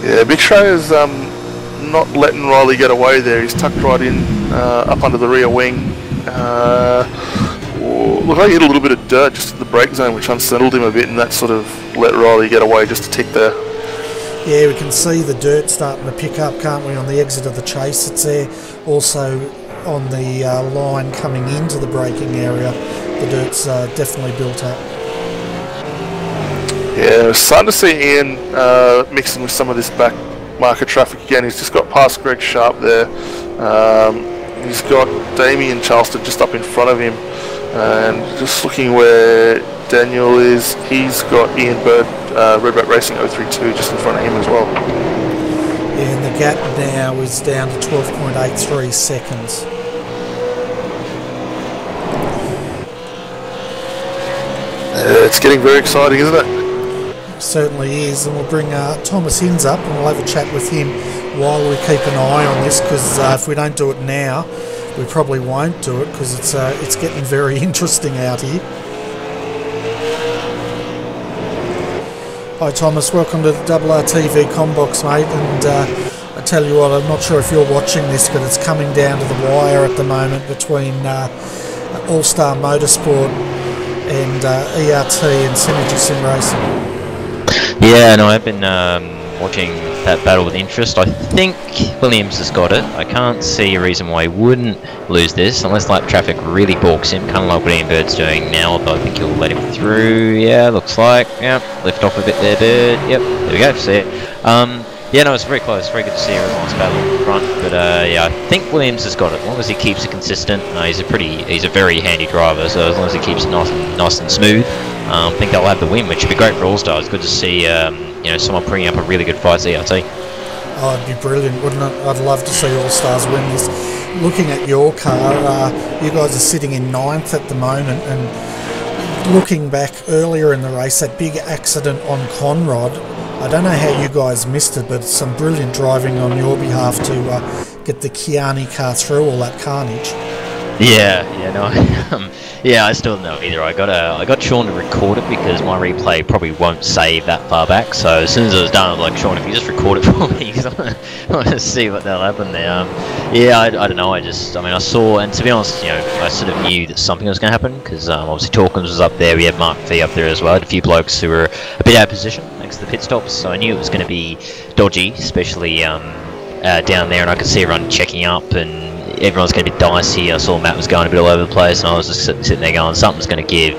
Yeah, Big Shreya's not letting Riley get away there. He's tucked right in up under the rear wing. Looked like he hit a little bit of dirt just at the brake zone, which unsettled him a bit, and that sort of let Riley get away just a tick there. Yeah, we can see the dirt starting to pick up, can't we, on the exit of the chase. It's there. Also on the line coming into the braking area, the dirt's definitely built up. Yeah, we're starting to see Ian mixing with some of this back market traffic again. He's just got past Greg Sharp there. He's got Damien Charleston just up in front of him, and just looking where Daniel is, he's got Ian Bird, Red Rat Racing 032 just in front of him as well. Yeah, and the gap now is down to 12.83 seconds. It's getting very exciting, isn't it? Certainly is, and we'll bring Thomas Hins up and we'll have a chat with him while we keep an eye on this, because if we don't do it now, we probably won't do it, because it's getting very interesting out here. Hi Thomas, welcome to the RRTV Combox, mate, and I tell you what, I'm not sure if you're watching this, but it's coming down to the wire at the moment between All Star Motorsport and ERT and Synergy Sim Racing. Yeah, no, I've been watching that battle with interest. I think Williams has got it. I can't see a reason why he wouldn't lose this, unless lap traffic really balks him, kind of like what Ian Bird's doing now, but I think he'll let him through. Yeah, looks like. Yep, lift off a bit there, Bird. Yep, there we go, see it. Yeah, no, it's very close. Very good to see everyone else battle in front, but yeah, I think Williams has got it. As long as he keeps it consistent, he's a very handy driver, so as long as he keeps it nice and smooth, I think they'll have the win, which would be great for All Stars. Good to see you know, someone bringing up a really good fight ERT. Oh, it'd be brilliant, wouldn't it? I'd love to see All Stars win this. Looking at your car, you guys are sitting in 9th at the moment, and looking back earlier in the race, that big accident on Conrod, I don't know how you guys missed it, but some brilliant driving on your behalf to get the Kiani car through all that carnage. Yeah, no, yeah, I still don't know either. I got Sean to record it because my replay probably won't save that far back. So as soon as it was done, I was like, Sean, if you just record it for me, because I want to see what that'll happen there. Yeah, I don't know. I mean, I saw, and to be honest, you know, I sort of knew that something was going to happen because obviously Torkins was up there. We had Mark V up there as well. I had a few blokes who were a bit out of position thanks to the pit stops, so I knew it was going to be dodgy, especially down there, and I could see everyone checking up and everyone's going to be dicey. I saw Matt was going a bit all over the place, and I was just sitting there going, something's going to give,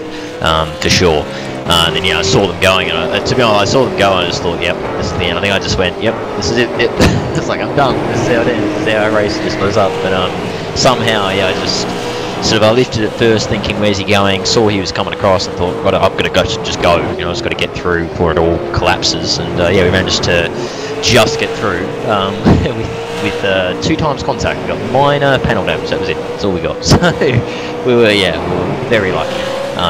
for sure. And then, yeah, I saw them going, and to be honest, I saw them go, and I just thought, yep, this is the end. I think I just went, yep, this is it. It's like, I'm done. This is how it ends. This is how I race just goes up. But somehow, yeah, I just I lifted it first, thinking, where's he going? Saw he was coming across, and thought, right, I've got to go, just go. You know, I've just got to get through before it all collapses. And yeah, we managed to just get through with 2 times contact. We got minor panel damage. That was it. That's all we got. So we were very lucky.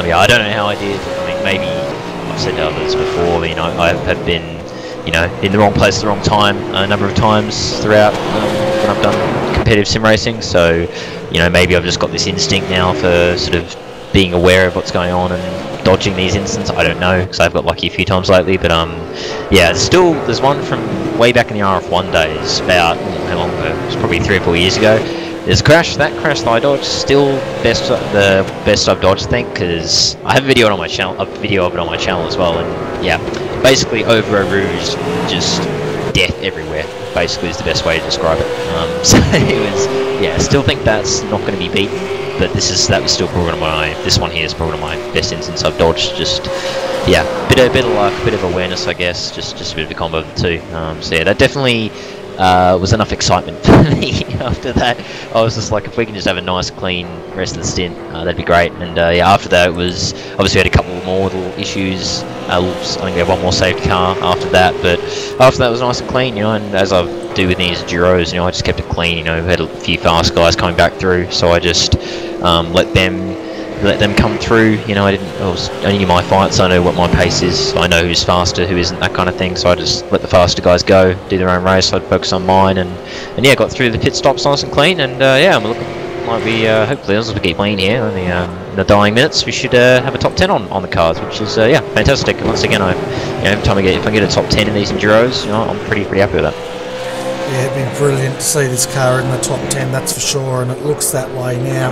Yeah, I don't know how I did. I mean, maybe I've said to others before. You know, I have been, you know, in the wrong place at the wrong time a number of times throughout when I've done competitive sim racing. So, you know, maybe I've just got this instinct now for sort of being aware of what's going on and dodging these incidents. I don't know, because I've got lucky a few times lately. But yeah, there's one from way back in the RF1 days, about how long ago? It was probably 3 or 4 years ago, there's a crash. That crash that I dodged, still the best I've dodged, I think, because I have a video on my channel, a video of it on my channel as well, and yeah, basically over a rouge, just death everywhere. Basically, is the best way to describe it. So it was, yeah, I still think that's not going to be beaten, but that was still probably this one here is probably my best instance I've dodged. Just, yeah, bit of luck, bit of awareness, I guess, just a bit of a combo of the two. So yeah, that definitely was enough excitement for me. After that, I was just like, if we can just have a nice clean rest of the stint, that'd be great. And yeah, after that it was, obviously we had a couple more little issues. I think we had one more safety car after that, but after that it was nice and clean, you know, and as I do with these Duros, you know, I just kept it clean. You know, we had a few fast guys coming back through, so I just let them come through. You know, I knew my fight, so I know what my pace is, so I know who's faster, who isn't, that kind of thing. So I just let the faster guys go, do their own race. So I'd focus on mine, and yeah, got through the pit stops nice and clean. And yeah, I'm looking, might be hopefully as we keep playing here in the dying minutes, we should have a top 10 on the cards, which is yeah, fantastic. And once again, every time if I get a top 10 in these Enduros, you know, I'm pretty happy with that. Yeah, it'd be brilliant to see this car in the top 10, that's for sure, and it looks that way now.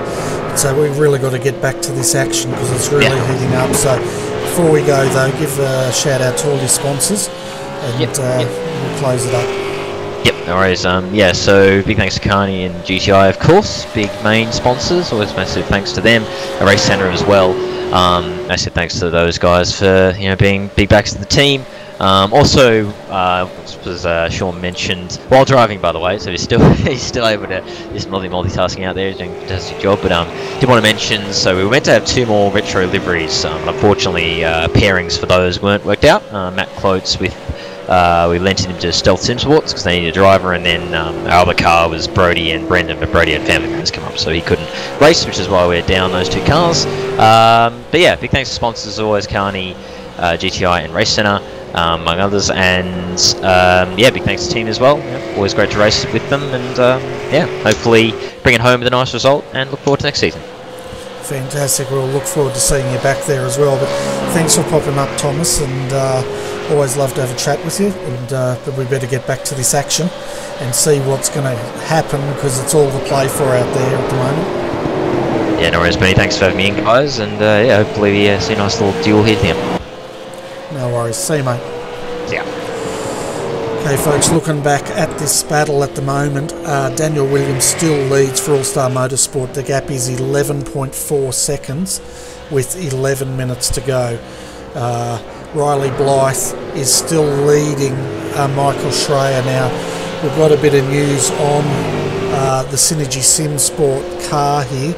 So we've really got to get back to this action because it's really heating up. So before we go though, give a shout out to all your sponsors, and we'll close it up. Yep, no worries. Yeah, so big thanks to Carney and GTI, of course, big main sponsors. Always massive thanks to them. A Race Centre as well. Massive thanks to those guys for, you know, being big backs of the team. Also, as Sean mentioned, while driving, by the way, so he's still able to just multitasking out there, doing a fantastic job. But did want to mention, so we were meant to have 2 more retro liveries. Unfortunately, pairings for those weren't worked out. Matt Clotes with we lent him to Stealth Sim Sports because they needed a driver, and then our other car was Brody and Brendan, but Brody had family members come up, so he couldn't race, which is why we're down those 2 cars. But yeah, big thanks to sponsors as always, Carney, GTI and Race Centre, among others, and yeah, big thanks to the team as well. Yeah, always great to race with them, and yeah, hopefully bring it home with a nice result, and look forward to next season. Fantastic. We'll look forward to seeing you back there as well. But thanks for popping up, Thomas, and always love to have a chat with you. And but we better get back to this action and see what's going to happen, because it's all to play for out there at the moment. Yeah, no worries, Benny. Thanks for having me in, guys, and yeah, hopefully we see a nice little duel here for him. No worries. See you, mate. See ya. Okay, folks, looking back at this battle at the moment, Daniel Williams still leads for All-Star Motorsport. The gap is 11.4 seconds with 11 minutes to go. Riley Blythe is still leading Michael Schreier now. We've got a bit of news on the Synergy Sim Sport car here,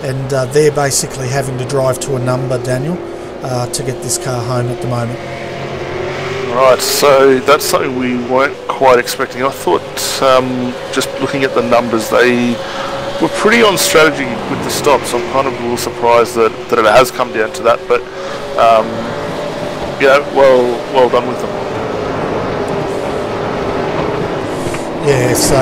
and they're basically having to drive to a number, Daniel, to get this car home at the moment. Right, so that's something we weren't quite expecting. I thought, just looking at the numbers, they were pretty on strategy with the stops. I'm kind of a little surprised that it has come down to that, but yeah, well done with them. Yeah, so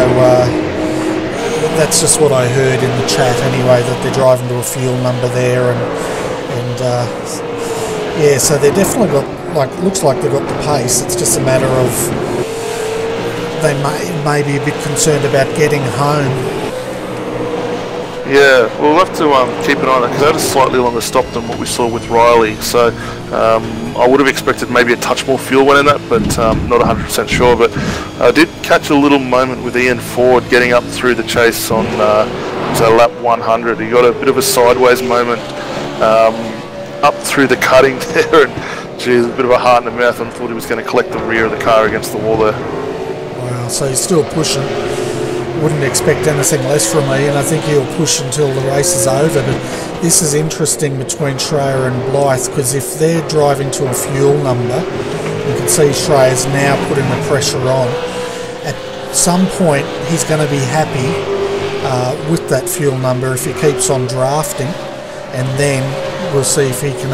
that's just what I heard in the chat anyway, that they're driving to a fuel number there, and yeah, so they definitely got, looks like they've got the pace. It's just a matter of they may be a bit concerned about getting home. Yeah, we'll have to keep an eye on that, because that is slightly longer stop than what we saw with Riley. So I would have expected maybe a touch more fuel went in that, but not 100% sure. But I did catch a little moment with Ian Ford getting up through the chase on lap 100. He got a bit of a sideways moment up through the cutting there, and geez, a bit of a heart in the mouth, and thought he was going to collect the rear of the car against the wall there. Wow, so he's still pushing. Wouldn't expect anything less from me, and I think he'll push until the race is over. But this is interesting between Schreier and Blythe, because if they're driving to a fuel number, you can see Schreier's now putting the pressure on. At some point he's going to be happy with that fuel number if he keeps on drafting, and then we'll see if he can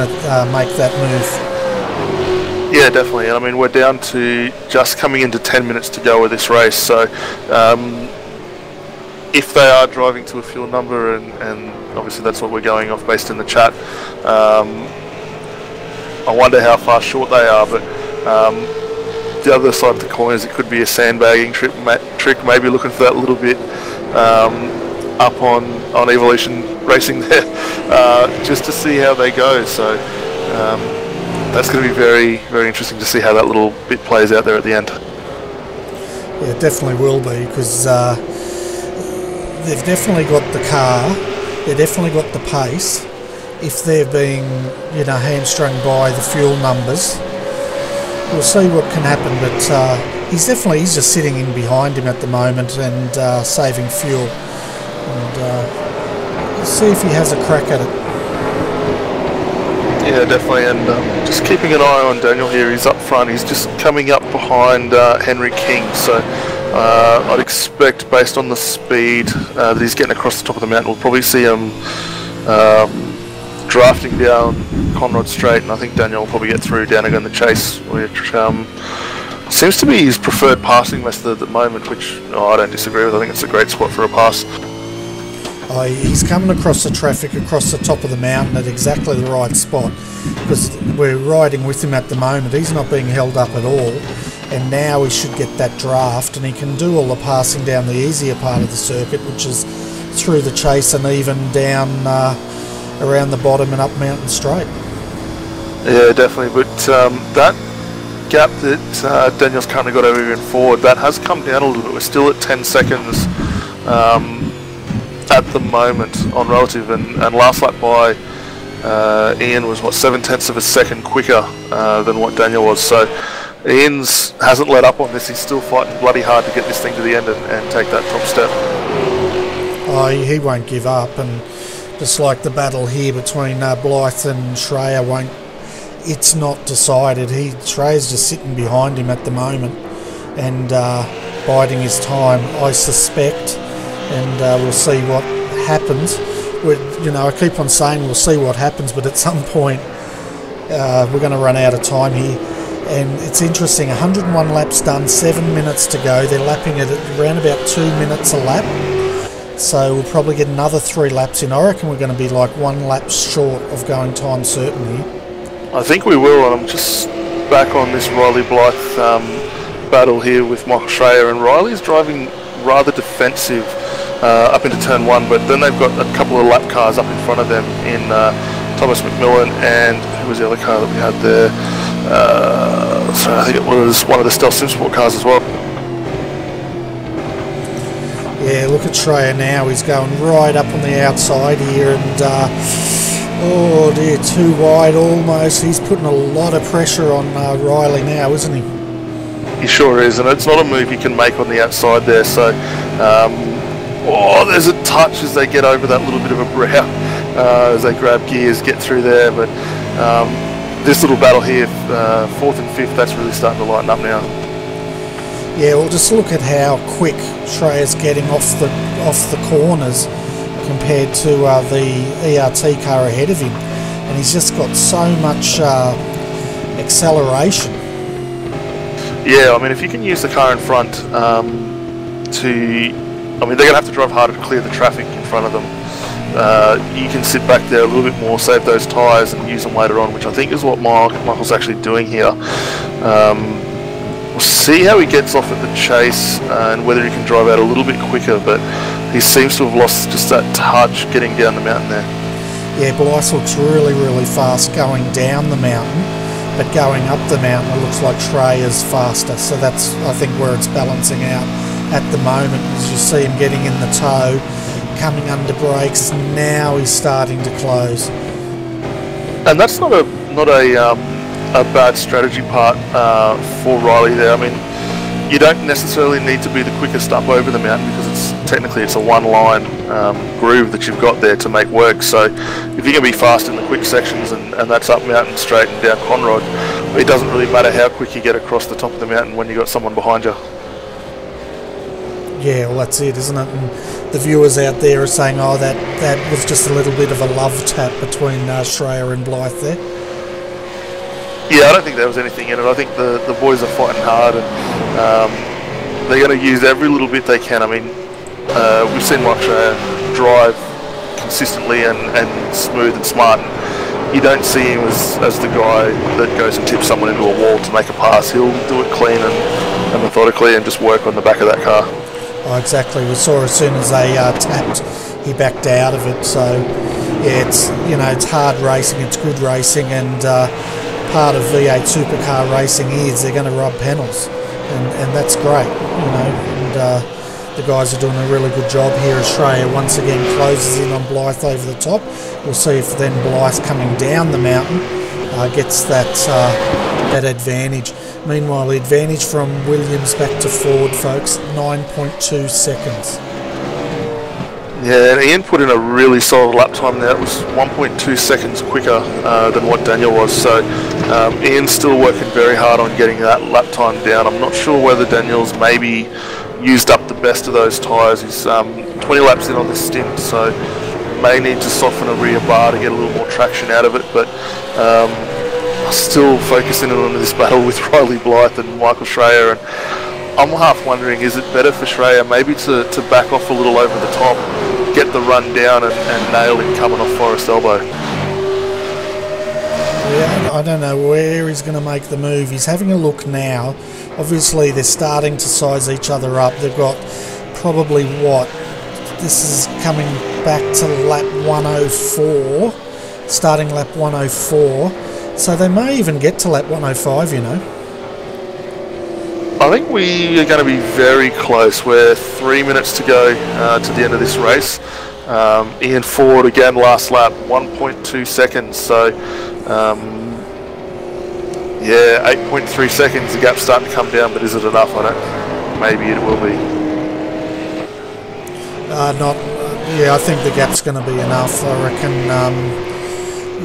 make that move. Yeah, definitely. I mean, we're down to just coming into 10 minutes to go with this race, so if they are driving to a fuel number, and obviously that's what we're going off based in the chat, I wonder how far short they are, but the other side of the coin is it could be a sandbagging trick, maybe looking for that little bit up on Evolution Racing there, just to see how they go. So that's going to be very, very interesting to see how that little bit plays out there at the end. Yeah, it definitely will be, because they've definitely got the car, they've definitely got the pace. If they're being, hamstrung by the fuel numbers, we'll see what can happen. But he's just sitting in behind him at the moment and saving fuel. And we'll see if he has a crack at it. Yeah, definitely, and just keeping an eye on Daniel here. He's up front. He's just coming up behind Henry King. So I'd expect, based on the speed that he's getting across the top of the mountain, we'll probably see him drafting down Conrod Straight, and I think Daniel will probably get through down again the chase, which seems to be his preferred passing method at the moment, which I don't disagree with. I think it's a great spot for a pass. He's coming across the traffic across the top of the mountain at exactly the right spot, because we're riding with him at the moment. He's not being held up at all, and now he should get that draft, and he can do all the passing down the easier part of the circuit, which is through the chase and even down around the bottom and up Mountain Straight. Yeah, definitely, but that gap that Daniel's currently got over in forward, that has come down a little bit. We're still at 10 seconds at the moment on relative, and last lap by Ian was 7/10 of a second quicker than what Daniel was. So Ian's hasn't let up on this. He's still fighting bloody hard to get this thing to the end and take that top step. He won't give up, and just like the battle here between Blythe and Schreier, it's not decided. Schreier's just sitting behind him at the moment and biding his time, I suspect, and we'll see what happens. I keep on saying we'll see what happens, but at some point we're going to run out of time here. And it's interesting, 101 laps done, 7 minutes to go. They're lapping it at around about 2 minutes a lap. So we'll probably get another 3 laps in. I reckon we're going to be like 1 lap short of going time certain here. I think we will, and I'm just back on this Riley Blythe battle here with Michael Schreier, and Riley's driving rather defensive up into turn 1, but then they've got a couple of lap cars up in front of them in Thomas McMillan, and who was the other car that we had there? So I think it was one of the Stealth Simsport cars as well. Yeah, look at Schreier now. He's going right up on the outside here, and oh dear, too wide almost. He's putting a lot of pressure on Riley now, isn't he? He sure is, and it's not a move he can make on the outside there. So, there's a touch as they get over that little bit of a brow as they grab gears, get through there. But this little battle here, 4th and 5th, that's really starting to lighten up now. Yeah, well, just look at how quick Schreier's getting off the corners compared to the ERT car ahead of him, and he's just got so much acceleration. Yeah, I mean, if you can use the car in front they're going to have to drive harder to clear the traffic in front of them. You can sit back there a little bit more, save those tyres and use them later on, which I think is what Michael's actually doing here. We'll see how he gets off at the chase and whether he can drive out a little bit quicker, but he seems to have lost just that touch getting down the mountain there. Yeah, Blythe looks really, really fast going down the mountain, but going up the mountain it looks like Schreier's faster, so that's, I think, where it's balancing out at the moment. As you see him getting in the toe, coming under brakes, now he's starting to close. And that's not a bad strategy part for Riley there. I mean, you don't necessarily need to be the quickest up over the mountain, because technically it's a one-line groove that you've got there to make work. So if you can be fast in the quick sections, and that's up Mountain Straight and down Conrod, it doesn't really matter how quick you get across the top of the mountain when you've got someone behind you. Yeah, well, that's it, isn't it? And the viewers out there are saying, oh, that was just a little bit of a love tap between Schreier and Blythe there. Yeah, I don't think there was anything in it. I think the boys are fighting hard, and they're going to use every little bit they can. I mean, we've seen Mike Schreier drive consistently and smooth and smart. And you don't see him as the guy that goes and tips someone into a wall to make a pass. He'll do it clean and methodically and just work on the back of that car. Oh, exactly. We saw as soon as they tapped, he backed out of it. So yeah, it's, you know, it's hard racing, it's good racing, and part of V8 Supercar racing is they're going to rub panels, and that's great, you know. And the guys are doing a really good job here. Australia once again closes in on Blythe over the top. We'll see if then Blythe coming down the mountain gets that that advantage. Meanwhile, the advantage from Williams back to Ford, folks, 9.2 seconds. Yeah, and Ian put in a really solid lap time there. It was 1.2 seconds quicker than what Daniel was. So Ian's still working very hard on getting that lap time down. I'm not sure whether Daniel's maybe used up the best of those tyres. He's 20 laps in on this stint, so may need to soften a rear bar to get a little more traction out of it. But still focusing on this battle with Riley Blythe and Michael Schreier, and I'm half wondering, is it better for Schreier maybe to back off a little over the top, get the run down and nail him coming off Forest Elbow? Yeah, I don't know where he's going to make the move. He's having a look now. Obviously they're starting to size each other up. They've got probably what? This is coming back to lap 104, starting lap 104. So they may even get to lap 105, you know. I think we are going to be very close. We're 3 minutes to go to the end of this race. Ian Ford again last lap, 1.2 seconds. So yeah, 8.3 seconds. The gap's starting to come down, but is it enough? I don't. Maybe it will be. Not. Yeah, I think the gap's going to be enough. I reckon.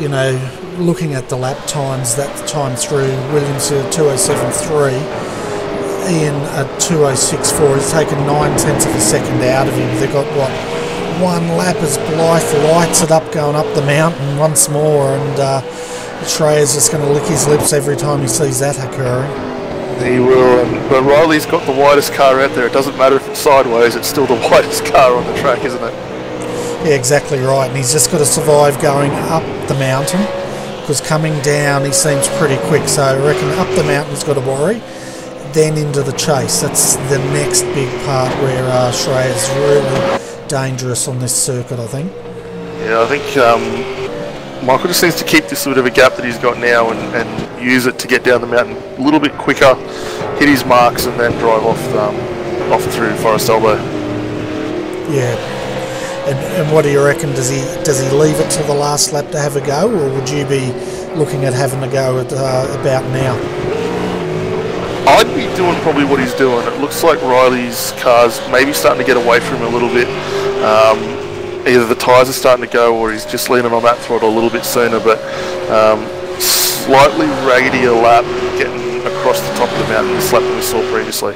You know, looking at the lap times, that time through, Williams at 2:07.3, Ian at 2:06.4. He's taken 9/10 of a second out of him. They've got what, one lap as Blythe lights it up going up the mountain once more, and Schreier's just going to lick his lips every time he sees that occurring. He will, but Riley's got the widest car out there. It doesn't matter if it's sideways, it's still the widest car on the track, isn't it? Yeah, exactly right, and he's just got to survive going up the mountain, because coming down he seems pretty quick. So I reckon up the mountain he's got to worry, then into the chase. That's the next big part where Schreier's really dangerous on this circuit, I think. Yeah, I think Michael just needs to keep this bit of a gap that he's got now and use it to get down the mountain a little bit quicker, hit his marks, and then drive off through Forest Elbow. Yeah. And what do you reckon? Does he leave it to the last lap to have a go, or would you be looking at having a go at about now? I'd be doing probably what he's doing. It looks like Riley's car's maybe starting to get away from him a little bit. Either the tyres are starting to go, or he's just leaning on that throttle a little bit sooner. But slightly raggedier lap getting across the top of the mountain this lap that we saw previously.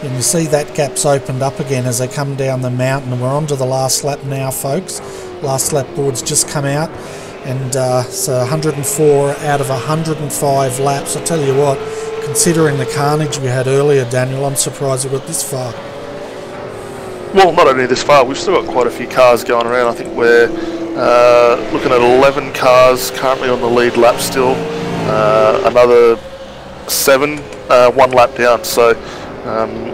And you see that gap's opened up again as they come down the mountain. We're on to the last lap now, folks. Last lap board's just come out, and so 104 out of 105 laps. I tell you what, considering the carnage we had earlier, Daniel, I'm surprised we got this far. Well, not only this far, we've still got quite a few cars going around. I think we're looking at 11 cars currently on the lead lap still. Another 7, 1 lap down. So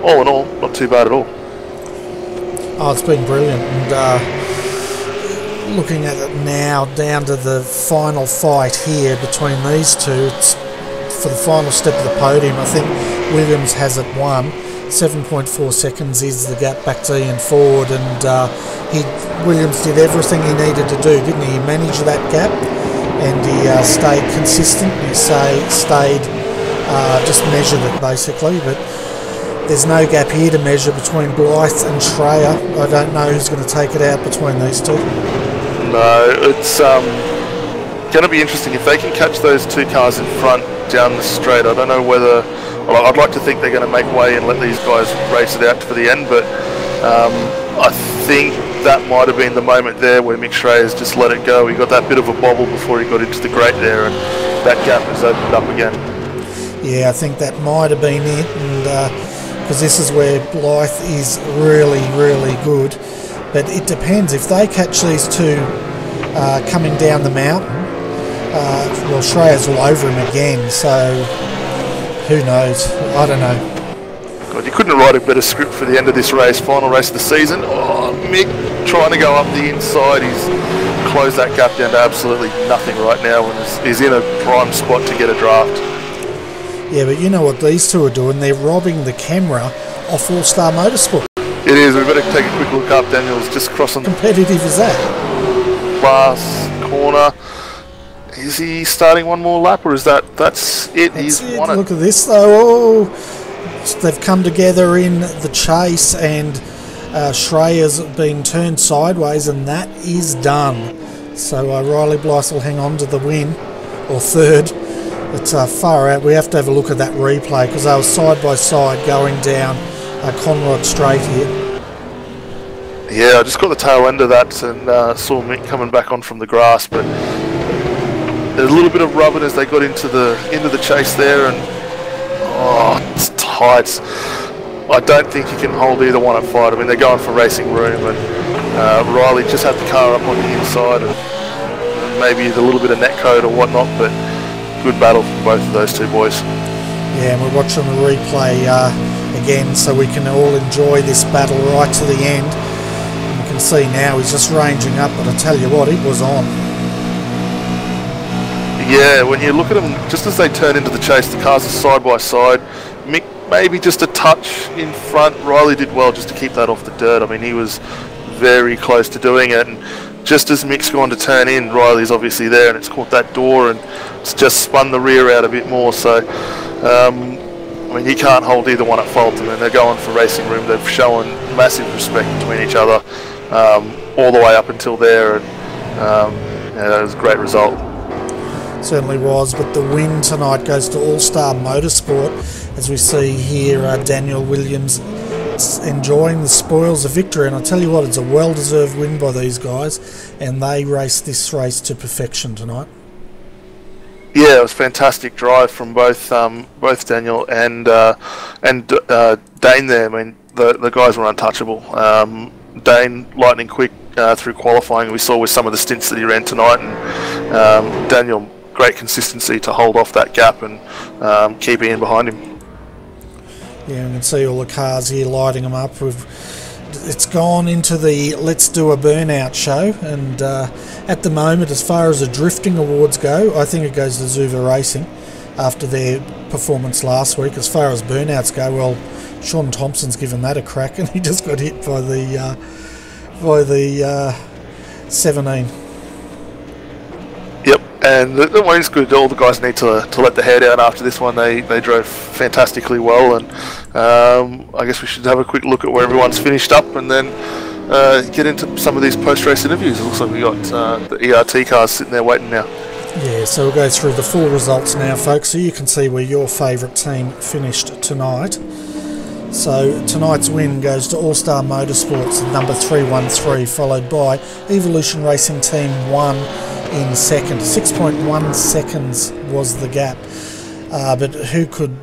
all in all, not too bad at all. Oh, it's been brilliant. And looking at it now, down to the final fight here between these two, it's for the final step of the podium. I think Williams has it won. 7.4 seconds is the gap back to Ian Ford, and Williams did everything he needed to do, didn't he? He managed that gap, and he stayed consistent. He stayed just measured it basically, but there's no gap here to measure between Blythe and Schreier. I don't know who's going to take it out between these two. No, it's going to be interesting if they can catch those two cars in front down the straight. I don't know whether. Well, I'd like to think they're going to make way and let these guys race it out for the end, but I think that might have been the moment there where Mick Schreier's just let it go. He got that bit of a bobble before he got into the grate there, and that gap has opened up again. Yeah, I think that might have been it, and because this is where Blythe is really, really good. But it depends. If they catch these two coming down the mountain, well, Schreier's all over him again, so who knows? I don't know. God, you couldn't write a better script for the end of this race. Final race of the season. Oh, Mick trying to go up the inside. He's closed that gap down to absolutely nothing right now, and is in a prime spot to get a draft. Yeah, but you know what these two are doing? They're robbing the camera off All Star Motorsport. It is. We better take a quick look up. Daniel's just crossing. Competitive is that? Last corner. Is he starting one more lap, or is that's it? He's won it. Look at this though. Oh, they've come together in the chase, and Schreier's been turned sideways, and that is done. So Riley Blythe will hang on to the win, or third. It's far out. We have to have a look at that replay because they were side by side going down Conrod Straight here. Yeah, I just got the tail end of that and saw Mick coming back on from the grass, but there's a little bit of rubbing as they got into the chase there, and it's tight. I don't think you can hold either one at fight. I mean, they're going for racing room, and Riley just had the car up on the inside, and maybe a little bit of netcode or whatnot, but good battle from both of those two boys. Yeah, and we're watching the replay again so we can all enjoy this battle right to the end. And we can see now he's just ranging up, but I tell you what, it was on. Yeah, when you look at them, just as they turn into the chase, the cars are side by side. Mick maybe just a touch in front. Riley did well just to keep that off the dirt. I mean, he was very close to doing it, and just as Mick's gone to turn in, Riley's obviously there, and it's caught that door, and it's just spun the rear out a bit more. So, I mean, you can't hold either one at fault. I mean, they're going for racing room. They've shown massive respect between each other all the way up until there, and that was a great result. Certainly was, but the win tonight goes to All Star Motorsport, as we see here Daniel Williams enjoying the spoils of victory, and I tell you what, it's a well-deserved win by these guys, and they raced this race to perfection tonight. Yeah, it was fantastic drive from both Daniel and Dane there. I mean, the guys were untouchable. Dane lightning quick through qualifying. We saw with some of the stints that he ran tonight, and Daniel, great consistency to hold off that gap and keep Ian behind him. Yeah, we can see all the cars here lighting them up. It's gone into the Let's Do a Burnout show, and at the moment, as far as the drifting awards go, I think it goes to Zuva Racing after their performance last week. As far as burnouts go, well, Sean Thompson's given that a crack, and he just got hit by the 17. Yep, and the win's good. All the guys need to let the hair down after this one. They drove fantastically well, and I guess we should have a quick look at where everyone's finished up, and then get into some of these post-race interviews. It looks like we got the ERT cars sitting there waiting now. Yeah, so we'll go through the full results now, folks, so you can see where your favourite team finished tonight. So tonight's win goes to All Star Motorsports, number 313, followed by Evolution Racing Team 1 in second. 6.1 seconds was the gap, but who could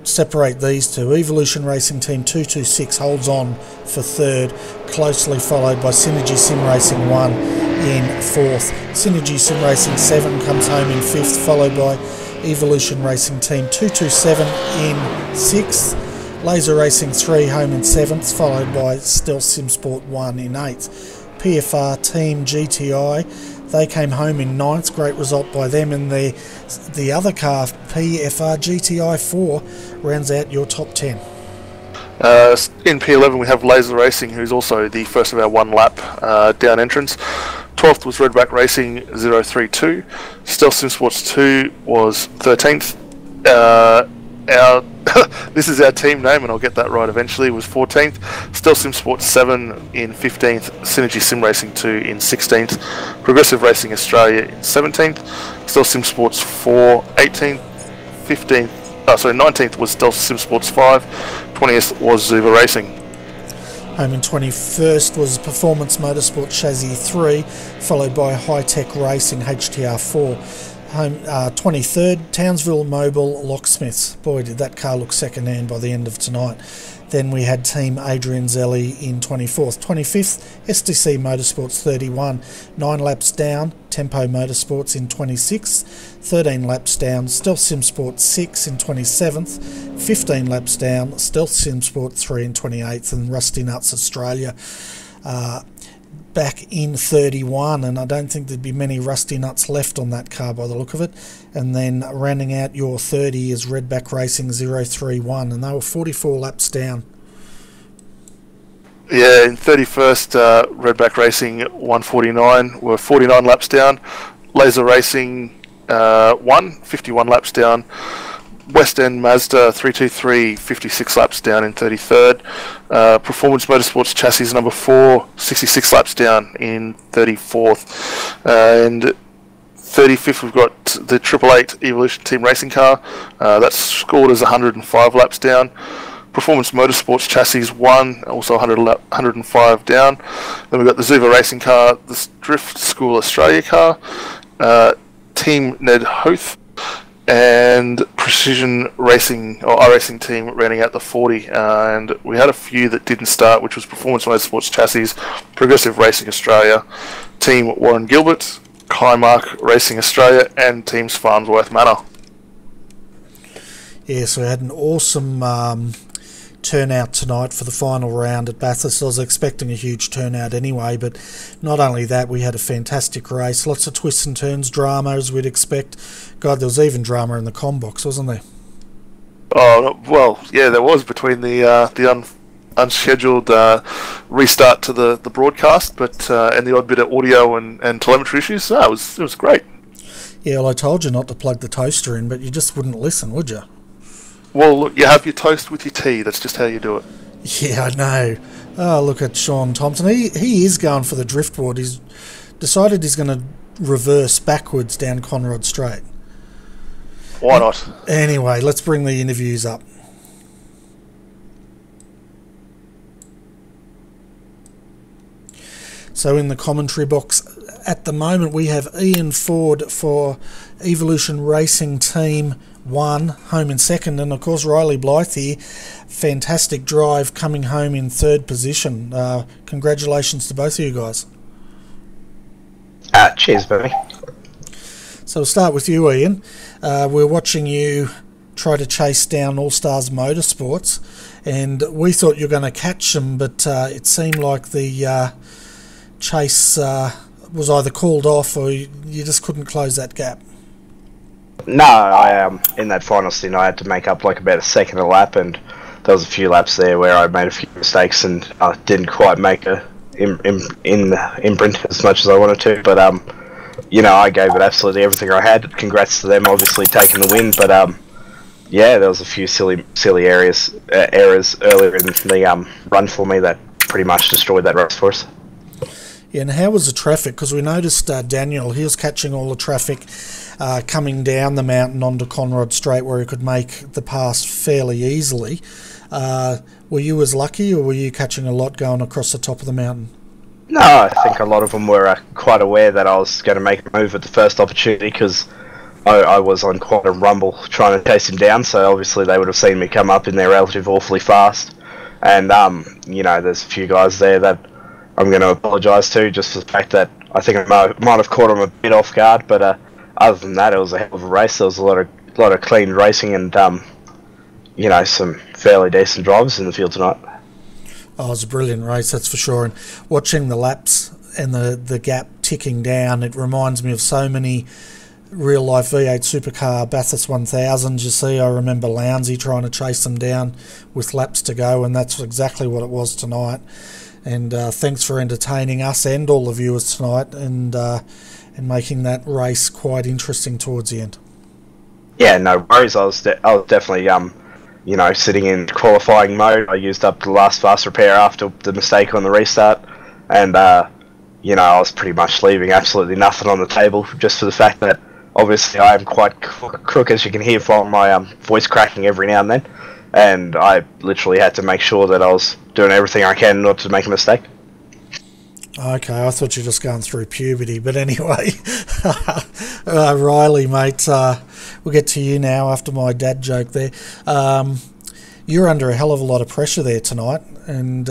separate these two? Evolution Racing Team 226 holds on for third, closely followed by Synergy Sim Racing 1 in fourth. Synergy Sim Racing 7 comes home in fifth, followed by Evolution Racing Team 227 in sixth. Laser Racing 3 home in 7th, followed by Stealth Sim Sport 1 in 8th. PFR Team GTI, they came home in 9th, great result by them, and the other car, PFR GTI 4, rounds out your top 10. In P11 we have Laser Racing, who's also the first of our one lap down entrance. 12th was Redback Racing 032. Stealth Sim Sports 2 was 13th. This is our team name, and I'll get that right eventually, was 14th. Stealth Sim Sports 7 in 15th. Synergy Sim Racing 2 in 16th. Progressive Racing Australia in 17th. Stealth Sim Sports 4 18th. 19th was Stealth Sim Sports 5. 20th was Zuva Racing. Home in 21st was Performance Motorsport Chassis 3, followed by High Tech Racing HTR 4. 23rd, Townsville Mobile Locksmiths. Boy, did that car look second-hand by the end of tonight. Then we had Team Adrian Zelli in 24th. 25th, SDC Motorsports 31, 9 laps down, Tempo Motorsports in 26th, 13 laps down, Stealth Sim Sport 6 in 27th, 15 laps down, Stealth Sim Sport 3 in 28th, and Rusty Nuts Australia back in 31, and I don't think there'd be many Rusty Nuts left on that car by the look of it. And then rounding out your 30 is Redback Racing 031, and they were 44 laps down. Yeah, in 31st, Redback Racing 149 were 49 laps down. Laser Racing 51 laps down. West End Mazda 323, 56 laps down in 33rd. Performance Motorsports Chassis number 4, 66 laps down in 34th. And 35th, we've got the 888 Evolution Team Racing car. That's scored as 105 laps down. Performance Motorsports Chassis 1, also 105 down. Then we've got the Zuva Racing car, the Drift School Australia car, Team Ned Hoth, and Precision Racing, or iRacing team, rounding out the 40. And we had a few that didn't start, which was Performance Motorsports Chassis, Progressive Racing Australia, Team Warren Gilbert, Highmark Racing Australia, and Teams Farnsworth Manor. Yeah, so we had an awesome turnout tonight for the final round at Bathurst. I was expecting a huge turnout anyway, but not only that, we had a fantastic race, lots of twists and turns, drama as we'd expect. God, there was even drama in the comm box, wasn't there? Oh, well, yeah, there was, between the unscheduled restart to the broadcast, but and the odd bit of audio and telemetry issues. It was great. Yeah, well, I told you not to plug the toaster in, but you just wouldn't listen, would you? Well, look, you have your toast with your tea. That's just how you do it. Yeah, I know. Oh, look at Sean Thompson. He is going for the driftboard. He's decided he's going to reverse backwards down Conrod Straight. Why not? Anyway, let's bring the interviews up. So in the commentary box at the moment we have Ian Ford for Evolution Racing Team 1, home in second, and of course Riley Blythe here, fantastic drive, coming home in third position. Congratulations to both of you guys. Cheers, buddy. So we'll start with you, Ian. We're watching you try to chase down All Stars Motorsports, and we thought you were going to catch them, but it seemed like the chase was either called off or you just couldn't close that gap. No, I in that final stint I had to make up like about a second a lap, and there was a few laps there where I made a few mistakes and didn't quite make a imprint as much as I wanted to. But you know, I gave it absolutely everything I had. Congrats to them, obviously taking the win. But yeah, there was a few silly errors earlier in the run for me that pretty much destroyed that race for us. Yeah, and how was the traffic? Because we noticed Daniel, he was catching all the traffic coming down the mountain onto Conrod Straight where he could make the pass fairly easily. Were you as lucky, or were you catching a lot going across the top of the mountain? No, I think a lot of them were quite aware that I was going to make a move at the first opportunity, because I was on quite a rumble trying to chase him down, so obviously they would have seen me come up in there relatively awfully fast. And you know, there's a few guys there that I'm going to apologise to, just for the fact that I think I might have caught him a bit off guard, but other than that, it was a hell of a race. There was a lot of clean racing and you know, some fairly decent drivers in the field tonight. Oh, it was a brilliant race, that's for sure. And watching the laps and the gap ticking down, it reminds me of so many real-life V8 Supercar Bathurst 1000s. You see, I remember Lounsey trying to chase them down with laps to go, and that's exactly what it was tonight. And thanks for entertaining us and all the viewers tonight, and making that race quite interesting towards the end. Yeah, no worries. I was definitely you know, sitting in qualifying mode. I used up the last fast repair after the mistake on the restart, and you know, I was pretty much leaving absolutely nothing on the table, just for the fact that obviously I am quite crook, as you can hear from my voice cracking every now and then. And I literally had to make sure that I was doing everything I can not to make a mistake. Okay, I thought you were just going through puberty, but anyway, Riley, mate, we'll get to you now after my dad joke there. You're under a hell of a lot of pressure there tonight, and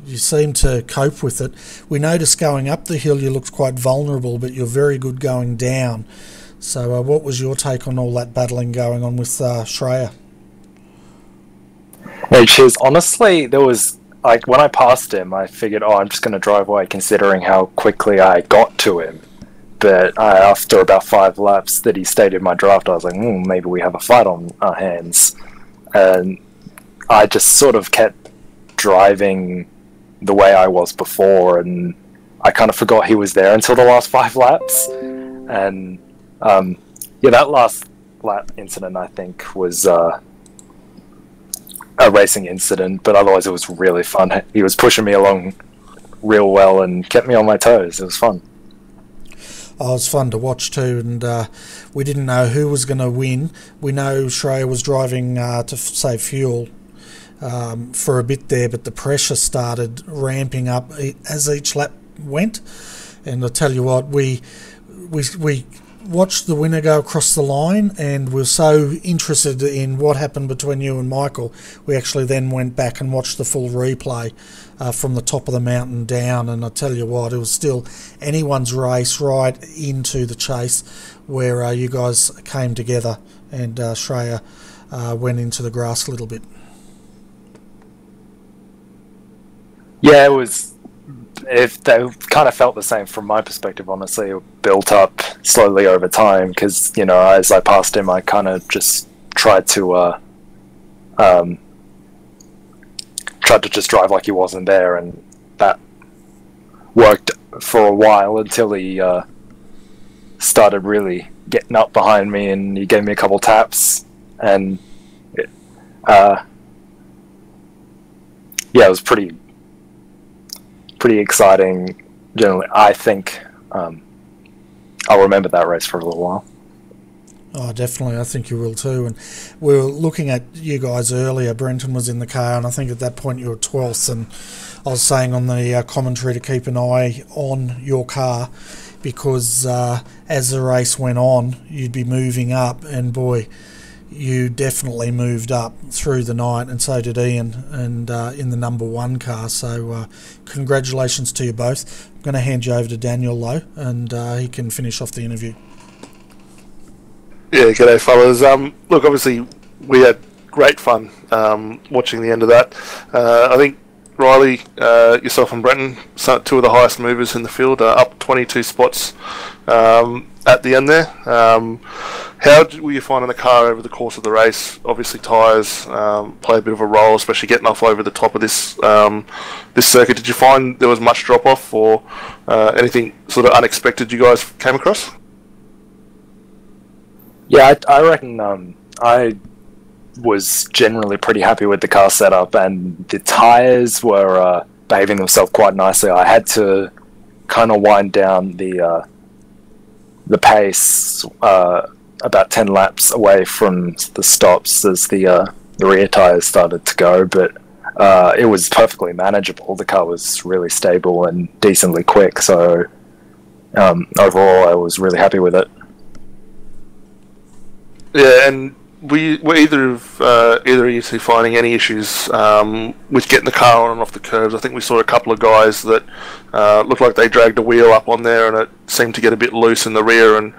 you seem to cope with it. We noticed going up the hill you looked quite vulnerable, but you're very good going down. So what was your take on all that battling going on with Shreya? Which is, honestly, there was, like, when I passed him, I figured, oh, I'm just going to drive away, considering how quickly I got to him. But after about 5 laps that he stayed in my draft, I was like, maybe we have a fight on our hands. And I just sort of kept driving the way I was before, and I kind of forgot he was there until the last 5 laps. And, yeah, that last lap incident, I think, was a racing incident, but otherwise it was really fun. He was pushing me along real well and kept me on my toes. It was fun. Oh, it was fun to watch too, and we didn't know who was going to win. We know Shreya was driving to save fuel for a bit there, but the pressure started ramping up as each lap went. And I tell you what, we watched the winner go across the line, and we're so interested in what happened between you and Michael, we actually then went back and watched the full replay from the top of the mountain down. And I tell you what, it was still anyone's race right into the chase, where you guys came together, and Shreya went into the grass a little bit. Yeah, it was. If they kind of felt the same from my perspective, honestly. It built up slowly over time, because, you know, as I passed him, I kind of just tried to just drive like he wasn't there, and that worked for a while until he started really getting up behind me, and he gave me a couple taps, and yeah, it was pretty exciting. Generally, I think I'll remember that race for a little while. Oh, definitely. I think you will too. And we were looking at you guys earlier. Brenton was in the car, and I think at that point you were 12th. And I was saying on the commentary to keep an eye on your car, because as the race went on, you'd be moving up, and boy, you definitely moved up through the night, and so did Ian, and in the number 1 car. So congratulations to you both. I'm going to hand you over to Daniel though, and he can finish off the interview. Yeah, g'day fellas. Look, obviously we had great fun watching the end of that. I think Riley, yourself and Brenton, 2 of the highest movers in the field, up 22 spots at the end there. How were you finding the car over the course of the race? Obviously tyres play a bit of a role, especially getting off over the top of this this circuit. Did you find there was much drop off, or anything sort of unexpected you guys came across? Yeah, I reckon I was generally pretty happy with the car setup, and the tyres were behaving themselves quite nicely. I had to kind of wind down the pace about 10 laps away from the stops as the rear tyres started to go, but it was perfectly manageable. The car was really stable and decently quick, so overall I was really happy with it. Yeah, and were either of you two finding any issues with getting the car on and off the curves? I think we saw a couple of guys that looked like they dragged a wheel up on there, and it seemed to get a bit loose in the rear and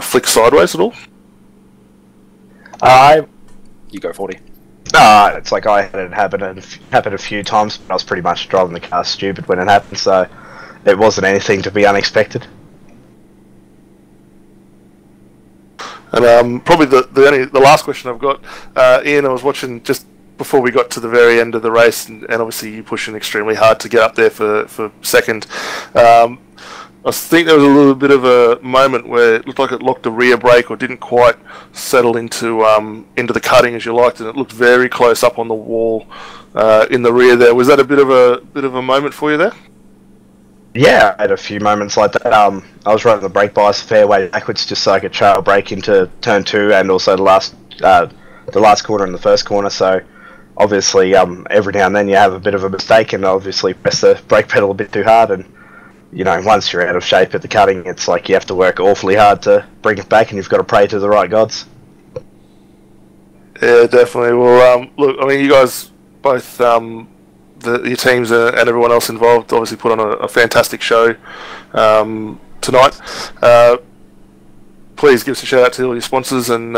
flick sideways at all. You go 40. It's like I had it happen a few times, but I was pretty much driving the car stupid when it happened, so it wasn't anything to be unexpected. And probably the last question I've got, Ian, I was watching just before we got to the very end of the race, and obviously you pushing extremely hard to get up there for second. I think there was a little bit of a moment where it looked like it locked the rear brake, or didn't quite settle into the cutting as you liked, and it looked very close up on the wall in the rear there. Was that a bit of a moment for you there? Yeah, I had a few moments like that. I was running the brake bias a fair way backwards just so I could trail brake into turn 2, and also the last corner and the first corner. So obviously, every now and then you have a bit of a mistake, and obviously press the brake pedal a bit too hard, and you know, once you're out of shape at the cutting, it's like you have to work awfully hard to bring it back, and you've got to pray to the right gods. Yeah, definitely. Well, look, I mean, you guys both, your teams and everyone else involved, obviously put on a fantastic show tonight. Please give us a shout out to all your sponsors, and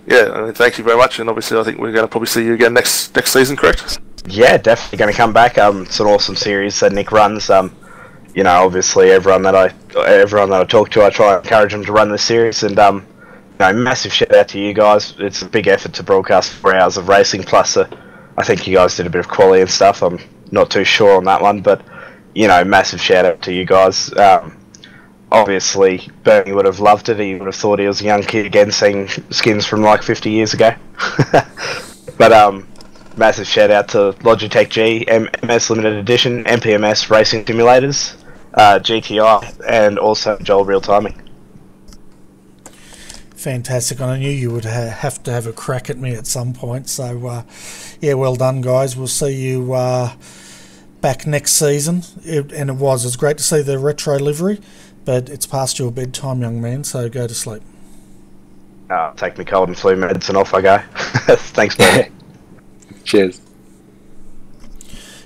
yeah, I mean, thank you very much. And obviously, I think we're going to probably see you again next season, correct? Yeah, definitely going to come back. It's an awesome series that Nick runs. You know, obviously, everyone that I talk to, I try and encourage them to run this series, and you know, massive shout out to you guys. It's a big effort to broadcast 4 hours of racing, plus I think you guys did a bit of quality and stuff. I'm not too sure on that one, but you know, massive shout out to you guys. Obviously, Bernie would have loved it. He would have thought he was a young kid again, seeing skins from like 50 years ago. But massive shout out to Logitech G, MS Limited Edition, MPMS Racing Simulators, GTI, and also Joel Real Timing. Fantastic. I knew you would have to have a crack at me at some point. So, yeah, well done, guys. We'll see you back next season. And it was great to see the retro livery, but it's past your bedtime, young man, so go to sleep. Take me cold and flu meds and off I go. Thanks, man. Cheers.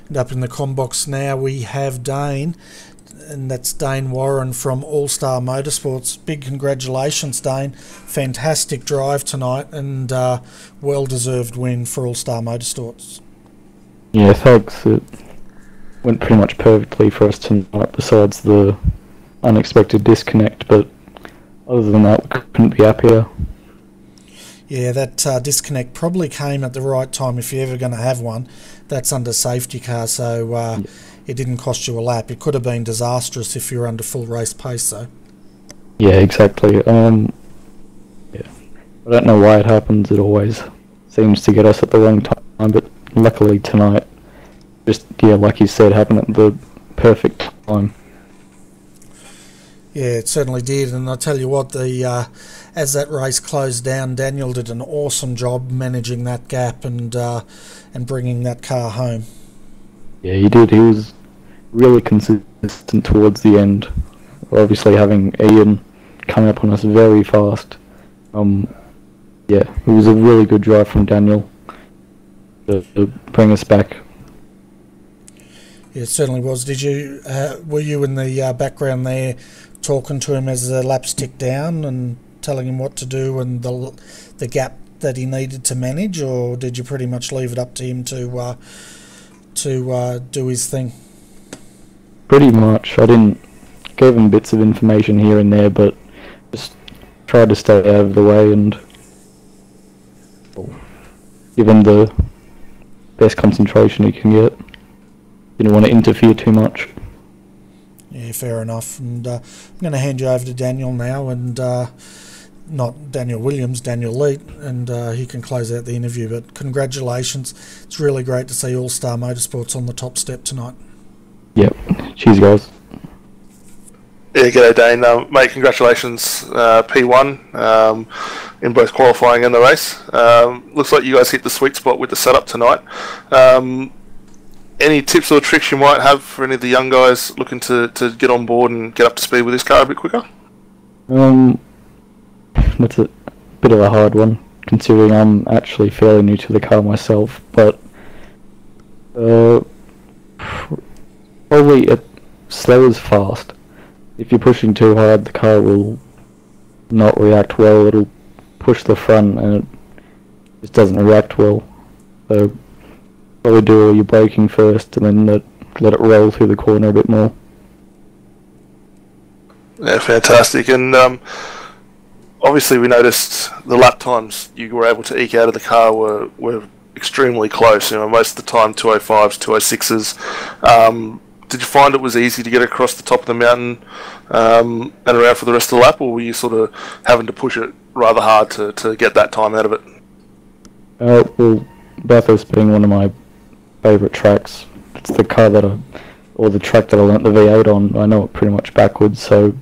And up in the comm box now we have Dane, and that's Dane Warren from All Star Motorsports. Big congratulations, Dane. Fantastic drive tonight, and well-deserved win for All Star Motorsports. Yeah, thanks. It went pretty much perfectly for us tonight, besides the unexpected disconnect, but other than that, we couldn't be happier. Yeah, that disconnect probably came at the right time if you're ever going to have one. That's under safety car, so it didn't cost you a lap. It could have been disastrous if you were under full race pace, though. Yeah, exactly. Yeah, I don't know why it happens. It always seems to get us at the wrong time, but luckily tonight, just, yeah, like you said, happened at the perfect time. Yeah, it certainly did, and I tell you what, as that race closed down, Daniel did an awesome job managing that gap and bringing that car home. Yeah, he did. He was really consistent towards the end. Obviously, having Ian coming up on us very fast. Yeah, it was a really good drive from Daniel to bring us back. Yeah, it certainly was. Did you? Were you in the background there, talking to him as the laps ticked down and telling him what to do and the gap that he needed to manage, or did you pretty much leave it up to him to do his thing? Pretty much. I gave him bits of information here and there, but just tried to stay out of the way and give him the best concentration he can get. Didn't want to interfere too much. Yeah, fair enough. And I'm going to hand you over to Daniel now, and not Daniel Williams, Daniel Leet, and he can close out the interview. But congratulations. It's really great to see All Star Motorsports on the top step tonight. Yep. Cheers, guys. Yeah, g'day Dane. Mate, congratulations, P1, in both qualifying and the race. Looks like you guys hit the sweet spot with the setup tonight. Any tips or tricks you might have for any of the young guys looking to get on board and get up to speed with this car a bit quicker? That's a bit of a hard one, considering I'm actually fairly new to the car myself, but probably it slows fast. If you're pushing too hard, the car will not react well. It'll push the front and it just doesn't react well. So probably do all your braking first and then let it roll through the corner a bit more. Yeah, fantastic. And obviously we noticed the lap times you were able to eke out of the car were extremely close. You know, most of the time 205s, 206s. Did you find it was easy to get across the top of the mountain and around for the rest of the lap, or were you sort of having to push it rather hard to get that time out of it? Well, Bathurst being one of my favourite tracks, it's the car or the track that I learnt the V8 on. I know it pretty much backwards, so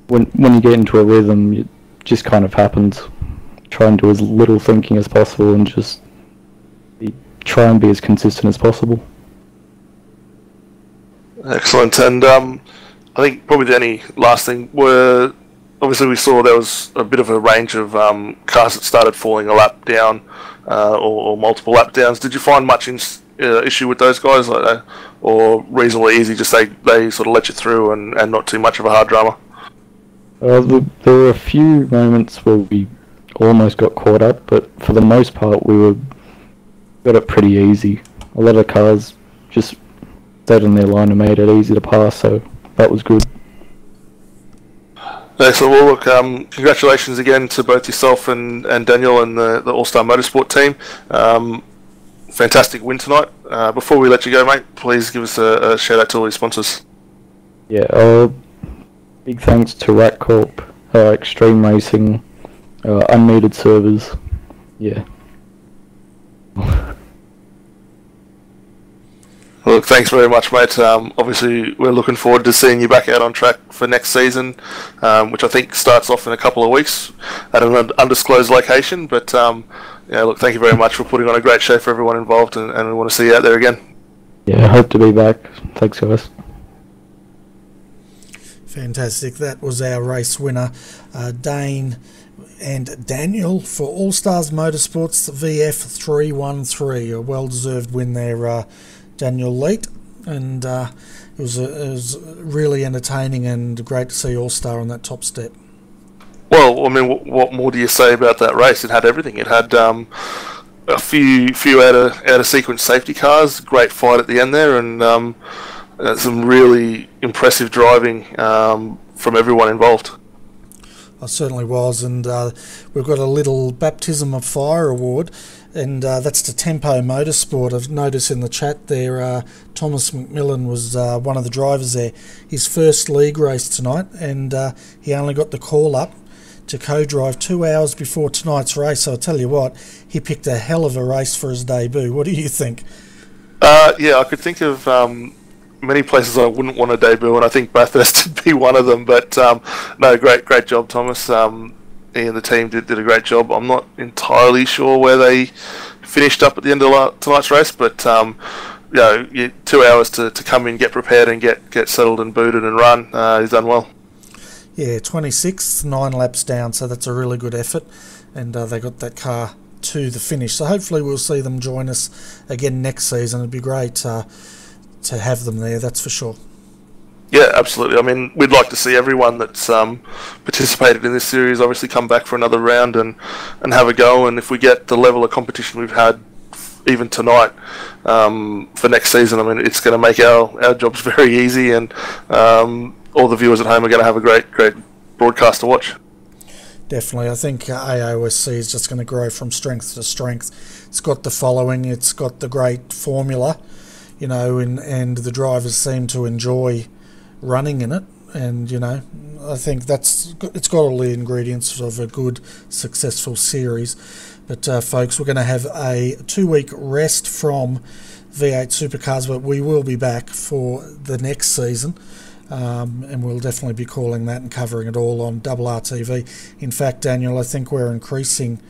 when you get into a rhythm, it just kind of happens. Try and do as little thinking as possible and just try and be as consistent as possible. Excellent. And I think probably the only last thing were, obviously we saw there was a bit of a range of cars that started falling a lap down or multiple lap downs. Did you find much issue with those guys, or reasonably easy, just they sort of let you through and not too much of a hard drama? There were a few moments where we almost got caught up, but for the most part we got it pretty easy. A lot of cars just stayed in their line and made it easy to pass, so that was good. Excellent. Well, look, congratulations again to both yourself and Daniel and the All-Star Motorsport team. Fantastic win tonight. Before we let you go, mate, please give us a shout out to all your sponsors. Yeah, big thanks to Rat Corp, Extreme Racing, Unmetered Servers. Yeah. Look, thanks very much, mate. Obviously, we're looking forward to seeing you back out on track for next season, which I think starts off in a couple of weeks at an undisclosed location. But yeah, look, thank you very much for putting on a great show for everyone involved, and we want to see you out there again. Yeah, I hope to be back. Thanks, guys. Fantastic. That was our race winner, Dane and Daniel for All Stars Motorsports VF 313. A well-deserved win there, Daniel Leet, and it was really entertaining and great to see All Star on that top step. Well, I mean, what more do you say about that race? It had everything. It had a few out of sequence safety cars, great fight at the end there, and some really impressive driving from everyone involved. I certainly was, and we've got a little Baptism of Fire award, and that's to Tempo Motorsport. I've noticed in the chat there, Thomas McMillan was one of the drivers there. His first league race tonight, and he only got the call up to co-drive 2 hours before tonight's race. So I'll tell you what, he picked a hell of a race for his debut. What do you think? Yeah, I could think of many places I wouldn't want to debut, and I think Bathurst would be one of them. But no, great job, Thomas. He and the team did a great job. I'm not entirely sure where they finished up at the end of tonight's race, but you know, 2 hours to come in, get prepared, and get settled and booted and run. He's done well. Yeah, 26th, 9 laps down, so that's a really good effort, and they got that car to the finish. So hopefully we'll see them join us again next season. It'd be great to have them there, that's for sure. Yeah, absolutely. I mean, we'd like to see everyone that's participated in this series obviously come back for another round and have a go. And if we get the level of competition we've had even tonight for next season, I mean, it's going to make our jobs very easy, and all the viewers at home are going to have a great broadcast to watch. Definitely. I think AOSC is just going to grow from strength to strength. It's got the following, it's got the great formula, you know, and the drivers seem to enjoy running in it, and you know, I think it's got all the ingredients of a good, successful series. But folks, we're going to have a 2-week rest from V8 Supercars, but we will be back for the next season. And we'll definitely be calling that and covering it all on RRTV. In fact, Daniel, I think we're increasing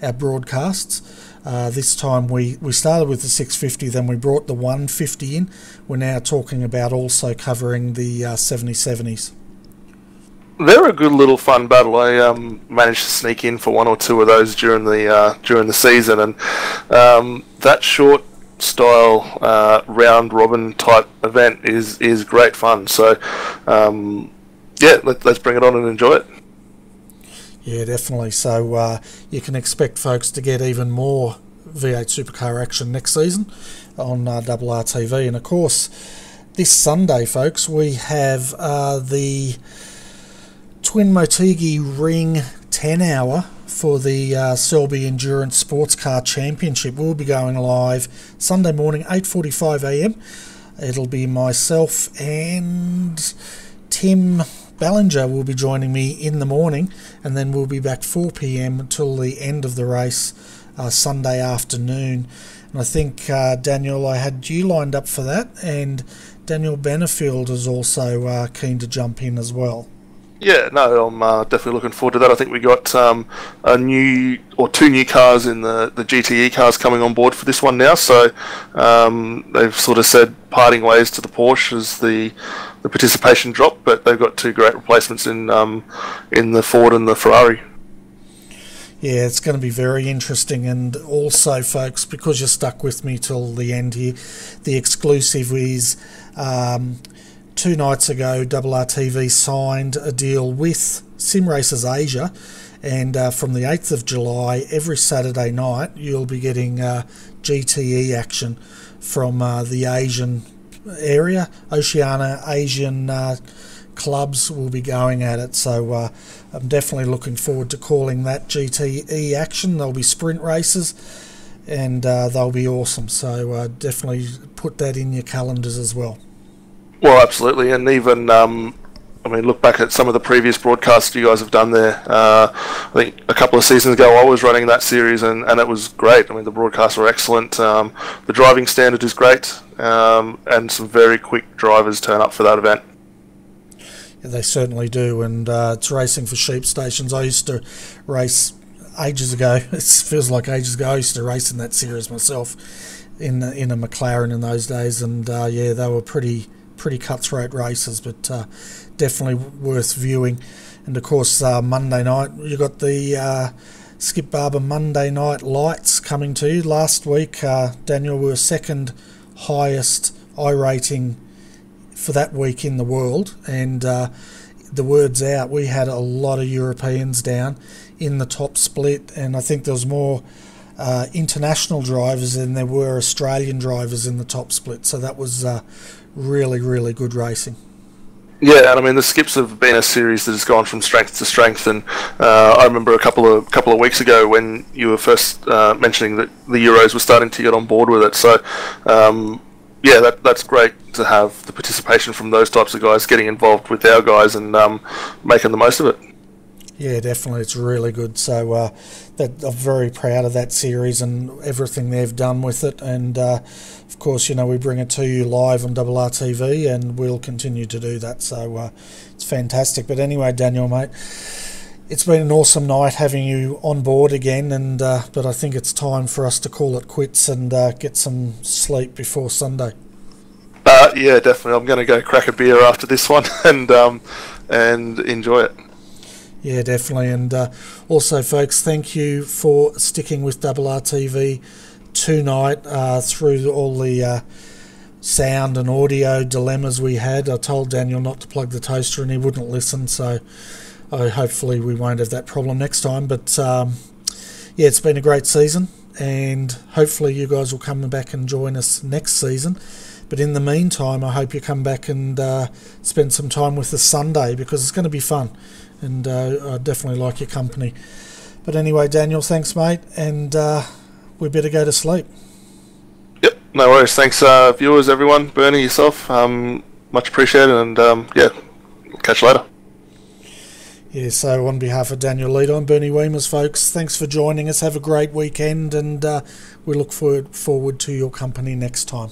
our broadcasts. This time we started with the 650, then we brought the 150 in. We're now talking about also covering the 7070s. They're a good little fun battle. I managed to sneak in for 1 or 2 of those during the season, and that short style round robin type event is great fun. So yeah, let's bring it on and enjoy it. Yeah, definitely. So you can expect folks to get even more V8 Supercar action next season on RRTV. And of course, this Sunday, folks, we have the Twin Motegi Ring 10 hour for the Selby Endurance Sports Car Championship. We'll be going live Sunday morning, 8:45 a.m. It'll be myself and Tim Ballinger will be joining me in the morning, and then we'll be back 4 p.m. until the end of the race Sunday afternoon. And I think, Daniel, I had you lined up for that, and Daniel Benefield is also keen to jump in as well. Yeah, no, I'm definitely looking forward to that. I think we got two new cars in the GTE cars coming on board for this one now. So they've sort of said parting ways to the Porsche as the participation drop, but they've got two great replacements in the Ford and the Ferrari. Yeah, it's going to be very interesting. And also, folks, because you're stuck with me till the end here, the exclusive is 2 nights ago, RRTV signed a deal with Sim Racers Asia, and from the 8th of July, every Saturday night, you'll be getting GTE action from the Asian area. Oceania Asian clubs will be going at it, so I'm definitely looking forward to calling that GTE action. There'll be sprint races, and they'll be awesome, so definitely put that in your calendars as well. Well, absolutely, and even I mean, look back at some of the previous broadcasts you guys have done there. I think a couple of seasons ago I was running that series, and it was great. I mean, the broadcasts were excellent. The driving standard is great, and some very quick drivers turn up for that event. Yeah, they certainly do, and it's racing for sheep stations. I used to race ages ago. It feels like ages ago. I used to race in that series myself in a McLaren in those days, and yeah, they were pretty cutthroat races, but definitely worth viewing. And of course, Monday night you got the Skip Barber Monday Night Lights coming to you. Last week, Daniel, we were second highest iRating for that week in the world, and the word's out, we had a lot of Europeans down in the top split, and I think there was more international drivers than there were Australian drivers in the top split, so that was really good racing. Yeah, and I mean the Skips have been a series that has gone from strength to strength, and I remember a couple of weeks ago when you were first mentioning that the Euros were starting to get on board with it. So yeah, that's great to have the participation from those types of guys getting involved with our guys and making the most of it. Yeah, definitely, it's really good. So that I'm very proud of that series and everything they've done with it. And of course, you know, we bring it to you live on RRTV, and we'll continue to do that. So it's fantastic. But anyway, Daniel, mate, it's been an awesome night having you on board again. And but I think it's time for us to call it quits and get some sleep before Sunday. Yeah, definitely. I'm going to go crack a beer after this one and enjoy it. Yeah, definitely. And also, folks, thank you for sticking with RRTV tonight through all the sound and audio dilemmas we had. I told Daniel not to plug the toaster and he wouldn't listen, so hopefully we won't have that problem next time. But yeah, it's been a great season, and hopefully you guys will come back and join us next season. But in the meantime, I hope you come back and spend some time with us Sunday, because it's going to be fun, and I definitely like your company. But anyway, Daniel, thanks, mate, and we better go to sleep. Yep, no worries. Thanks, viewers, everyone, Bernie, yourself. Much appreciated, and yeah, catch you later. Yeah, so on behalf of Daniel Leader, I'm Bernie Weemers, folks. Thanks for joining us. Have a great weekend, and we look forward to your company next time.